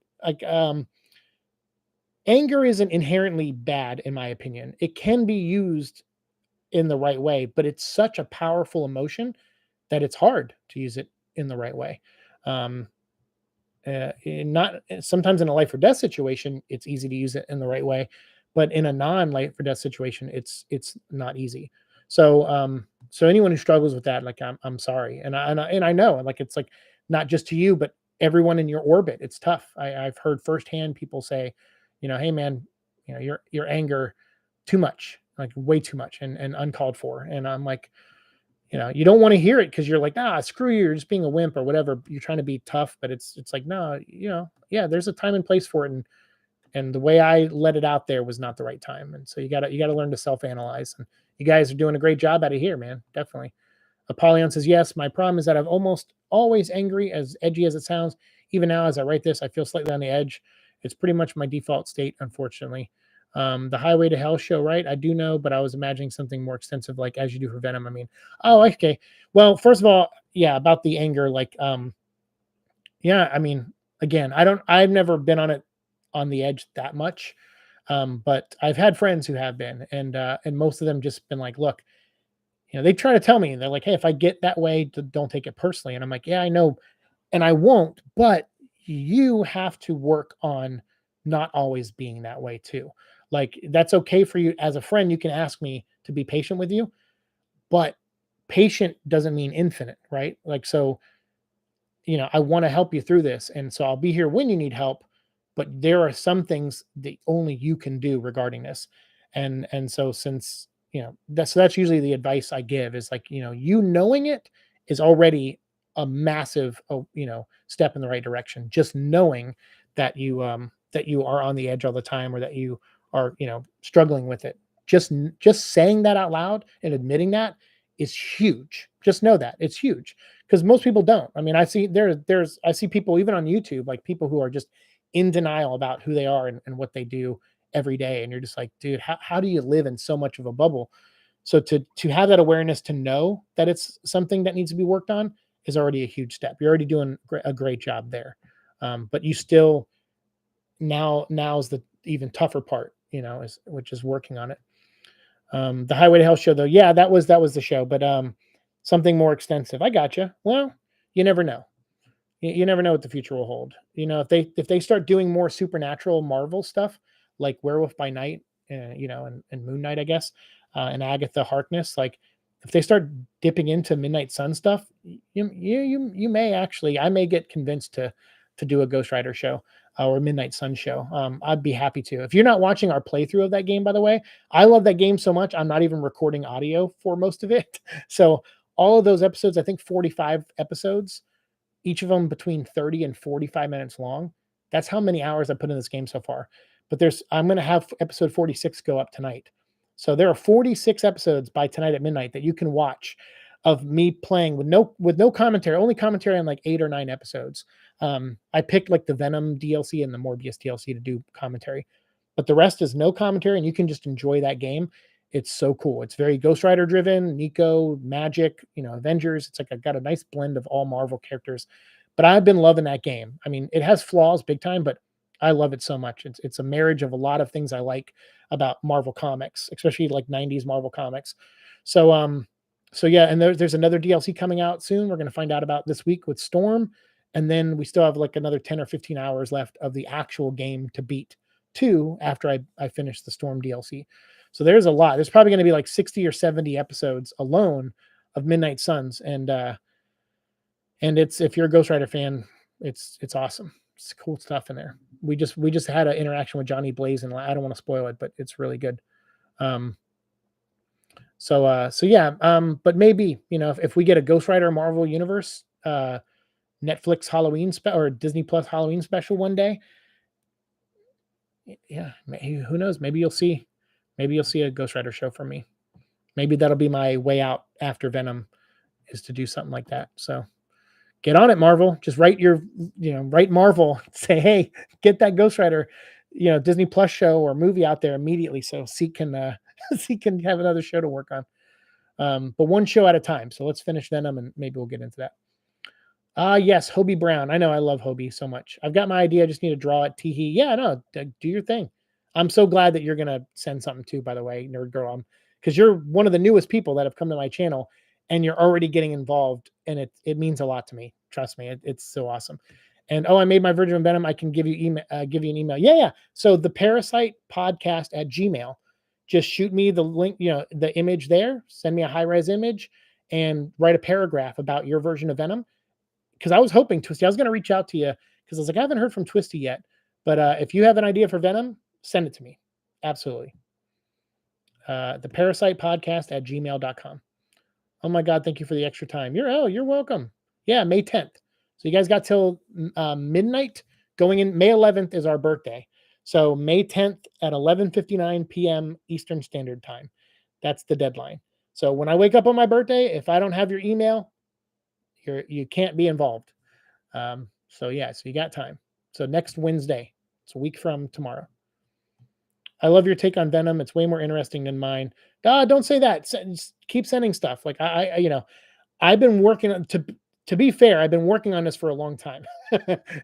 Speaker 1: anger isn't inherently bad, in my opinion. It can be used in the right way, but it's such a powerful emotion that it's hard to use it in the right way. Um, not sometimes in a life or death situation it's easy to use it in the right way, but in a non life or death situation it's not easy. So anyone who struggles with that, like I'm sorry, and I know, like it's like not just to you but everyone in your orbit, it's tough. I've heard firsthand people say, hey man, your anger too much, like way too much and uncalled for, and I'm like, you don't want to hear it because you're like, screw you, you're just being a wimp or whatever. You're trying to be tough, but it's like, no, yeah, there's a time and place for it. And the way I let it out there was not the right time. And so you gotta learn to self-analyze. And you guys are doing a great job out of here, man. Definitely. Apollyon says, yes, my problem is that I'm almost always angry, as edgy as it sounds. Even now, as I write this, I feel slightly on the edge. It's pretty much my default state, unfortunately. The Highway to Hell show, right? I do know, but I was imagining something more extensive, like as you do for Venom. I mean, oh, okay. Well, first of all, yeah, about the anger, like, yeah, I mean, again, I've never been on the edge that much. But I've had friends who have been, and most of them just been like, look, they try to tell me, they're like, hey, if I get that way, don't take it personally. And I'm like, yeah, I know, and I won't, but you have to work on not always being that way too. Like, that's okay for you as a friend. You can ask me to be patient with you, but patient doesn't mean infinite, right? Like, so, I want to help you through this. And so I'll be here when you need help, but there are some things that only you can do regarding this. And so since, that's usually the advice I give is like, you knowing it is already a massive, step in the right direction. Just knowing that you are on the edge all the time, or that you are, struggling with it. Just saying that out loud and admitting that is huge. Just know that it's huge, because most people don't. I mean, I see people even on YouTube, like people who are just in denial about who they are and what they do every day. And you're just like, dude, how do you live in so much of a bubble? So to have that awareness, to know that it's something that needs to be worked on, is already a huge step. You're already doing a great job there. But you still, now's the even tougher part, which is working on it. The Highway to Hell show, though, yeah, that was the show, but something more extensive. I gotcha. Well, you never know. You never know what the future will hold. If they start doing more supernatural Marvel stuff, like Werewolf by Night, and Moon Knight, I guess, and Agatha Harkness, like if they start dipping into Midnight Sun stuff, you may actually, I may get convinced to do a Ghost Rider show, or Midnight Sun show. I'd be happy to. If you're not watching our playthrough of that game, by the way, I love that game so much. I'm not even recording audio for most of it. So all of those episodes, I think 45 episodes, each of them between 30 and 45 minutes long. That's how many hours I put in this game so far. But I'm going to have episode 46 go up tonight. So there are 46 episodes by tonight at midnight that you can watch of me playing with no commentary, only commentary on like 8 or 9 episodes. I picked like the Venom DLC and the Morbius DLC to do commentary, but the rest is no commentary, and you can just enjoy that game. It's so cool. It's very Ghost Rider driven, Nico, Magic, Avengers. It's like I've got a nice blend of all Marvel characters. But I've been loving that game. I mean, it has flaws big time, but I love it so much. It's a marriage of a lot of things I like about Marvel comics, especially like 90s Marvel comics. So yeah, and there's another DLC coming out soon. We're going to find out about this week with Storm, and then we still have like another 10 or 15 hours left of the actual game to beat two after I finish the Storm DLC. So there's a lot. There's probably going to be like 60 or 70 episodes alone of Midnight Suns, and it's, if you're a Ghost Rider fan, it's awesome. It's cool stuff in there. We just had an interaction with Johnny Blaze, and I don't want to spoil it, but it's really good. So yeah, but maybe, if we get a Ghost Rider Marvel Universe Netflix Halloween or Disney Plus Halloween special one day, yeah, who knows? Maybe you'll see a Ghost Rider show from me. Maybe that'll be my way out after Venom, is to do something like that. So get on it, Marvel. Just write Marvel, say, hey, get that Ghost Rider, Disney Plus show or movie out there immediately, so Siike can Siike can have another show to work on. But one show at a time. So let's finish Venom, and maybe we'll get into that. Yes, Hobie Brown. I know, I love Hobie so much. I've got my idea. I just need to draw it. Teehee. Yeah, no, do your thing. I'm so glad that you're gonna send something too, by the way, Nerd Girl. Because you're one of the newest people that have come to my channel, and you're already getting involved, and it means a lot to me. Trust me, it's so awesome. And I made my version of Venom. I can give you an email. Yeah. So the Parasite Podcast at Gmail. Just shoot me the link, the image there. Send me a high-res image, and write a paragraph about your version of Venom. Because I was hoping, Twisty, I was going to reach out to you, because I was like, I haven't heard from Twisty yet. But if you have an idea for Venom, send it to me. Absolutely. The Parasite Podcast at gmail.com. Oh my God, thank you for the extra time. You're welcome. Yeah, May 10th. So you guys got till midnight. Going in May 11th is our birthday. So May 10th at 11:59 p.m. Eastern Standard Time. That's the deadline. So when I wake up on my birthday, if I don't have your email, you can't be involved. So you got time. So next Wednesday, it's a week from tomorrow. I love your take on Venom. It's way more interesting than mine. Don't say that. Keep sending stuff. Like I've been working on, to be fair, I've been working on this for a long time.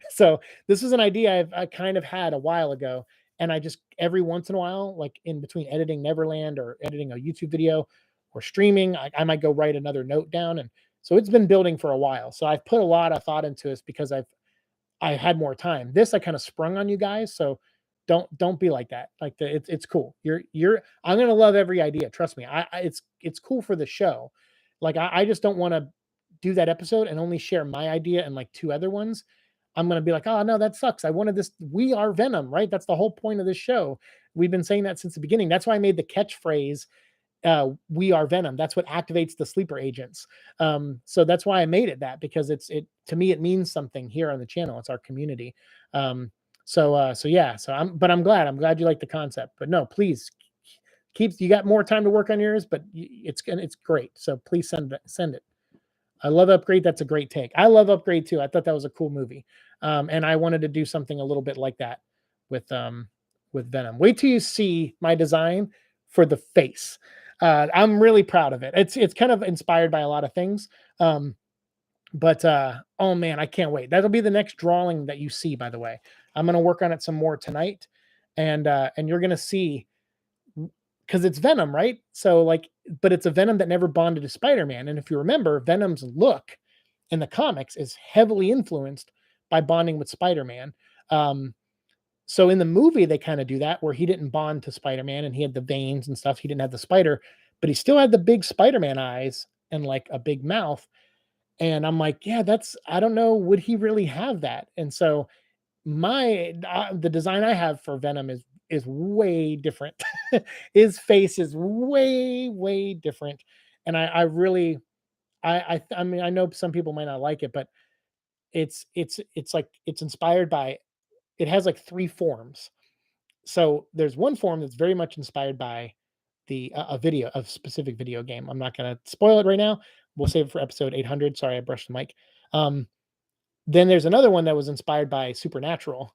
Speaker 1: So this is an idea I kind of had a while ago. And I just, every once in a while, like in between editing Neverland or editing a YouTube video or streaming, I might go write another note down. And so it's been building for a while. So I've put a lot of thought into this because I had more time. This I kind of sprung on you guys. So don't be like that. Like it's cool. I'm gonna love every idea. Trust me. It's cool for the show. Like I just don't want to do that episode and only share my idea and like two other ones. I'm gonna be like, oh no, that sucks. I wanted this. We are Venom, right? That's the whole point of this show. We've been saying that since the beginning. That's why I made the catchphrase, we are Venom. That's what activates the sleeper agents. So that's why I made it that, because it to me it means something here on the channel. It's our community. So yeah. I'm glad you like the concept. But no, please you got more time to work on yours, but it's great. So please send it. I love Upgrade. That's a great take. I love Upgrade too. I thought that was a cool movie. And I wanted to do something a little bit like that with Venom. Wait till you see my design for the face. I'm really proud of it. It's kind of inspired by a lot of things. But oh man, I can't wait. That'll be the next drawing that you see, by the way. I'm gonna work on it some more tonight, and you're gonna see, because it's Venom, right? So like, but it's a Venom that never bonded to Spider-Man. And if you remember, Venom's look in the comics is heavily influenced by bonding with Spider-Man. So in the movie, they kind of do that where he didn't bond to Spider-Man and he had the veins and stuff. He didn't have the spider, but he still had the big Spider-Man eyes and like a big mouth. And I'm like, yeah, I don't know, would he really have that? And so the design I have for Venom is way different. His face is way different, and I really I mean, I know some people might not like it, but it's like it's inspired by, it has like three forms. So there's one form that's very much inspired by a specific video game. I'm not gonna spoil it right now. We'll save it for episode 800. Sorry, I brushed the mic. Then there's another one that was inspired by Supernatural,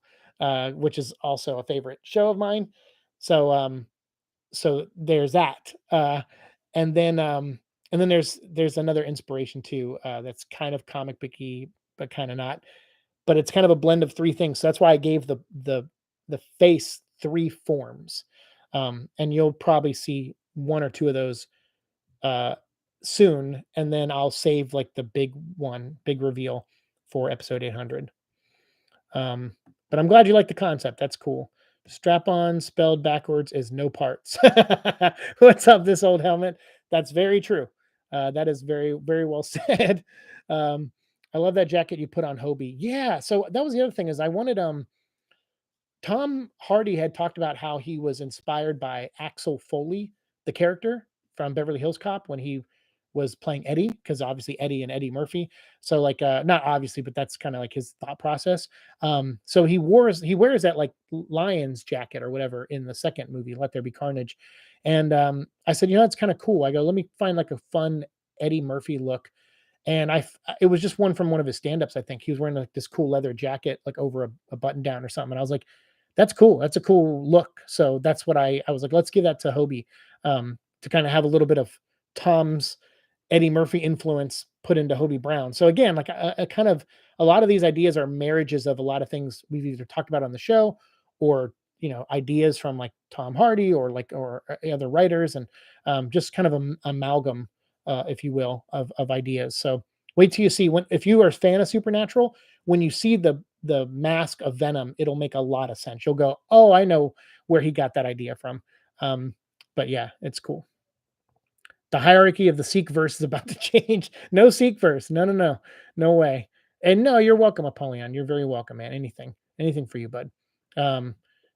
Speaker 1: which is also a favorite show of mine. So so there's that. And then there's another inspiration too, that's kind of comic booky, but kind of not. But it's kind of a blend of three things. So that's why I gave the face three forms. And you'll probably see one or two of those uh soon, and then I'll save like the big reveal for episode 800. Um, but I'm glad you like the concept. That's cool. Strap on spelled backwards is no parts. What's up, this old helmet? That's very true. That is very well said. I love that jacket you put on Hobie. Yeah. So that was the other thing, is I wanted Tom Hardy had talked about how he was inspired by Axel Foley, the character from Beverly Hills Cop, when he was playing Eddie, because obviously Eddie and Eddie Murphy. So like not obviously, but that's kind of like his thought process. So he wears that like Lions jacket or whatever in the second movie, Let There Be Carnage. And I said, it's kind of cool. I go, let me find like a fun Eddie Murphy look. And it was just one from one of his stand-ups. I think he was wearing like this cool leather jacket, like over a button down or something. And I was like, that's cool. That's a cool look. So that's what I was like, let's give that to Hobie, to kind of have a little bit of Tom's Eddie Murphy influence put into Hobie Brown. So again, like a kind of, a lot of these ideas are marriages of a lot of things we've either talked about on the show, or ideas from like Tom Hardy or other writers, and just kind of an amalgam, if you will, of ideas. So wait till you see, if you are a fan of Supernatural, when you see the mask of Venom, it'll make a lot of sense. You'll go, oh, I know where he got that idea from. But yeah, it's cool. The hierarchy of the Siike verse is about to change. No Siike verse. No way. And no, you're welcome, Apollyon. You're very welcome, man. Anything for you, bud. I'm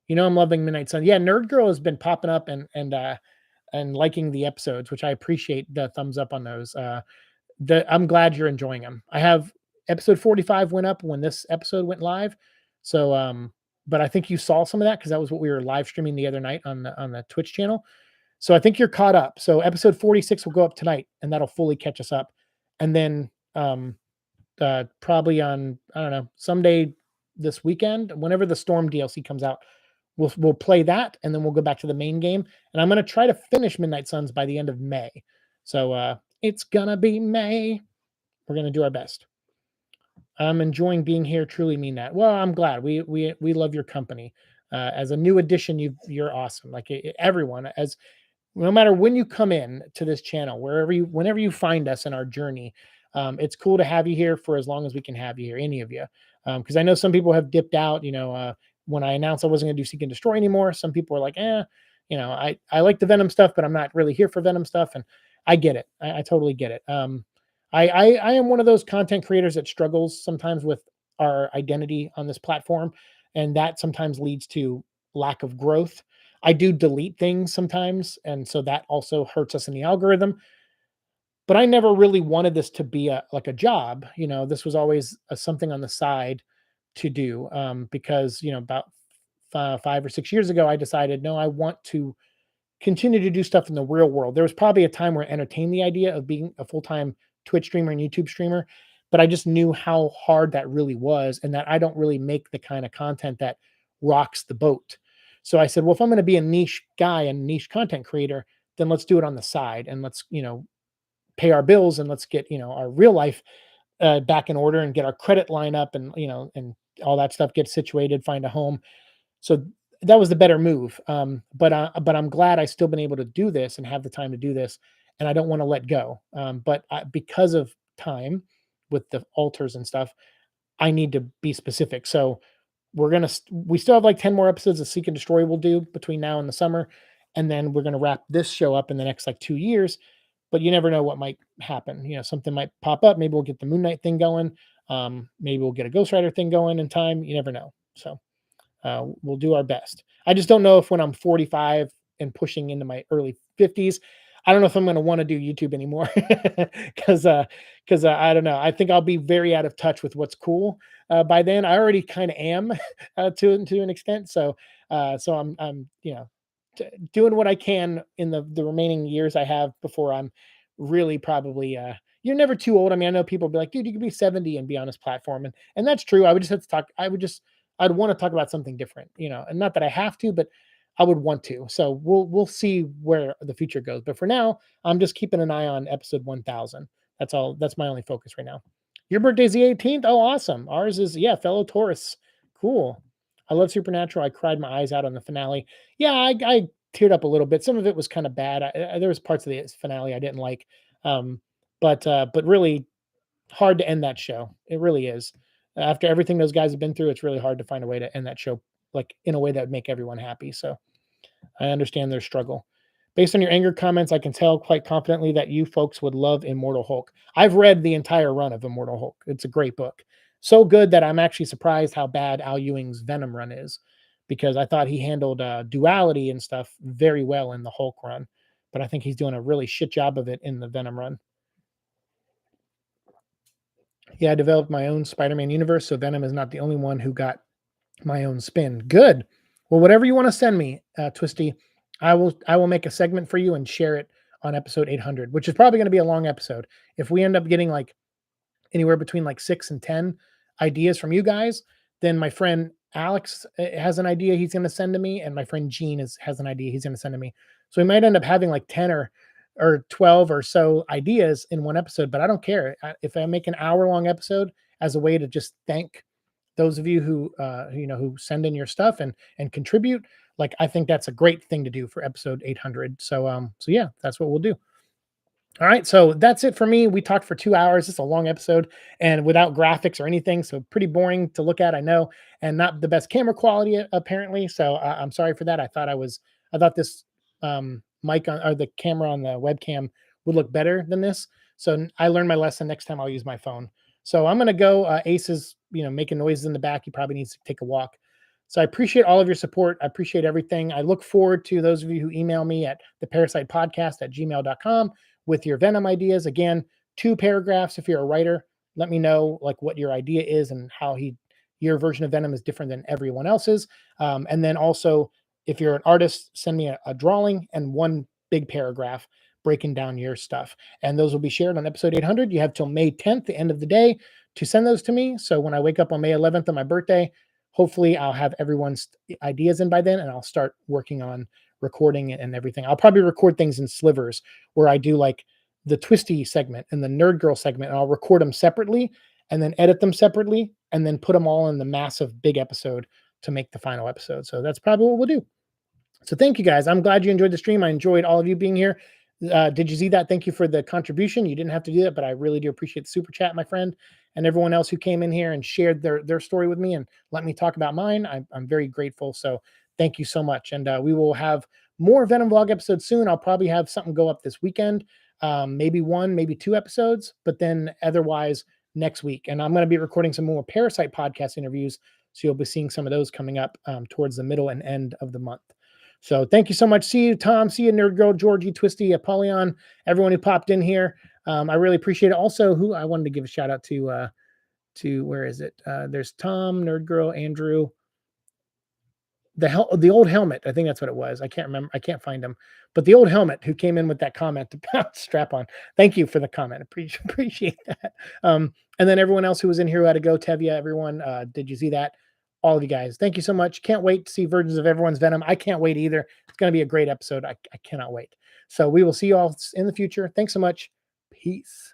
Speaker 1: loving Midnight Sun. Yeah, Nerd Girl has been popping up and liking the episodes, which I appreciate the thumbs up on those. I'm glad you're enjoying them. I have episode 45 went up when this episode went live. So, but I think you saw some of that because that was what we were live streaming the other night on the Twitch channel. So I think you're caught up. So episode 46 will go up tonight, and that'll fully catch us up. And then probably on, I don't know, someday this weekend, whenever the Storm DLC comes out, we'll play that, and then we'll go back to the main game. And I'm going to try to finish Midnight Suns by the end of May. So it's gonna be May. We're gonna do our best. I'm enjoying being here. Truly mean that. Well, I'm glad. We love your company. As a new addition, you're awesome. Like everyone, as no matter when you come in to this channel, whenever you find us in our journey, it's cool to have you here for as long as we can have you here, any of you. Because I know some people have dipped out, when I announced I wasn't going to do Seek and Destroy anymore, some people were like, I like the Venom stuff, but I'm not really here for Venom stuff. And I get it. I totally get it. I am one of those content creators that struggles sometimes with our identity on this platform, and that sometimes leads to lack of growth. I do delete things sometimes, and so that also hurts us in the algorithm. But I never really wanted this to be a job. This was always something on the side to do, because about 5 or 6 years ago, I decided no, I want to continue to do stuff in the real world. There was probably a time where I entertained the idea of being a full-time Twitch streamer and YouTube streamer, but I just knew how hard that really was and that I don't really make the kind of content that rocks the boat. So I said, well, if I'm going to be a niche guy and niche content creator, then let's do it on the side and let's, pay our bills and let's get, our real life back in order and get our credit line up and, and all that stuff, get situated, find a home. So that was the better move. But I'm glad I still been able to do this and have the time to do this, and I don't want to let go. Because of time with the altars and stuff, I need to be specific. So we still have like 10 more episodes of Seek and Destroy we'll do between now and the summer, and then we're gonna wrap this show up in the next like 2 years. But you never know what might happen. Something might pop up. Maybe we'll get the Moon Knight thing going. Maybe we'll get a Ghost Rider thing going in time. You never know. So we'll do our best. I just don't know if when I'm 45 and pushing into my early 50s, I don't know if I'm going to want to do YouTube anymore because I don't know. I think I'll be very out of touch with what's cool by then. I already kind of am to an extent. So I'm doing what I can in the remaining years I have before I'm really probably you're never too old. I mean, I know people be like, dude, you could be 70 and be on this platform. And that's true. I would just have to talk. I'd want to talk about something different, and not that I have to, but I would want to. So we'll see where the future goes. But for now, I'm just keeping an eye on episode 1000. That's all. That's my only focus right now. Your birthday's the 18th. Oh, awesome. Ours is fellow Taurus. Cool. I love Supernatural. I cried my eyes out on the finale. Yeah, I teared up a little bit. Some of it was kind of bad. There was parts of the finale I didn't like, um, but really hard to end that show. It really is. After everything those guys have been through, it's really hard to find a way to end that show like in a way that would make everyone happy. So I understand their struggle. Based on your anger comments, I can tell quite confidently that you folks would love Immortal Hulk. I've read the entire run of Immortal Hulk. It's a great book. So good that I'm actually surprised how bad Al Ewing's Venom run is, because I thought he handled duality and stuff very well in the Hulk run. But I think he's doing a really shit job of it in the Venom run. Yeah, I developed my own Spider-Man universe, so Venom is not the only one who got my own spin. Good. Well, whatever you want to send me, Twisty, I will make a segment for you and share it on episode 800, which is probably going to be a long episode. If we end up getting like anywhere between like 6 and 10 ideas from you guys, then my friend Alex has an idea he's going to send to me, and my friend Gene has an idea he's going to send to me. So we might end up having like 10 or 12 or so ideas in one episode, but I don't care. If I make an hour-long episode as a way to just thank those of you who send in your stuff and contribute, like I think that's a great thing to do for episode 800. So yeah, that's what we'll do. All right, so that's it for me. We talked for 2 hours. It's a long episode and without graphics or anything, so pretty boring to look at, I know, and not the best camera quality apparently. So I'm sorry for that. I thought this mic on, or the camera on the webcam would look better than this. So I learned my lesson. Next time I'll use my phone. So I'm gonna go. Ace is making noises in the back. He probably needs to take a walk. So I appreciate all of your support. I appreciate everything. I look forward to those of you who email me at theparasitepodcast@gmail.com with your Venom ideas. Again, 2 paragraphs. If you're a writer, let me know like what your idea is and how your version of Venom is different than everyone else's. And then also, if you're an artist, send me a drawing and 1 big paragraph breaking down your stuff. And those will be shared on episode 800. You have till May 10th, the end of the day, to send those to me. So when I wake up on May 11th on my birthday, hopefully I'll have everyone's ideas in by then, and I'll start working on recording and everything. I'll probably record things in slivers where I do like the Twisty segment and the Nerd Girl segment, and I'll record them separately and then edit them separately and then put them all in the massive big episode to make the final episode. So that's probably what we'll do. So thank you guys. I'm glad you enjoyed the stream. I enjoyed all of you being here. Did you see that? Thank you for the contribution. You didn't have to do that, but I really do appreciate the super chat, my friend. and everyone else who came in here and shared their story with me and let me talk about mine. I'm very grateful. So thank you so much. And we will have more Venom vlog episodes soon. I'll probably have something go up this weekend, maybe one, maybe two episodes, but then otherwise next week. And I'm going to be recording some more Parasite podcast interviews. So you'll be seeing some of those coming up towards the middle and end of the month. So thank you so much. See you, Tom. See you, Nerd Girl, Georgie, Twisty, Apollyon, everyone who popped in here. I really appreciate it. Also, who I wanted to give a shout out to where is it? There's Tom, Nerd Girl, Andrew, the old helmet. I think that's what it was. I can't remember. I can't find him, but the old helmet who came in with that comment about strap on. Thank you for the comment. Appreciate that. And then everyone else who was in here who had to go. Tevya, everyone. Did you see that? All of you guys. Thank you so much. Can't wait to see Virgins of Everyone's Venom. I can't wait either. It's going to be a great episode. I cannot wait. So we will see you all in the future. Thanks so much. Peace.